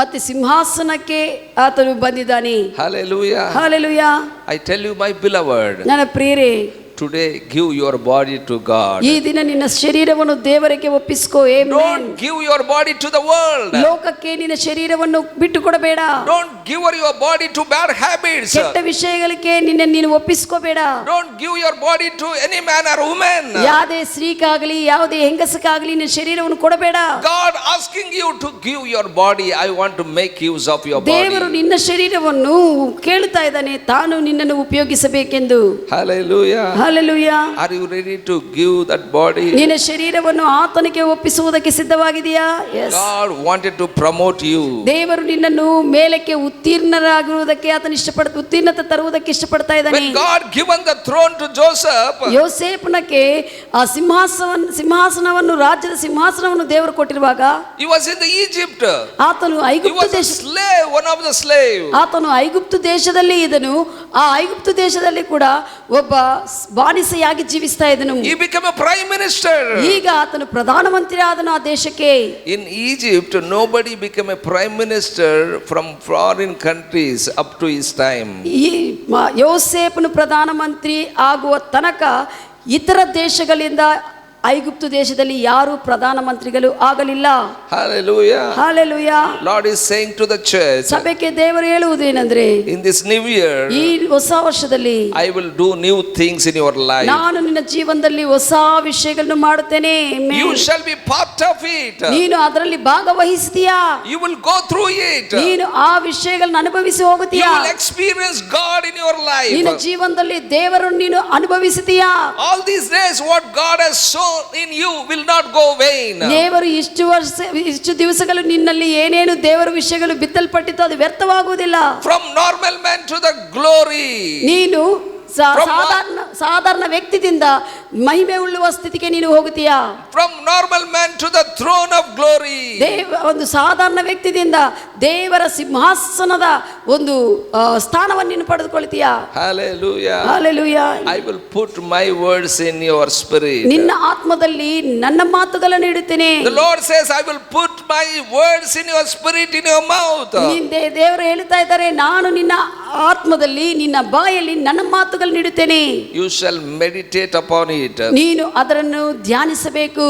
ಮತ್ತೆ ಸಿಂಹಾಸನಕ್ಕೆ ಆತನು ಬಂದಿದ್ದಾನೆ. Hallelujah. Hallelujah. I tell you, my beloved, ನನ್ನ ಪ್ರಿಯರೇ, today give your body to God. ಈ ದಿನ ನಿನ್ನ ಶರೀರವನ್ನು ದೇವರಿಗೆ ಒಪ್ಪಿಸಿಕೋ. Don't give your body to the world. ಲೋಕಕ್ಕೆ ನಿನ್ನ ಶರೀರವನ್ನು ಬಿಟ್ಟು ಕೊಡಬೇಡ. Don't give your body to bad habits. ಕೆಟ್ಟ ವಿಷಯಗಳಿಗೆ ನೀನು ಒಪ್ಪಿಸಿಕೋಬೇಡ. Don't give your body to any man or woman. ಯಾವುದೇ ಸ್ತ್ರೀಗಾಗಲಿ ಯಾವುದೇ ಹೆಂಗಸಕ್ಕಾಗಲಿ ನಿನ್ನ ಶರೀರವನ್ನು ಕೊಡಬೇಡ. God asking you to give your body. I want to make use of your body. ದೇವರು ನಿನ್ನ ಶರೀರವನ್ನು ಕೇಳುತ್ತಾ ಇದ್ದಾನೆ, ತಾನು ನಿನ್ನನ್ನು ಉಪಯೋಗಿಸಬೇಕೆಂದು. Hallelujah. Hallelujah. Are you ready to give that body? ನಿನ್ನ ಶರೀರವನ್ನು ಆತನಿಗೆ ಒಪ್ಪಿಸುವುದಕ್ಕೆ ಸಿದ್ಧವಾಗಿದೆಯಾ? Yes. God wanted to promote you. ದೇವರು ನಿನ್ನನ್ನು ಮೇಲಕ್ಕೆ ಉತ್ತೀರ್ಣರಾಗುವುದಕ್ಕೆ ಆತನ ಉತ್ತೀರ್ಣತೆ ತರುವುದಕ್ಕೆ ಇಷ್ಟಪಡ್ತಾ ಇದ್ದಾನೆ. When God given the throne to Joseph, ಯೋಸೇಫನಿಗೆ ಆ ಸಿಂಹಾಸನವನ್ನು ರಾಜ್ಯದ ಸಿಂಹಾಸನವನ್ನು ದೇವರು ಕೊಟ್ಟಿರುವಾಗ he was in the Egypt. ಆತನು He ಐಗುಪ್ತ was a ದೇಶ slave, one of the slave. ಆತನು ಐಗುಪ್ತ ದೇಶದಲ್ಲಿ ಇದ್ದನು. ಆ ಐಗುಪ್ತ ದೇಶದಲ್ಲಿ ಕೂಡ ಒಬ್ಬ ಬಾನಿಸೆಯಾಗಿ ಜೀವಿಸ್ತಾ ಇದ್ದನು. He became a prime minister. ಈಗ ಆತನು ಪ್ರಧಾನಮಂತ್ರಿ ಆದನು ಆ ದೇಶಕ್ಕೆ. In Egypt, nobody became a prime minister from foreign countries up to his time. ಈ ಯೋಸೇಫನು ಪ್ರಧಾನಮಂತ್ರಿ ಆಗುವ ತನಕ ಇತರ ದೇಶಗಳಿಂದ ಐಗುಪ್ತ ದೇಶದಲ್ಲಿ ಯಾರು ಪ್ರಧಾನಮಂತ್ರಿಗಳು ಆಗಲಿಲ್ಲ. Hallelujah. Hallelujah. Lord is saying to the church, ಸಭೆಗೆ ದೇವರು ಹೇಳುವುದೇನೆಂದ್ರೆ, in this new year, ಈ ಹೊಸ ವರ್ಷದಲ್ಲಿ I will do new things in your life. ನಾನು ನಿನ್ನ ಜೀವನದಲ್ಲಿ ಹೊಸ ವಿಷಯಗಳನ್ನು ಮಾಡುತ್ತೇನೆ. Amen. You shall be part of it. ನೀನು ಅದರಲ್ಲಿ ಭಾಗವಹಿಸ್ತೀಯಾ? You will go through it. ನೀನು ಆ ವಿಷಯಗಳನ್ನು ಅನುಭವಿಸಿ You ಹೋಗುತ್ತೀಯಾ? will experience God in your ನಿನ್ನ life. ಜೀವನದಲ್ಲಿ ದೇವರನ್ನು ನೀನು ಅನುಭವಿಸುತ್ತೀಯಾ? All these days, what God has sown in you will not go vain. ದೇವರು ಇಷ್ಟು ದಿವಸಗಳು ನಿನ್ನಲ್ಲಿ ಏನೇನು ದೇವರ ವಿಷಯಗಳು ಬಿತ್ತಲ್ಪಟ್ಟಿತ್ತು ಅದು ವ್ಯರ್ಥವಾಗುವುದಿಲ್ಲ. From normal man to the glory. ನೀನು ಸಾಧಾರಣ ವ್ಯಕ್ತಿದಿಂದ ಮಹಿಮೆ ಉಳ್ಳುವ ಸ್ಥಿತಿಗೆ ನೀನು ಹೋಗುತ್ತೀಯಾ? From normal man to the throne of glory. ಒಂದು ಸಾಧಾರಣ ವ್ಯಕ್ತಿದಿಂದ ದೇವರ ಸಿಂಹಾಸನದ ಒಂದು ಸ್ಥಾನವನ್ನು ನೀನು ಪಡೆದುಕೊಳ್ತೀಯಾ? Hallelujah. Hallelujah. I will put my words in your spirit. ನಿನ್ನ ಆತ್ಮದಲ್ಲಿ ನನ್ನ ಮಾತುಗಳನ್ನು ಇಡುತ್ತೇನೆ. The Lord says, I will put my words in your spirit, in your mouth. ದೇವರು ಹೇಳ್ತಾ ಇದ್ದಾರೆ, ನಾನು ನಿನ್ನ ಆತ್ಮದಲ್ಲಿ ನಿನ್ನ ಬಾಯಲ್ಲಿ ನನ್ನ ಮಾತುಗಳನ್ನು ಇಡುತ್ತೇನೆ. You shall meditate upon it. ನೀನು ಅದನ್ನು ಧ್ಯಾನಿಸಬೇಕು.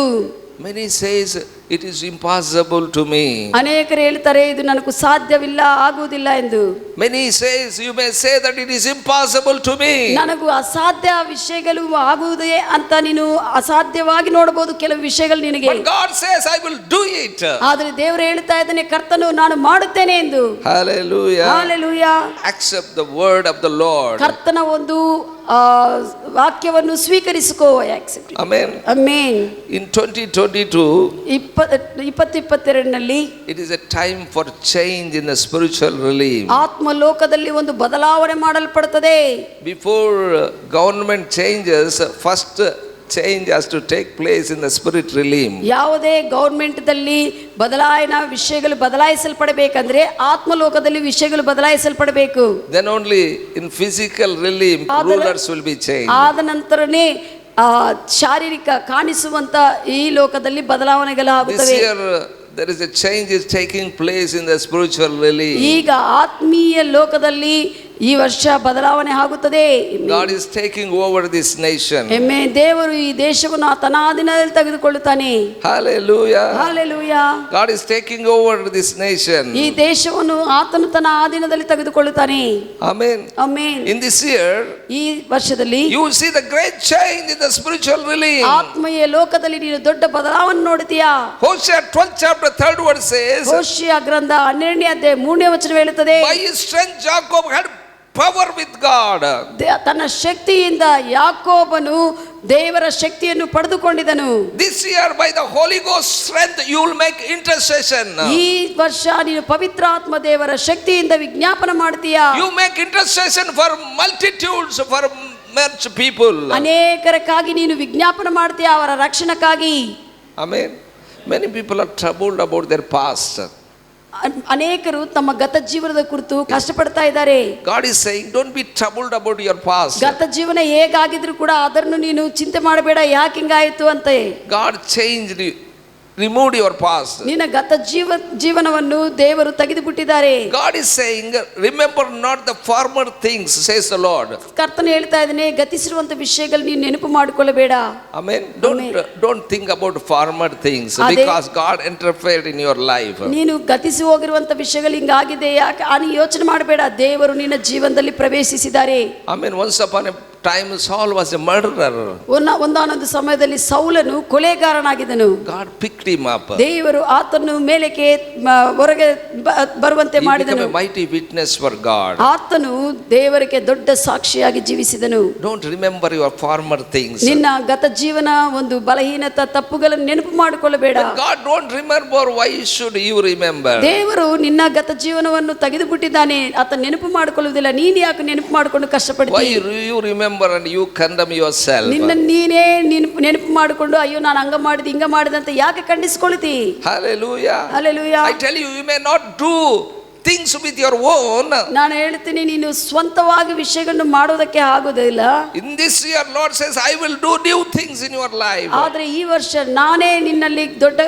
Many says it is impossible to me. ಅನೇಕರು ಹೇಳ್ತಾರೆ ಇದು ನನಗೂ ಸಾಧ್ಯವಿಲ್ಲ, ಆಗುವುದಿಲ್ಲ ಎಂದು. Many says, you may say that it is impossible to me. ನನಗೂ ಅಸಾಧ್ಯ ವಿಷಯಗಳು ಆಗುವುದೇ ಅಂತ ನೀನು ಅಸಾಧ್ಯವಾಗಿ ನೋಡಬಹುದು ಕೆಲವು ವಿಷಯಗಳು ನಿನಗೆ. But God says, I will do it. ಆದರೆ ದೇವರು ಹೇಳ್ತಾ ಇದ್ದಾನೆ, ಕರ್ತನು ನಾನು ಮಾಡುತ್ತೇನೆ ಎಂದು. Hallelujah. Hallelujah. Accept the word of the Lord. ಕರ್ತನ ಒಂದು ವಾಕ್ಯವನ್ನು ಸ್ವೀಕರಿಸಿಕೋ. Amen. Amen. In 2022, 2022ರಲ್ಲಿ it is a time for change in the spiritual realm. ಆತ್ಮ ಲೋಕದಲ್ಲಿ ಒಂದು ಬದಲಾವಣೆ ಮಾಡಲ್ಪಡುತ್ತದೆ. Before government changes, first change has to take place in the spirit realm. ಯಾವುದೇ ಗವರ್ಮೆಂಟ್ದಲ್ಲಿ ವಿಷಯಗಳು ಬದಲಾಯಿಸಲ್ಪಡಬೇಕಂದ್ರೆ ಆತ್ಮಲೋಕದಲ್ಲಿ ವಿಷಯಗಳು ಬದಲಾಯಿಸಲ್ಪಡಬೇಕು. Then only in physical realm rulers will be changed. ಆದ ನಂತರನೇ ಶಾರೀರಿಕ ಕಾಣಿಸುವಂತ ಈ ಲೋಕದಲ್ಲಿ ಬದಲಾವಣೆಗಳು ಆಗುತ್ತವೆ. This year there is a change is taking place in the spiritual realm. ಈಗ ಆತ್ಮೀಯ ಲೋಕದಲ್ಲಿ ಈ ವರ್ಷ ಬದಲಾವಣೆ ಆಗುತ್ತದೆ. God is taking over this nation. Amen. ದೇವರು ಈ ದೇಶವನ್ನು ತನ್ನ ಅಧೀನದಲ್ಲಿ ತೆಗೆದುಕೊಳ್ಳುತ್ತಾನೆ. Hallelujah. Hallelujah. God is taking over this nation. ಈ ದೇಶವನ್ನು ಆತನು ತನ್ನ ಅಧೀನದಲ್ಲಿ ತೆಗೆದುಕೊಳ್ಳುತ್ತಾನೆ. Amen. Amen. In this year, ಈ ವರ್ಷದಲ್ಲಿ you will see the great change in the spiritual realm. ಆತ್ಮೀಯ ಲೋಕದಲ್ಲಿ ನೀನು ದೊಡ್ಡ ಬದಲಾವಣೆ ನೋಡುತ್ತೀಯಾ? Hosea 12th chapter 3rd word says, ಹೋಶಿಯ ಗ್ರಂಥ 12ನೇ ಅಧ್ಯಾಯ 3ನೇ ವಚನ ಹೇಳುತ್ತದೆ, by his strength Jacob had power with God. ತನ್ನ ಶಕ್ತಿಯಿಂದ ಯಾಕೋಬನು ದೇವರ ಶಕ್ತಿಯನ್ನು ಪಡೆದುಕೊಂಡಿದನು. This year by the Holy Ghost strength you will make intercession. ಈ ವರ್ಷ ನೀನು ಪವಿತ್ರಾತ್ಮ ದೇವರ ಶಕ್ತಿಯಿಂದ ವಿಜ್ಞಾಪನೆ ಮಾಡ್ತೀಯಾ? You make intercession for multitudes, for much people. ಅನೇಕರಕ್ಕಾಗಿ ನೀನು ವಿಜ್ಞಾಪನೆ ಮಾಡ್ತೀಯಾ, ಅವರ ರಕ್ಷಣೆಗಾಗಿ. Amen. Many people are troubled about their past. ಅನೇಕರು ತಮ್ಮ ಗತ ಜೀವನದ ಕುರಿತು ಕಷ್ಟಪಡ್ತಾ ಇದ್ದಾರೆ. God is saying, don't be troubled about your past. ಗತ ಜೀವನ ಹೇಗಾಗಿದ್ರು ಕೂಡ ಅದನ್ನು ನೀನು ಚಿಂತೆ ಮಾಡಬೇಡ, ಯಾಕೆ ಹಿಂಗಾಯಿತು ಅಂತ. God changed you, removed your past. ನಿನ್ನ ಗತ ಜೀವನವನ್ನು ದೇವರು ತೆಗೆದುಬಿಟ್ಟಿದ್ದಾರೆ. God is saying, remember not the former things, says the Lord. ಕರ್ತನು ಹೇಳ್ತಾ ಇದ್ದಾನೆ, ಗತಿಸಿರುವಂತ ವಿಷಯಗಳು ನೀನು ನೆನಪು ಮಾಡಿಕೊಳ್ಳಬೇಡ. Amen. Don't think about former things because God interfered in your life. ನೀನು ಗತಿಸಿ ಹೋಗಿರುವಂತ ವಿಷಯಗಳು ಹಿಂಗಾಗಿದೆ ಯಾಕೆ ಯೋಚನೆ ಮಾಡಬೇಡ, ದೇವರು ನಿನ್ನ ಜೀವನದಲ್ಲಿ ಪ್ರವೇಶಿಸಿದ್ದಾರೆ. Amen. Once upon a time Saul was a murderer. ಒಂದಾನೊಂದು ಸಮಯದಲ್ಲಿ ಸೌಲನು ಕೊಲೆಗಾರನಾಗಿದ್ದನು. God picked him up. ದೇವರು ಆತನು ಮೇಲಕ್ಕೆ ಹೊರಗೆ ಬರುವಂತೆ He ಮಾಡಿದನು. became a mighty witness for God. ಆತನು ದೇವರಿಗೆ ದೊಡ್ಡ ಸಾಕ್ಷಿಯಾಗಿ ಜೀವಿಸಿದನು. Don't remember your former things. ನಿನ್ನ ಗತ ಜೀವನ ಒಂದು ಬಲಹೀನತೆ ತಪ್ಪುಗಳನ್ನು ನೆನಪು ಮಾಡಿಕೊಳ್ಳಬೇಡ. God don't remember, why should you remember? ದೇವರು ನಿನ್ನ ಗತ ಜೀವನವನ್ನು ತೆಗೆದುಬಿಟ್ಟಿದ್ದಾನೆ, ಆತ ನೆನಪು ಮಾಡಿಕೊಳ್ಳುವುದಿಲ್ಲ. ನೀನು ಯಾಕೆ ನೆನಪು ಮಾಡಿಕೊಂಡು Why ಕಷ್ಟಪಡ್ತೀಯ? you remember and you condemn yourself? ನಿನ್ನ ನೀನೇ ನೆನಪು ಮಾಡಿಕೊಂಡು ಅಯ್ಯೋ ನಾನು ಹಂಗ ಮಾಡಿದೆ ಹಿಂಗ ಮಾಡಿದೆ ಅಂತ ಯಾಕೆ ಖಂಡಿಸ್ಕೊಳ್ತಿ? Hallelujah. Hallelujah. I tell you, you may not do things with your own. ನಾನು ಹೇಳ್ತೀನಿ, ನೀನು ಸ್ವಂತವಾಗಿ ವಿಷಯಗಳನ್ನು ಮಾಡೋದಕ್ಕೆ ಆಗೋದಿಲ್ಲ. In this year, Lord says, I will do new things in your life. ಆದ್ರೆ ಈ ವರ್ಷ ನಾನೇ ನಿನ್ನಲ್ಲಿ ದೊಡ್ಡ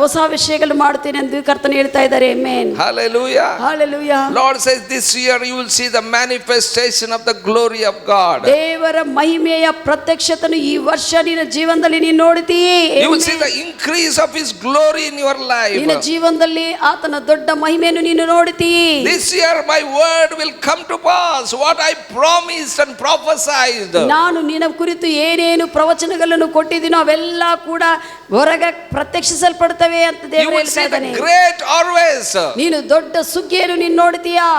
ಹೊಸ ವಿಷಯಗಳು ಮಾಡ್ತೇನೆ ಎಂದು ಕರ್ತನು ಹೇಳ್ತಾ ಇದ್ದಾರೆ. Amen. Hallelujah. Hallelujah. Lord says, this year you will see the manifestation of the glory of God. ದೇವರ ಮಹಿಮೆಯ ಪ್ರತ್ಯಕ್ಷತೆಯನ್ನು ಈ ವರ್ಷ ನಿನ್ನ ಜೀವನದಲ್ಲಿ ನೀನು ನೋಡ್ತೀಯೇ. You will see the increase of His glory in your life. ನಿನ್ನ ಜೀವನದಲ್ಲಿ ಆತನ ದೊಡ್ಡ ಮಹಿಮೆಯನ್ನು ನೀನು ನೋಡ್ತೀಯೇ. This year my word will come to pass, what I promised and prophesied. ನಾನು ನಿನ್ನ ಕುರಿತು ಏನೇನು ಪ್ರವಚನಗಳನ್ನು ಕೊಟ್ಟಿದ್ದೀನೋ ಅವೆಲ್ಲ ಕೂಡ ಹೊರಗೆ ಪ್ರತ್ಯಕ್ಷಿಸಲ್ಪಡ್ತವೆ ಅಂತ You ದೇವರು will see ಹೇಳ್ತಾ the ಇದ್ದಾನೆ. great harvest ನೀನು ದೊಡ್ಡ ಸುಗ್ಗಿಯನ್ನು ನೀನು ನೋಡ್ತೀಯಾ?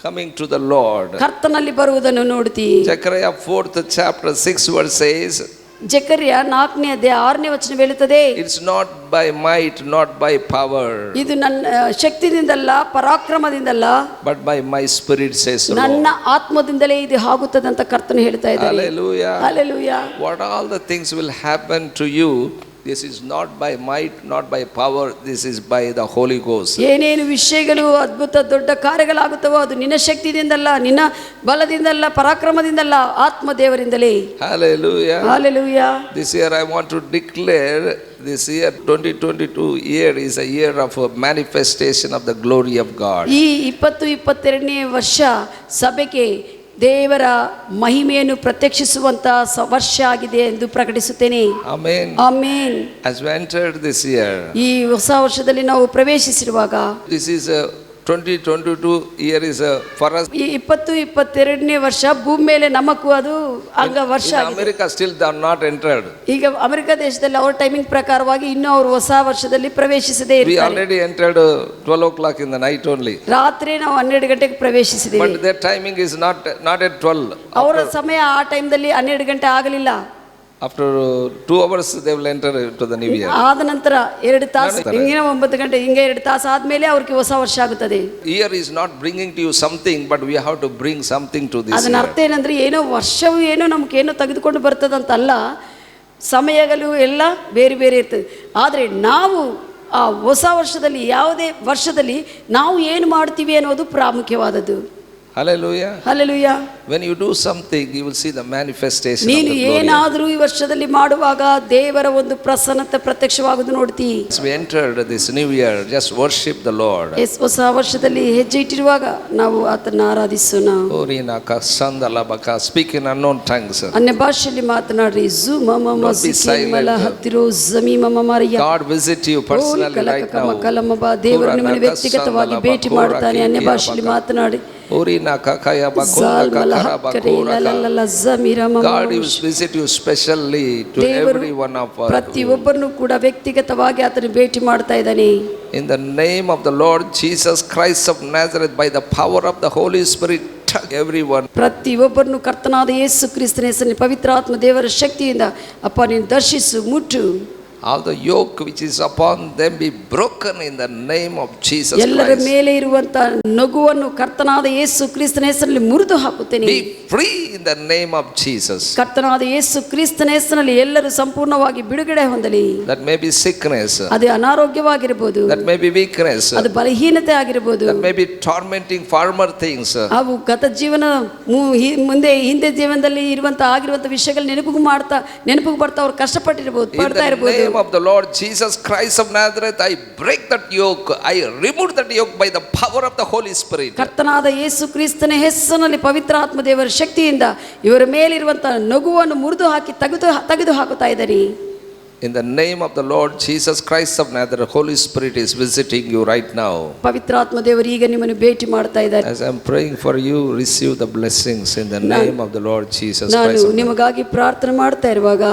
coming to the Lord. ಕರ್ತನಲ್ಲಿ ಬರುವುದನ್ನು ನೋಡ್ತೀ. Zechariah 4th chapter 6 verse says, ಜಕರ್ಯ 4ನೇ ಅಧ್ಯಾಯ 6ನೇ ವಚನ ಹೇಳುತ್ತದೆ, it's not by might, not by power, ಇದು ನನ್ನ ಶಕ್ತಿಯಿಂದಲ್ಲ ಪರಾಕ್ರಮದಿಂದಲ್ಲ but by my spirit, says the ನನ್ನ Lord. ಆತ್ಮದಿಂದಲೇ ಇದು ಆಗುತ್ತದೆ ಅಂತ ಕರ್ತನು ಹೇಳ್ತಾ ಇದ್ದಾರೆ. Hallelujah. Hallelujah. What all the things will happen to you, this is not by might, not by power, this is by the Holy Ghost. ಏನೇನು ವಿಷಯಗಳು ಅದ್ಭುತ ದೊಡ್ಡ ಕಾರ್ಯಗಳಾಗುತ್ತವೋ ಅದು ನಿನ್ನ ಶಕ್ತಿಯಿಂದಲ್ಲ, ನಿನ್ನ ಬಲದಿಂದಲ್ಲ, ಪರಾಕ್ರಮದಿಂದಲ್ಲ, ಆತ್ಮ ದೇವರಿಂದಲೇ. Hallelujah. Hallelujah. This year I want to declare, this year 2022 year is a year of a manifestation of the glory of God. ಈ 2022ನೇ ವರ್ಷ ಸಭೆಗೆ ದೇವರ ಮಹಿಮೆಯನ್ನು ಪ್ರತ್ಯಕ್ಷಿಸುವಂತ ವರ್ಷ ಆಗಿದೆ ಎಂದು ಪ್ರಕಟಿಸುತ್ತೇನೆ. Amen. Amen. As we entered this year, ಈ ಹೊಸ ವರ್ಷದಲ್ಲಿ ನಾವು ಪ್ರವೇಶಿಸಿರುವಾಗ this is a 2022 year is a for us. ಈ 2022ನೇ ವರ್ಷ ಭೂಮಿ ಮೇಲೆ ನಮಗೂ ಅದು ಅಂಗ ವರ್ಷ In ಆಗಿದೆ. America still they are not entered. ಈಗ ಅಮೆರಿಕ ದೇಶದಲ್ಲಿ ಅವರ ಟೈಮಿಂಗ್ ಪ್ರಕಾರವಾಗಿ ಇನ್ನೂ ಅವರು ಹೊಸ ವರ್ಷದಲ್ಲಿ ಪ್ರವೇಶಿಸದೇ We ಇರ್ತಾರೆ. already entered 12 o'clock in the night only. ರಾತ್ರಿ ನಾವು 12 ಗಂಟೆಗೆ ಪ್ರವೇಶಿಸಿದ್ದೇವೆ. But their timing is not at 12. ಅವರ ಸಮಯ ಆ ಟೈಮ್ದಲ್ಲಿ 12 ಗಂಟೆ ಆಗಲಿಲ್ಲ. After 2 hours they will enter into the new year. ಆದ ನಂತರ 2 ತಾಸು ಹಿಂಗಿನ 9 ಗಂಟೆ ಹಿಂಗೆ 2 ತಾಸು ಆದ್ಮೇಲೆ ಅವ್ರಿಗೆ ಹೊಸ ವರ್ಷ ಆಗುತ್ತದೆ. Year is not bringing to you something, but we have to bring something to this ಅದನ್ನ year. ಅರ್ಥ ಏನಂದ್ರೆ ಏನೋ ವರ್ಷವು ಏನೋ ನಮ್ಗೆ ಏನೋ ತೆಗೆದುಕೊಂಡು ಬರ್ತದಂತಲ್ಲ, ಸಮಯಗಳು ಎಲ್ಲ ಬೇರೆ ಬೇರೆ ಇರ್ತದೆ. ಆದರೆ ನಾವು ಆ ಹೊಸ ವರ್ಷದಲ್ಲಿ ಯಾವುದೇ ವರ್ಷದಲ್ಲಿ ನಾವು ಏನು ಮಾಡ್ತೀವಿ ಅನ್ನೋದು ಪ್ರಾಮುಖ್ಯವಾದದ್ದು. Hallelujah. Hallelujah. When you do something, you will see the manifestation of ನೀನು the glory. ಏನಾದರೂ ಈ ವರ್ಷದಲ್ಲಿ ಮಾಡುವಾಗ ದೇವರ ಒಂದು ಪ್ರಸನ್ನತೆ ಪ್ರತ್ಯಕ್ಷವಾಗುವುದು ನೋಡ್ತೀ. As we entered this new year, just worship the Lord. ಹೊಸ ವರ್ಷದಲ್ಲಿ ಹೆಜ್ಜೆ ಇಟ್ಟಿರುವಾಗ ನಾವು ಆತನ ಆರಾಧಿಸೋಣ. Orina kasandala baka, speak in unknown tongues. ಅನ್ಯ ಭಾಷೆಯಲ್ಲಿ ಮಾತನಾಡ್ರಿ. Don't be silent. ಹತ್ತಿರೋ ಜಮೀ ಮಮ ಮಾರಿಯ. God visit you personally right now. ದೇವರು ನಿಮ್ಮನ್ನು ವ್ಯಕ್ತಿಗತವಾಗಿ ಭೇಟಿ ಮಾಡ್ತಾನೆ. ಅನ್ಯ ಭಾಷೆಯಲ್ಲಿ ಮಾತನಾಡಿ. Orina kakaya bakura kakara bakura. God will visit you specially to every one of us. ಪ್ರತಿಯೊಬ್ಬರನ್ನು ಕೂಡ ವ್ಯಕ್ತಿಗತವಾಗಿ ಆತನು ಭೇಟಿ ಮಾಡ್ತಾ ಇದ್ದಾನೆ. In the name of the Lord Jesus Christ of Nazareth, by the power of the Holy Spirit, touch everyone. ಪ್ರತಿಯೊಬ್ಬರನ್ನು ಕರ್ತನಾದ ಯೇಸು ಕ್ರಿಸ್ತನ ಹೆಸರಿನಲ್ಲಿ ಪವಿತ್ರಾತ್ಮ ದೇವರ ಶಕ್ತಿಯಿಂದ ಅಪ್ಪ ನೀನು ದರ್ಶಿಸು, ಮುಟ್ಟು. All the yoke which is upon them be broken in the name of Jesus ಎಲ್ಲರ Christ. ಮೇಲೆ ಇರುವಂತ ನಗುವನ್ನು ಕರ್ತನಾದ ಯೇಸು ಕ್ರಿಸ್ತನ ಹೆಸರಿನಲ್ಲಿ ಮುರಿದು ಹಾಕುತ್ತೇನೆ. Be free in the name of Jesus. ಕರ್ತನಾದ ಯೇಸು ಕ್ರಿಸ್ತನ ಹೆಸರಿನಲ್ಲಿ ಎಲ್ಲರೂ ಸಂಪೂರ್ಣವಾಗಿ ಬಿಡುಗಡೆ ಹೊಂದಲಿ. That may be sickness, ಅದು ಅನಾರೋಗ್ಯವಾಗಿರಬಹುದು, that may be weakness, ಅದು ಬಲಹೀನತೆ ಆಗಿರಬಹುದು, that may be tormenting former things. ಅವು ಗತ ಜೀವನ ಹಿಂದೆ ಜೀವನದಲ್ಲಿ ಆಗಿರುವಂತ ವಿಷಯಗಳು ನೆನಪಿಗೆ ಬರ್ತಾ ಅವ್ರು ಕಷ್ಟಪಟ್ಟಿರಬಹುದು, In ಪಡ್ತಾ the ಇರಬಹುದು. name of the Lord Jesus Christ of Nazareth, I break that yoke. I remove that yoke by the power of the Holy Spirit. ಕರ್ತನಾದ ಯೇಸು ಕ್ರಿಸ್ತನ ಹೆಸರಿನಲ್ಲಿ ಪವಿತ್ರಾತ್ಮ ದೇವರ ಶಕ್ತಿಯಿಂದ ಇವರ ಮೇಲಿರುವಂತಹ ನಗುವನ್ನು ಮುರಿದು ಹಾಕಿ ತೆಗೆದು ಹಾಕುತ್ತಾ ಇದ್ದಾರೆ. In the name of the Lord Jesus Christ of Nazareth, Holy Spirit is visiting you right now. ಪವಿತ್ರಾತ್ಮ ದೇವರು ಈಗ ನಿಮ್ಮನ್ನು ಭೇಟಿ ಮಾಡ್ತಾ ಇದ್ದಾರೆ. As I am praying for you, receive the blessings in the name of the Lord Jesus ನಾನು Christ. ನಿಮಗಾಗಿ ಪ್ರಾರ್ಥನೆ ಮಾಡ್ತಾ ಇರುವಾಗ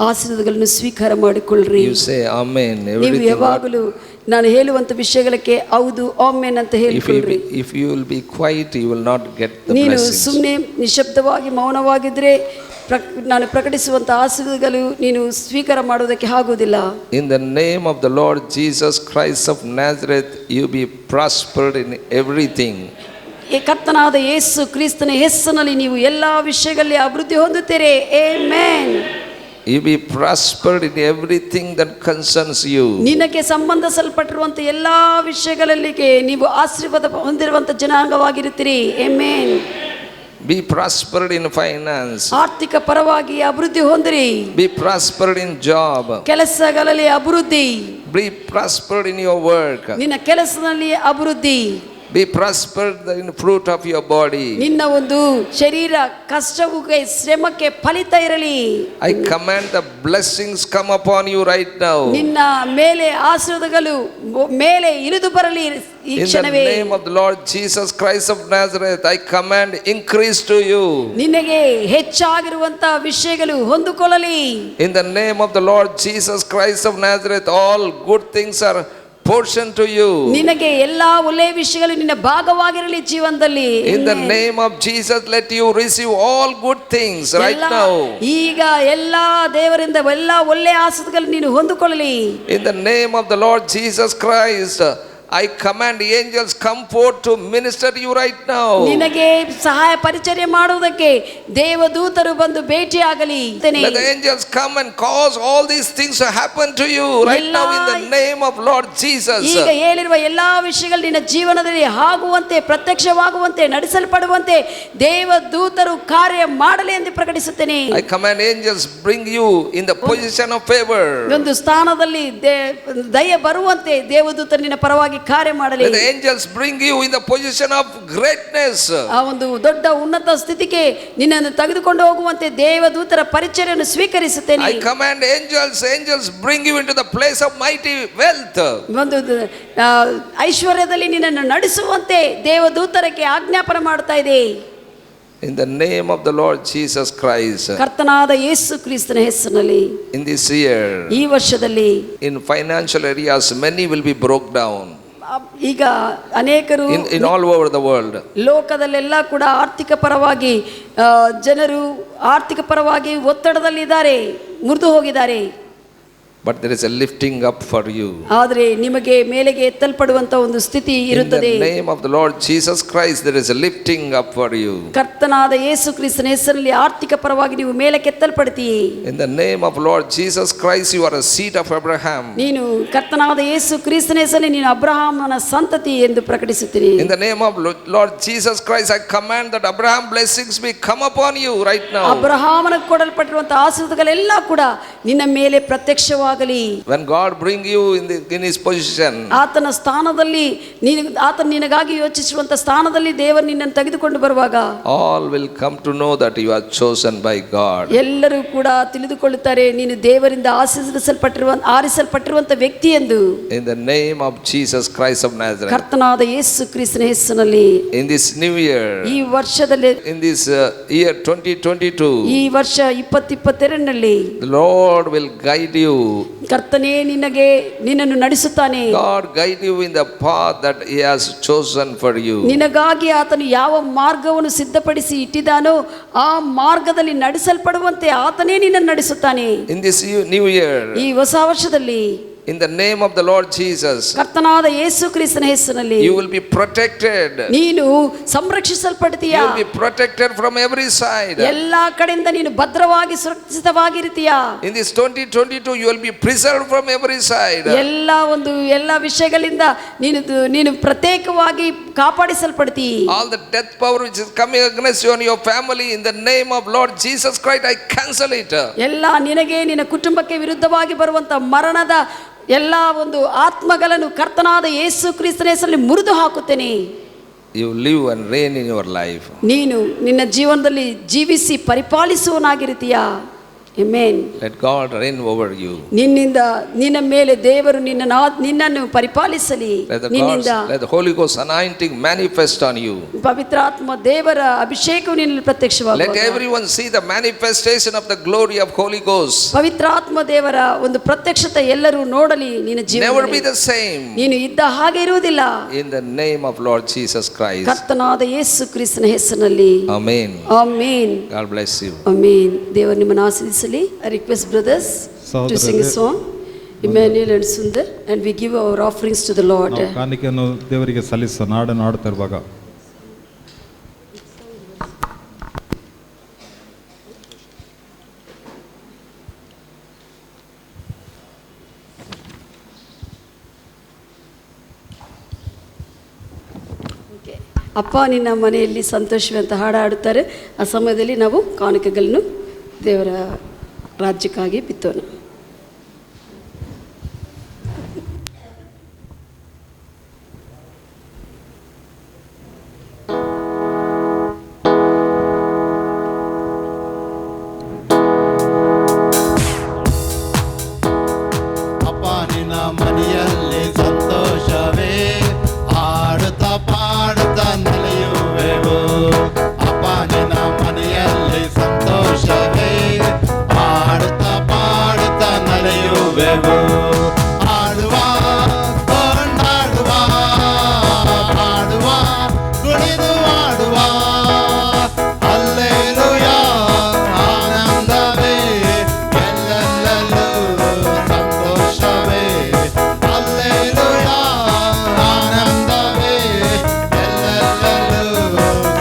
ಆಶೀರ್ವಾದಗಳನ್ನು ಸ್ವೀಕಾರ ಮಾಡಿಕೊಳ್ಳ್ರಿ. You say amen. ನೀವು ಯಾವಾಗಲೂ ನಾನು ಹೇಳುವಂತ ವಿಷಯಗಳಿಗೆ ಹೌದು ಆಮೆನ್ ಅಂತ ಹೇಳಿಕೊಳ್ಳ್ರಿ. If you will be quiet, you will not get the ನೀನು blessings. ಸುಮ್ಮನೆ ನಿಶಬ್ದವಾಗಿ ಮೌನವಾಗಿದ್ರೆ ನಾನು ಪ್ರಕಟಿಸುವಂತ ಆಶೀರ್ವಾದಗಳು ನೀನು ಸ್ವೀಕಾರ ಮಾಡುವುದಕ್ಕೆ ಆಗುವುದಿಲ್ಲ. In the name of the Lord Jesus Christ of Nazareth, you be prospered in everything. ಈ ಕರ್ತನಾದ ಯೇಸು ಕ್ರಿಸ್ತನ ಹೆಸರಿನಲ್ಲಿ ನೀವು ಎಲ್ಲಾ ವಿಷಯಗಳಲ್ಲಿ ಅಭಿವೃದ್ಧಿ ಹೊಂದುತ್ತೀರಿ. Amen. You be prospered in everything that concerns you. ನಿನಗೆ ಸಂಬಂಧಿಸಲ್ಪಟ್ಟಿರುವಂತ ಎಲ್ಲಾ ವಿಷಯಗಳಲ್ಲಿ ನೀವು ಆಶೀರ್ವಾದ ಹೊಂದಿರುವಂತ ಜನಾಂಗವಾಗಿರುತ್ತೀರಿ. Amen. Be prospered in finance. ಆರ್ಥಿಕ ಪರವಾಗಿ ಅಭಿವೃದ್ಧಿ ಹೊಂದಿರಿ. Be prospered in job. ಕೆಲಸಗಳಲ್ಲಿ ಅಭಿವೃದ್ಧಿ. Be prospered in your work. ನಿನ್ನ ಕೆಲಸದಲ್ಲಿ ಅಭಿವೃದ್ಧಿ. Be prospered in the fruit of your body. ನಿನ್ನ ಒಂದು ಶರೀರ ಕಷ್ಟಕ್ಕೆ ಶ್ರಮಕ್ಕೆ ಫಲಿತ ಇರಲಿ. I command the blessings come upon you right now. ನಿನ್ನ ಮೇಲೆ ಆಶೀರ್ವಾದಗಳು ಮೇಲೆ ಇಳಿದು ಬರಲಿ ಈ ಕ್ಷಣವೇ. In the name of the Lord Jesus Christ of Nazareth, I command increase to you. ನಿನಗೆ ಹೆಚ್ಚಾಗಿರುವಂತ ವಿಷಯಗಳು ಹೊಂದಿಕೊಳ್ಳಲಿ. In the name of the Lord Jesus Christ of Nazareth, all good things are portion to you. ನಿನಗೆ ಎಲ್ಲಾ ಒಳ್ಳೆಯ ವಿಷಯಗಳು ನಿನ್ನ ಭಾಗವಾಗಿರಲಿ ಜೀವನದಲ್ಲಿ. In the name of Jesus, let you receive all good things right now. ಈಗ ಎಲ್ಲಾ ದೇವರಿಂದ ಎಲ್ಲಾ ಒಳ್ಳೆಯ ಆಶೀರ್ವಾದಗಳು ನೀನು ಹೊಂದಿಕೊಳ್ಳಲಿ. In the name of the Lord Jesus Christ, I command angels come forth to minister to you right now. ನಿನಗೆ ಸಹಾಯ ಪರಿಚರ್ಯ ಮಾಡುವುದಕ್ಕೆ ದೇವದೂತರು ಬಂದು ಭೇಟಿಯಾಗಲಿ. Let the angels come and cause all these things to happen to you right now in the name of Lord Jesus. ಈಗ ಹೇಳಿರುವ ಎಲ್ಲಾ ವಿಷಯಗಳು ನಿನ್ನ ಜೀವನದಲ್ಲಿ ಆಗುವಂತೆ ಪ್ರತ್ಯಕ್ಷವಾಗುವಂತೆ ನಡೆಸಲ್ಪಡುವಂತೆ ದೇವದೂತರು ಕಾರ್ಯ ಮಾಡಲಿ ಎಂದು ಪ್ರಕಟಿಸುತ್ತೇನೆ. I command angels bring you in the position of favor. ಒಂದು ಸ್ಥಾನದಲ್ಲಿ ದಯೆ ಬರುವಂತೆ ದೇವದೂತರು ನಿನ್ನ ಪರವಾಗಿ ಕಾರ್ಯ ಮಾಡಲಿ. Let the angels bring you in the position of greatness. ಆ ಒಂದು ದೊಡ್ಡ ಉನ್ನತ ಸ್ಥಿತಿಗೆ ನಿನ್ನನ್ನು ತೆಗೆದುಕೊಂಡು ಹೋಗುವಂತೆ ದೇವದೂತರ ಪರಿಚರ್ಯೆಯನ್ನು ಸ್ವೀಕರಿಸುತ್ತೇನೆ. I command angels bring you into the place of mighty wealth. ಒಂದು ಐಶ್ವರ್ಯದಲ್ಲಿ ನಿನ್ನನ್ನು ನಡೆಸುವಂತೆ ದೇವದೂತರಿಗೆ ಆಜ್ಞಾಪನೆ ಮಾಡ್ತಾ ಇದೆ. In the name of the Lord Jesus Christ. ಕರ್ತನಾದ ಯೇಸು ಕ್ರಿಸ್ತನ ಹೆಸರಿನಲ್ಲಿ In this year, ಈ ವರ್ಷದಲ್ಲಿ in financial areas, many will be broke down. ಈಗ ಅನೇಕರು In all over the world. ಲೋಕದಲ್ಲೆಲ್ಲ ಕೂಡ ಆರ್ಥಿಕ ಪರವಾಗಿ ಜನರು ಆರ್ಥಿಕ ಪರವಾಗಿ ಒತ್ತಡದಲ್ಲಿದ್ದಾರೆ, ಮುರಿದು ಹೋಗಿದ್ದಾರೆ. But there is a lifting up for you. ಆದರೆ ನಿಮಗೆ ಮೇಲೆಗೆ ಎತ್ತಲ್ಪಡುವಂತ ಒಂದು ಸ್ಥಿತಿ ಇರುತ್ತದೆ. In the name of the Lord Jesus Christ, there is a lifting up for you. ಕರ್ತನಾದ ಯೇಸು ಕ್ರಿಸ್ತನ ಹೆಸರಿನಲ್ಲಿ ಆರ್ಥಿಕ ಪರವಾಗಿ ನೀವು ಮೇಲಕ್ಕೆ ಎತ್ತಲ್ಪಡ್ತೀರಿ. In the name of Lord Jesus Christ, you are a seed of Abraham. ನೀನು ಕರ್ತನಾದ ಯೇಸು ಕ್ರಿಸ್ತನ ಹೆಸರಿನಲ್ಲಿ ನೀನು ಅಬ್ರಹಾಮನ ಸಂತತಿ ಎಂದು ಪ್ರಕಟಿಸುತ್ತೀರಿ. In the name of Lord Jesus Christ, I command that Abraham blessings be come upon you right now. ಅಬ್ರಹಾಮನಿಗೆ ಕೊಡಲ್ಪಟ್ಟಿರುವಂತಹ ಆಶೀರ್ವಾದಗಳೆಲ್ಲ ಕೂಡ ನಿನ್ನ ಮೇಲೆ ಪ್ರತ್ಯಕ್ಷವಾಗಿ when God bring you in his position, ಆತನ ಸ್ಥಾನದಲ್ಲಿ ಆತನ ನಿನಗಾಗಿ ಯೋಚಿಸುವಂತ ಸ್ಥಾನದಲ್ಲಿ ದೇವರು ನಿನ್ನನ್ನು ತೆಗೆದುಕೊಂಡು ಬರುವಾಗ all will come to know that you are chosen by God. ಎಲ್ಲರೂ ಕೂಡ ತಿಳಿದುಕೊಳ್ಳುತ್ತಾರೆ ನೀನು ದೇವರಿಂದ ಆರಿಸಲ್ಪಟ್ಟಿರುವಂತ ವ್ಯಕ್ತಿ ಎಂದು. In the name of Jesus Christ of Nazareth, ಕರ್ತನಾದ ಯೇಸು ಕ್ರಿಸ್ತನ ಹೆಸರಿನಲ್ಲಿ in this new year, ಈ ವರ್ಷದಲ್ಲಿ in this year 2022, ಈ ವರ್ಷ 2022 ನಲ್ಲಿ the Lord will guide you. ಕರ್ತನೇ ನಿನ್ನನ್ನು ನಡೆಸುತ್ತಾನೆ. God guide you in the path that he has chosen for you. ನಿನಗಾಗಿ ಆತನು ಯಾವ ಮಾರ್ಗವನ್ನು ಸಿದ್ಧಪಡಿಸಿ ಇಟ್ಟಿದ್ದಾನೋ ಆ ಮಾರ್ಗದಲ್ಲಿ ನಡೆಸಲ್ಪಡುವಂತೆ ಆತನೇ ನಿನ್ನನ್ನು ನಡೆಸುತ್ತಾನೆ. In this new year, ಈ ಹೊಸ ವರ್ಷದಲ್ಲಿ in the name of the Lord Jesus, ಕರ್ತನಾದ ಯೇಸು ಕ್ರಿಸ್ತನ ಹೆಸರಿನಲ್ಲಿ you will be protected. ನೀನು ಸಂರಕ್ಷಿಸಲ್ಪಡ್ತೀಯಾ. You will be protected from every side. ಎಲ್ಲಾ ಕಡೆಯಿಂದ ನೀನು ಭದ್ರವಾಗಿ ಸುರಕ್ಷಿತವಾಗಿರ್ತೀಯಾ. In this 2022, you will be preserved from every side. ಎಲ್ಲ ವಿಷಯಗಳಿಂದ ನೀನು ಪ್ರತ್ಯೇಕವಾಗಿ ಕಾಪಾಡಿಸಲ್ಪಡ್ತೀ. All the death power which is coming against you and your family, in the name of Lord Jesus Christ, I cancel it. ಎಲ್ಲ ನಿನಗೆ ನಿನ್ನ ಕುಟುಂಬಕ್ಕೆ ವಿರುದ್ಧವಾಗಿ ಬರುವಂತ ಮರಣದ ಎಲ್ಲ ಒಂದು ಆತ್ಮಗಳನ್ನು ಕರ್ತನಾದ ಯೇಸು ಕ್ರಿಸ್ತನ ಹೆಸರಿನಲ್ಲಿ ಮುರಿದು ಹಾಕುತ್ತೇನೆ. You live and reign in your life. ನೀನು ನಿನ್ನ ಜೀವನದಲ್ಲಿ ಜೀವಿಸಿ ಪರಿಪಾಲಿಸುವನಾಗಿರುತ್ತೀಯಾ. Amen. Let God reign over you. ನಿನ್ನ ಮೇಲೆ ದೇವರು ನಿನ್ನನ್ನು ಪರಿಪಾಲಿಸಲಿ. Let the Holy Ghost anointing manifest on you. ಪವಿತ್ರಾತ್ಮ ದೇವರ ಅಭಿಷೇಕವು ನಿನ್ನಲ್ಲಿ ಪ್ರತ್ಯಕ್ಷವಾಗಲಿ. Let everyone see the manifestation of the glory of Holy Ghost. ಪವಿತ್ರಾತ್ಮ ದೇವರ ಒಂದು ಪ್ರತ್ಯಕ್ಷತೆ ಎಲ್ಲರೂ ನೋಡಲಿ ನಿನ್ನ ಜೀವನದಲ್ಲಿ. Never be the same. ನೀನು ಇದ್ದ ಹಾಗೆ ಇರುವುದಿಲ್ಲ. In the name of Lord Jesus Christ. ಕರ್ತನಾದ ಯೇಸು ಕ್ರಿಸ್ತನ ಹೆಸರಿನಲ್ಲಿ. Amen. Amen. God bless you. Amen. ದೇವರು ನಿಮ್ಮನ್ನು ಆಶೀರ್ವದಿಸಲಿ. I request brothers to sing a song, Emmanuel and Sundar, and we give our offerings to the Lord. ನಾವು ಕಾಣಿಕೆಯನ್ನು ದೇವರಿಗೆ ಸಲ್ಲಿಸೋಣ. ಹಾಡನ್ನು ಹಾಡ್ತಾ ಇರುವಾಗ ಅಪ್ಪ ನಿನ್ನ ಮನೆಯಲ್ಲಿ ಸಂತೋಷವೇ ಅಂತ ಹಾಡು ಹಾಡುತ್ತಾರೆ. ಆ ಸಮಯದಲ್ಲಿ ನಾವು ಕಾಣಿಕೆಗಳನ್ನು ದೇವರ ರಾಜ್ಯಕ್ಕಾಗಿ ಬಿತ್ತೋಣ. ಅಪ್ಪ ನಿನ್ನ ಮನೆಯಲ್ಲಿ ಸಂತೋಷವೇ, ಹಾಡುತ್ತಾ ಪಾಡುತ್ತಾ ನಲಿಯುವೆವು. ಅಪ್ಪ ನಿನ್ನ ಮನೆಯಲ್ಲಿ ಸಂತೋಷವೇ, ಹಾಡುತ್ತಾ ಪಾಡುತ್ತಾ ನಲಿಯುವೆವು. ಹಾಡುವ ಕೊಂಡಾಡುವ, ಹಾಡುವ ಕುಣಿದು ಹಾಡುವ, ಹಲ್ಲೆಲೂಯಾ ಆನಂದವೇ, ಎಲ್ಲೆಲ್ಲೂ ಸಂತೋಷವೇ, ಹಲ್ಲೆಲೂಯಾ ಆನಂದವೇ, ಎಲ್ಲೆಲ್ಲೂ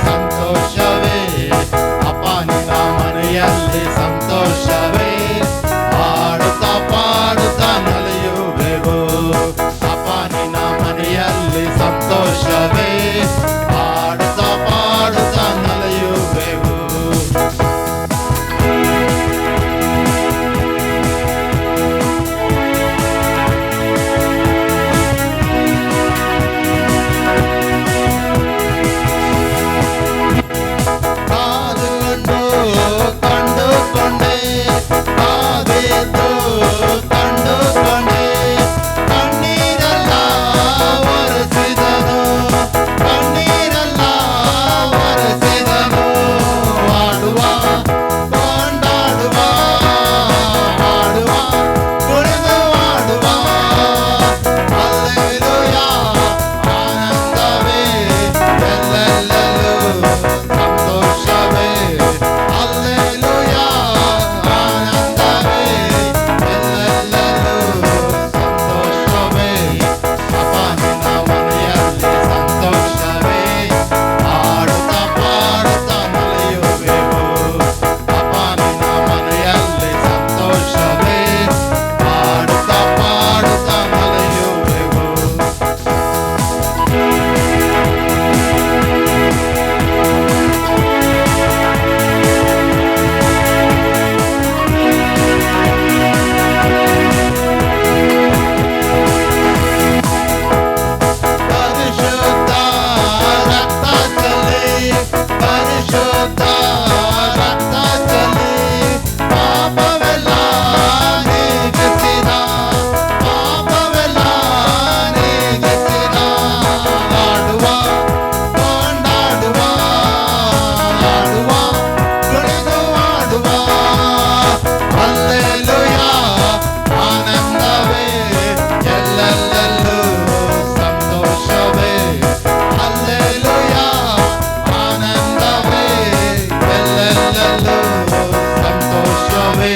ಸಂತೋಷವೇ. ಅಪ್ಪ ನಿನ್ನ ಮನೆಯಲ್ಲಿ ಸಂತೋಷವೇ, ಹಾಡುತ್ತಾ ಪಾಡುತ್ತಾ ನಲಿಯುವೆವು. ಅಪ್ಪ ನಿನ್ನ ಮನೆಯಲ್ಲಿ ಸಂತೋಷವೇ, ಹಾಡುತ್ತಾ ಪಾಡುತ್ತಾ ನಲಿಯುವೆವು. ಕಾದುಕೊಂಡು ಕಂಡುಕೊಂಡೆ, ಕಾದಿದ್ದು ಕಂಡುಕೊಂಡೆ, ಕಣ್ಣೀರೆಲ್ಲ ಒರೆಸಿದನು, ಕಣ್ಣೀರೆಲ್ಲ ಒರೆಸಿದನು. ಹಾಡುವ ಕೊಂಡಾಡುವ, ಹಾಡುವ ಕುಣಿದು ಹಾಡುವ, ಹಲ್ಲೆಲೂಯಾ ಆನಂದವೇ, ಎಲ್ಲೆಲ್ಲೂ ಸಂತೋಷವೇ, ಹಲ್ಲೆಲೂಯಾ ಆನಂದವೇ, ಎಲ್ಲೆಲ್ಲೂ ಸಂತೋಷವೇ. ಅಪ್ಪ ನಿನ್ನ ಮನೆಯಲ್ಲಿ ಸಂತೋಷವೇ, ಹಾಡುತ್ತಾ ಪಾಡುತ್ತಾ ನಲಿಯುವೆವು. ಅಪ್ಪ ನಿನ್ನ ಮನೆಯಲ್ಲಿ ಸಂತೋಷವೇ, ಹಾಡುತ್ತಾ ಪಾಡುತ್ತಾ ನಲಿಯುವೆವು. ಪರಿಶುದ್ಧ ರಕ್ತ ಚೆಲ್ಲಿ, ಪರಿಶುದ್ಧ ರಕ್ತ ಚೆಲ್ಲಿ, ಪಾಪವೆಲ್ಲ ನೀಗಿಸಿದ, ಪಾಪವೆಲ್ಲ ನೀಗಿಸಿದ. ಹಾಡುವ ಕೊಂಡಾಡುವ, ಹಾಡುವ ಕುಣಿದು ಹಾಡುವ, ಹಲ್ಲೆಲೂಯಾ ಆನಂದವೇ, ಎಲ್ಲೆಲ್ಲೂ ಸಂತೋಷವೇ, ಹಲ್ಲೆಲೂಯಾ ಆನಂದವೇ, ಎಲ್ಲೆಲ್ಲೂ ಸಂತೋಷವೇ.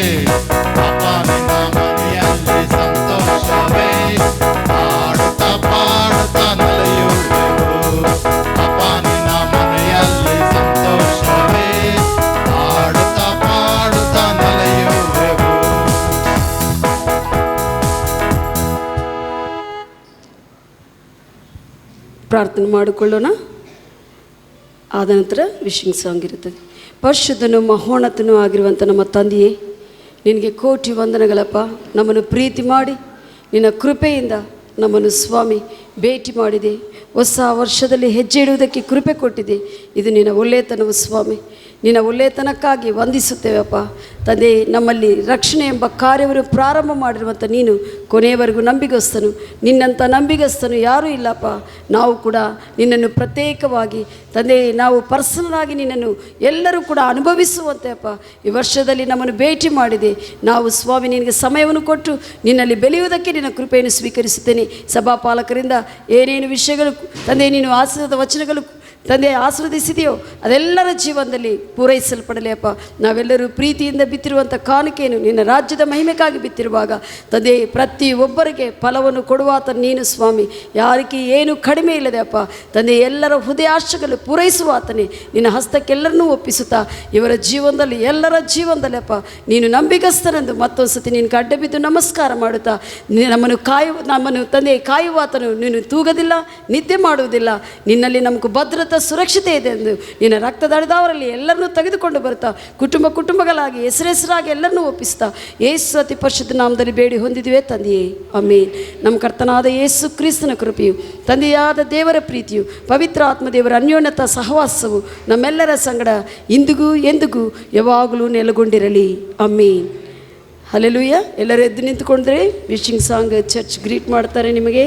ಅಪ್ಪ ನಿನ್ನ ಮನೆಯಲ್ಲಿ ಸಂತೋಷವೇ, ಹಾಡುತ್ತಾ ಪಾಡುತ್ತಾ ನಲಿಯುವೆವು. ಅಪ್ಪ ನಿನ್ನ ಮನೆಯಲ್ಲಿ ಸಂತೋಷವೇ, ಹಾಡುತ್ತಾ ಪಾಡುತ್ತಾ ನಲಿಯುವೆವು. ಪ್ರಾರ್ಥನೆ ಮಾಡಿಕೊಳ್ಳೋಣ. ಆದ ನಂತರ ವಿಶಿಂಗ್ ಸಾಂಗ್ ಇರುತ್ತದೆ. ಪರಿಶುದ್ಧನು ಮಹೋನ್ನತನೂ ಆಗಿರುವಂಥ ನಮ್ಮ ತಂದೆಯೇ, ನಿನಗೆ ಕೋಟಿ ವಂದನೆಗಳಪ್ಪ. ನಮ್ಮನ್ನು ಪ್ರೀತಿ ಮಾಡಿ ನಿನ್ನ ಕೃಪೆಯಿಂದ ನಮ್ಮನ್ನು ಸ್ವಾಮಿ ಭೇಟಿ ಮಾಡಿದೆ. ಹೊಸ ವರ್ಷದಲ್ಲಿ ಹೆಜ್ಜೆ ಇಡುವುದಕ್ಕೆ ಕೃಪೆ ಕೊಟ್ಟಿದೆ. ಇದು ನಿನ್ನ ಒಳ್ಳೆಯತನವು ಸ್ವಾಮಿ. ನಿನ್ನ ಒಳ್ಳೆಯತನಕ್ಕಾಗಿ ವಂದಿಸುತ್ತೇವಪ್ಪ ತಂದೆ. ನಮ್ಮಲ್ಲಿ ರಕ್ಷಣೆ ಎಂಬ ಕಾರ್ಯವನ್ನು ಪ್ರಾರಂಭ ಮಾಡಿರುವಂಥ ನೀನು ಕೊನೆಯವರೆಗೂ ನಂಬಿಗಸ್ತನು. ನಿನ್ನಂಥ ನಂಬಿಗಸ್ತನು ಯಾರೂ ಇಲ್ಲಪ್ಪ. ನಾವು ಕೂಡ ನಿನ್ನನ್ನು ಪ್ರತ್ಯೇಕವಾಗಿ ತಂದೆ, ನಾವು ಪರ್ಸನಲಾಗಿ ನಿನ್ನನ್ನು ಎಲ್ಲರೂ ಕೂಡ ಅನುಭವಿಸುವಂತೆ ಅಪ್ಪ ಈ ವರ್ಷದಲ್ಲಿ ನಮ್ಮನ್ನು ಭೇಟಿ ಮಾಡಿದೆ. ನಾವು ಸ್ವಾಮಿ ನಿನಗೆ ಸಮಯವನ್ನು ಕೊಟ್ಟು ನಿನ್ನಲ್ಲಿ ಬೆಳೆಯುವುದಕ್ಕೆ ನಿನ್ನ ಕೃಪೆಯನ್ನು ಸ್ವೀಕರಿಸುತ್ತೇನೆ. ಸಭಾಪಾಲಕರಿಂದ ಏನೇನು ವಿಷಯಗಳು ತಂದೆ ನೀನು ಆಶೀರ್ವಾದ ವಚನಗಳು ತಂದೆ ಆಶೀರ್ವದಿಸಿದೆಯೋ ಅದೆಲ್ಲರ ಜೀವನದಲ್ಲಿ ಪೂರೈಸಲ್ಪಡಲಿ ಅಪ್ಪ. ನಾವೆಲ್ಲರೂ ಪ್ರೀತಿಯಿಂದ ಬಿತ್ತಿರುವಂಥ ಕಾಣಿಕೆಯನ್ನು ನಿನ್ನ ರಾಜ್ಯದ ಮಹಿಮೆಗಾಗಿ ಬಿತ್ತಿರುವಾಗ ತಂದೆ ಪ್ರತಿಯೊಬ್ಬರಿಗೆ ಫಲವನ್ನು ಕೊಡುವಾತ ನೀನು ಸ್ವಾಮಿ. ಯಾರಿಗೆ ಏನು ಕಡಿಮೆ ಇಲ್ಲದೆ ಅಪ್ಪ ತಂದೆ, ಎಲ್ಲರ ಹೃದಯಾಶೆಗಳು ಪೂರೈಸುವ ಆತನೇ ನಿನ್ನ ಹಸ್ತಕ್ಕೆಲ್ಲರನ್ನೂ ಒಪ್ಪಿಸುತ್ತಾ ಇವರ ಜೀವನದಲ್ಲಿ ಎಲ್ಲರ ಜೀವನದಲ್ಲಿ ಅಪ್ಪ ನೀನು ನಂಬಿಗಸ್ತನೆಂದು ಮತ್ತೊಂದು ಸತಿ ನೀನು ಅಡ್ಡ ಬಿದ್ದು ನಮಸ್ಕಾರ ಮಾಡುತ್ತಾ ನಮ್ಮನ್ನು ತಂದೆ ಕಾಯುವಾತನು ನೀನು ತೂಗದಿಲ್ಲ, ನಿದ್ದೆ ಮಾಡುವುದಿಲ್ಲ. ನಿನ್ನಲ್ಲಿ ನಮಗೂ ಭದ್ರತಾ ಸುರಕ್ಷತೆ ಇದೆ ಎಂದು ನಿನ್ನ ರಕ್ತದಡಿದವರಲ್ಲಿ ಎಲ್ಲರನ್ನೂ ತೆಗೆದುಕೊಂಡು ಬರುತ್ತಾ ಕುಟುಂಬಗಳಾಗಿ ಹೆಸರಾಗಿ ಎಲ್ಲರನ್ನೂ ಒಪ್ಪಿಸ್ತಾ ಯೇಸು ಅತಿ ಪರಿಶುದ್ಧ ನಾಮದಲ್ಲಿ ಬೇಡಿ ಹೊಂದಿದಿವೆ ತಂದೆಯೇ, ಆಮೆನ್. ನಮ್ಮ ಕರ್ತನಾದ ಯೇಸು ಕ್ರಿಸ್ತನ ಕೃಪೆಯು, ತಂದೆಯಾದ ದೇವರ ಪ್ರೀತಿಯು, ಪವಿತ್ರ ಆತ್ಮದೇವರ ಅನ್ಯೋನ್ಯತ ಸಹವಾಸವು ನಮ್ಮೆಲ್ಲರ ಸಂಗಡ ಇಂದಿಗೂ ಎಂದಿಗೂ ಯಾವಾಗಲೂ ನೆಲೆಗೊಂಡಿರಲಿ, ಆಮೆನ್. ಹಲ್ಲೆಲೂಯಾ. ಎಲ್ಲರೂ ಎದ್ದು ನಿಂತುಕೊಂಡ್ರೆ ವಿಶಿಂಗ್ ಸಾಂಗ್ ಚರ್ಚ್ ಗ್ರೀಟ್ ಮಾಡ್ತಾರೆ ನಿಮಗೆ.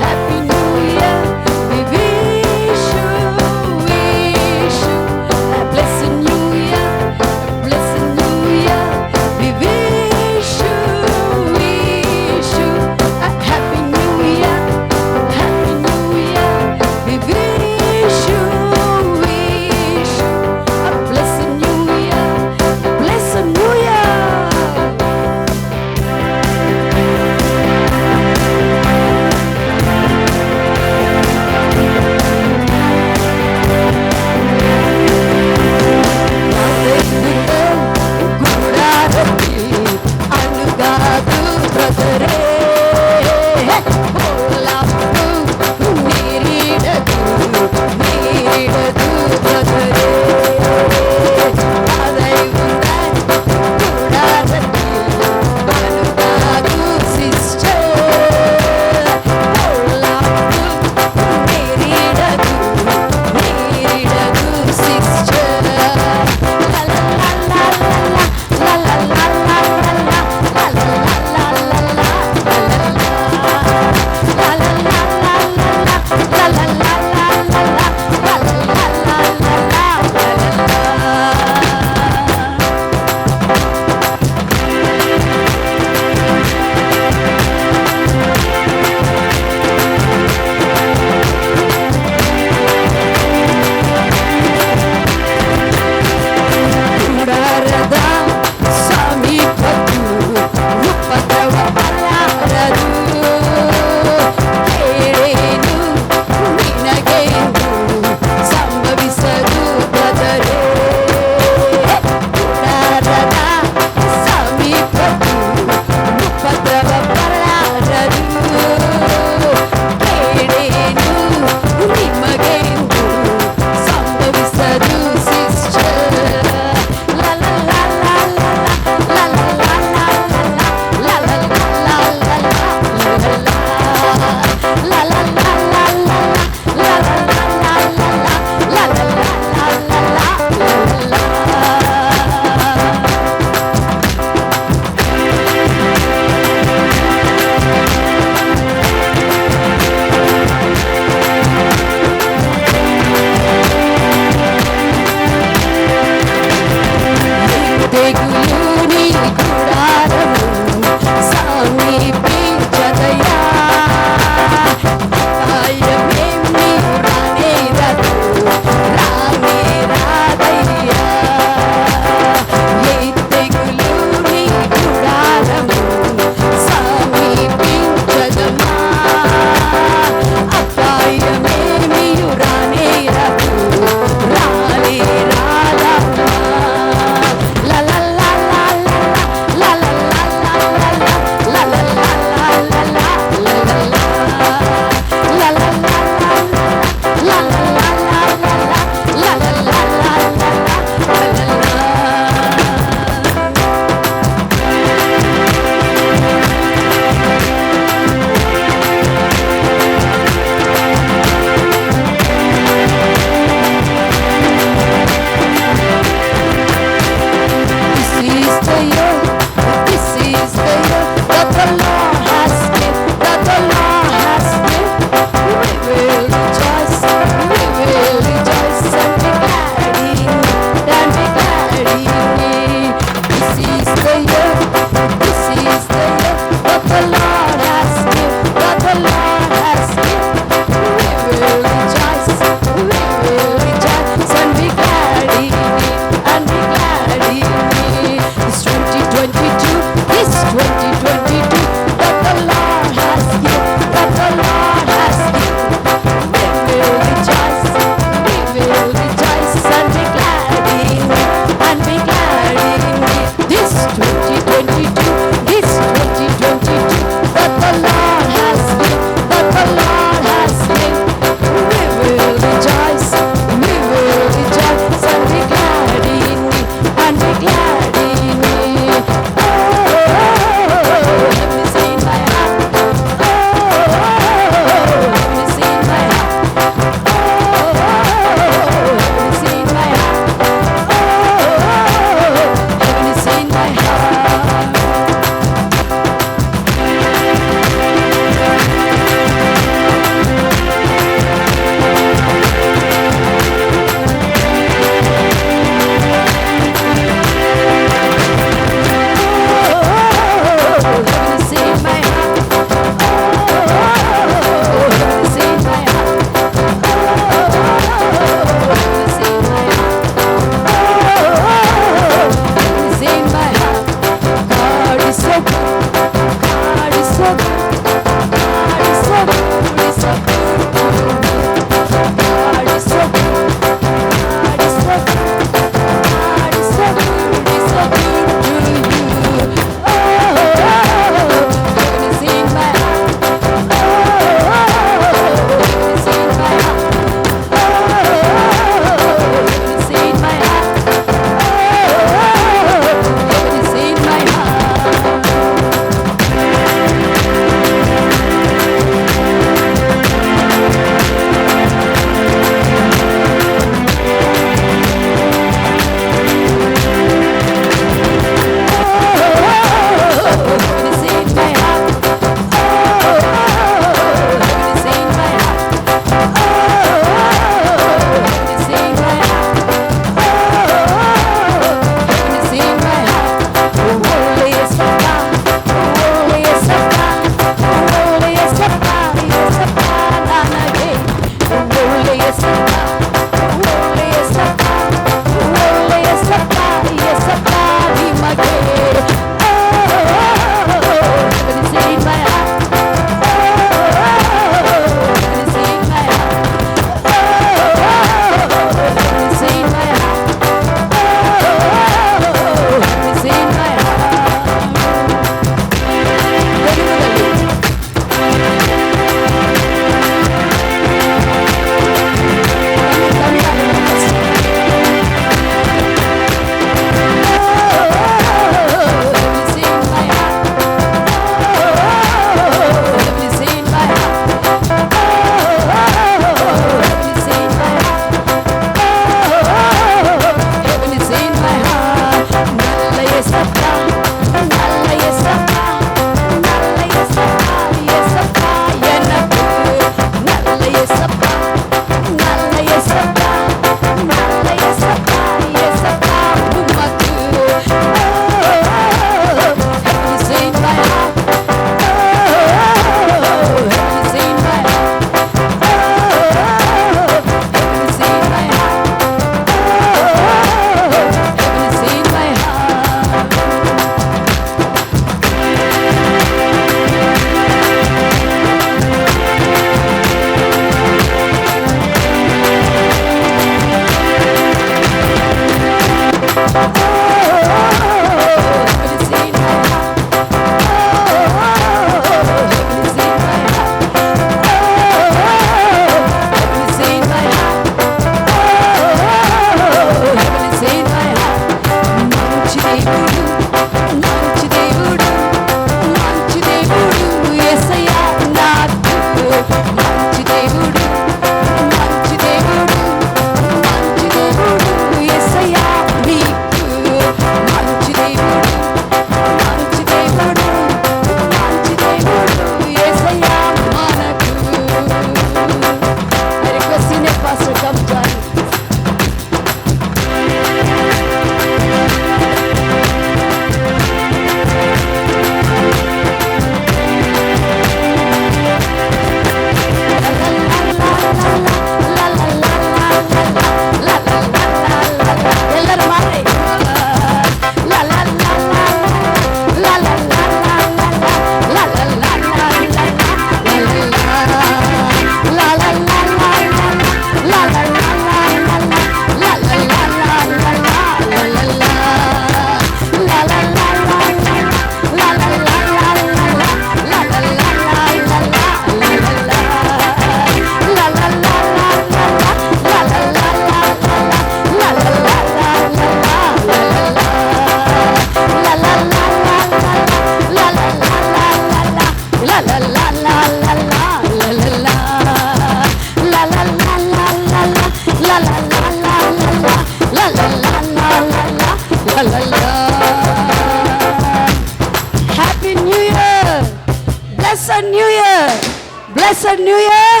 Blessed New Year.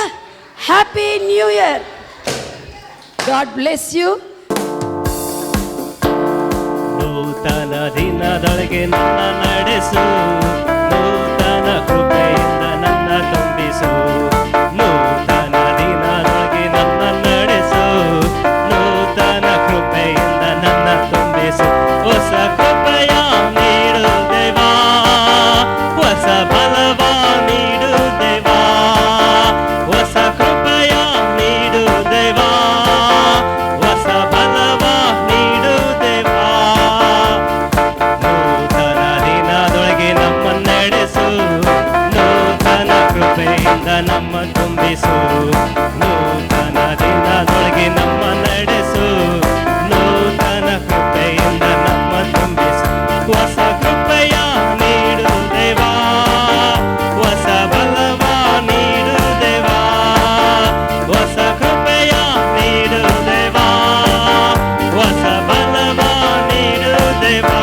Happy New Year. God bless you. ನೂತನ ದಿನದೊಳಗೆ ನನ್ನ ನಡೆಸು, ನೂತನ ಕೃಪೆಯಿಂದ ನನ್ನ ತುಂಬಿಸು. ನೂತನ ದಿನದೊಳಗೆ ನನ್ನ ನಡೆಸು, ನೂತನ ಕೃಪೆಯಿಂದ ನನ್ನ ತುಂಬಿಸು. ಹೊಸ ಕೃಪೆಯ ನೀಡು ದೇವಾ, ಹೊಸ ಬಲವ ನೀಡು ದೇವಾ, ಹೊಸ ಕೃಪೆಯ ನೀಡು ದೇವಾ, ಹೊಸ ಬಲವ ನೀಡು ದೇವಾ. ನೂತನ ದಿನದೊಳಗೆ ನಮ್ಮ ನಡೆಸು, ನೂತನ ಕೃಪೆಯಿಂದ ನಮ್ಮ ತುಂಬಿಸು. ನೂತನ ದಿನದೊಳಗೆ ನಮ್ಮ ನಡೆಸು, ನೂತನ ಕೃಪೆಯಿಂದ ನಮ್ಮ ತುಂಬಿಸು. ಹೊಸ ಕೃಪೆಯ ನೀಡು ದೇವಾ, ಹೊಸ ಬಲವ ನೀಡು ದೇವಾ, ಹೊಸ ಕೃಪೆಯ ನೀಡು ದೇವಾ, ಹೊಸ ಬಲವ ನೀಡು ದೇವಾ.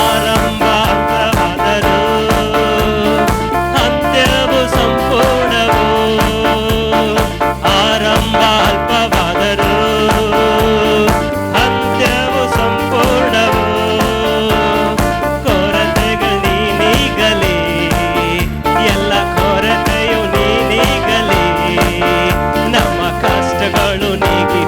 ಆರಂಭ ಅಂತವಾದರೂ ಅಂತ್ಯವು ಸಂಪೂರ್ಣವು, ಆರಂಭ ಅಲ್ಪವಾದರೂ ಅಂತ್ಯವು ಸಂಪೂರ್ಣವು. ಕೊರತೆಗಳು ನೀನೀಗಲಿ, ಎಲ್ಲ ಕೊರತೆಯು ನೀನೀಗಲಿ, ನಮ್ಮ ಕಷ್ಟಗಳು ನೀಗಿ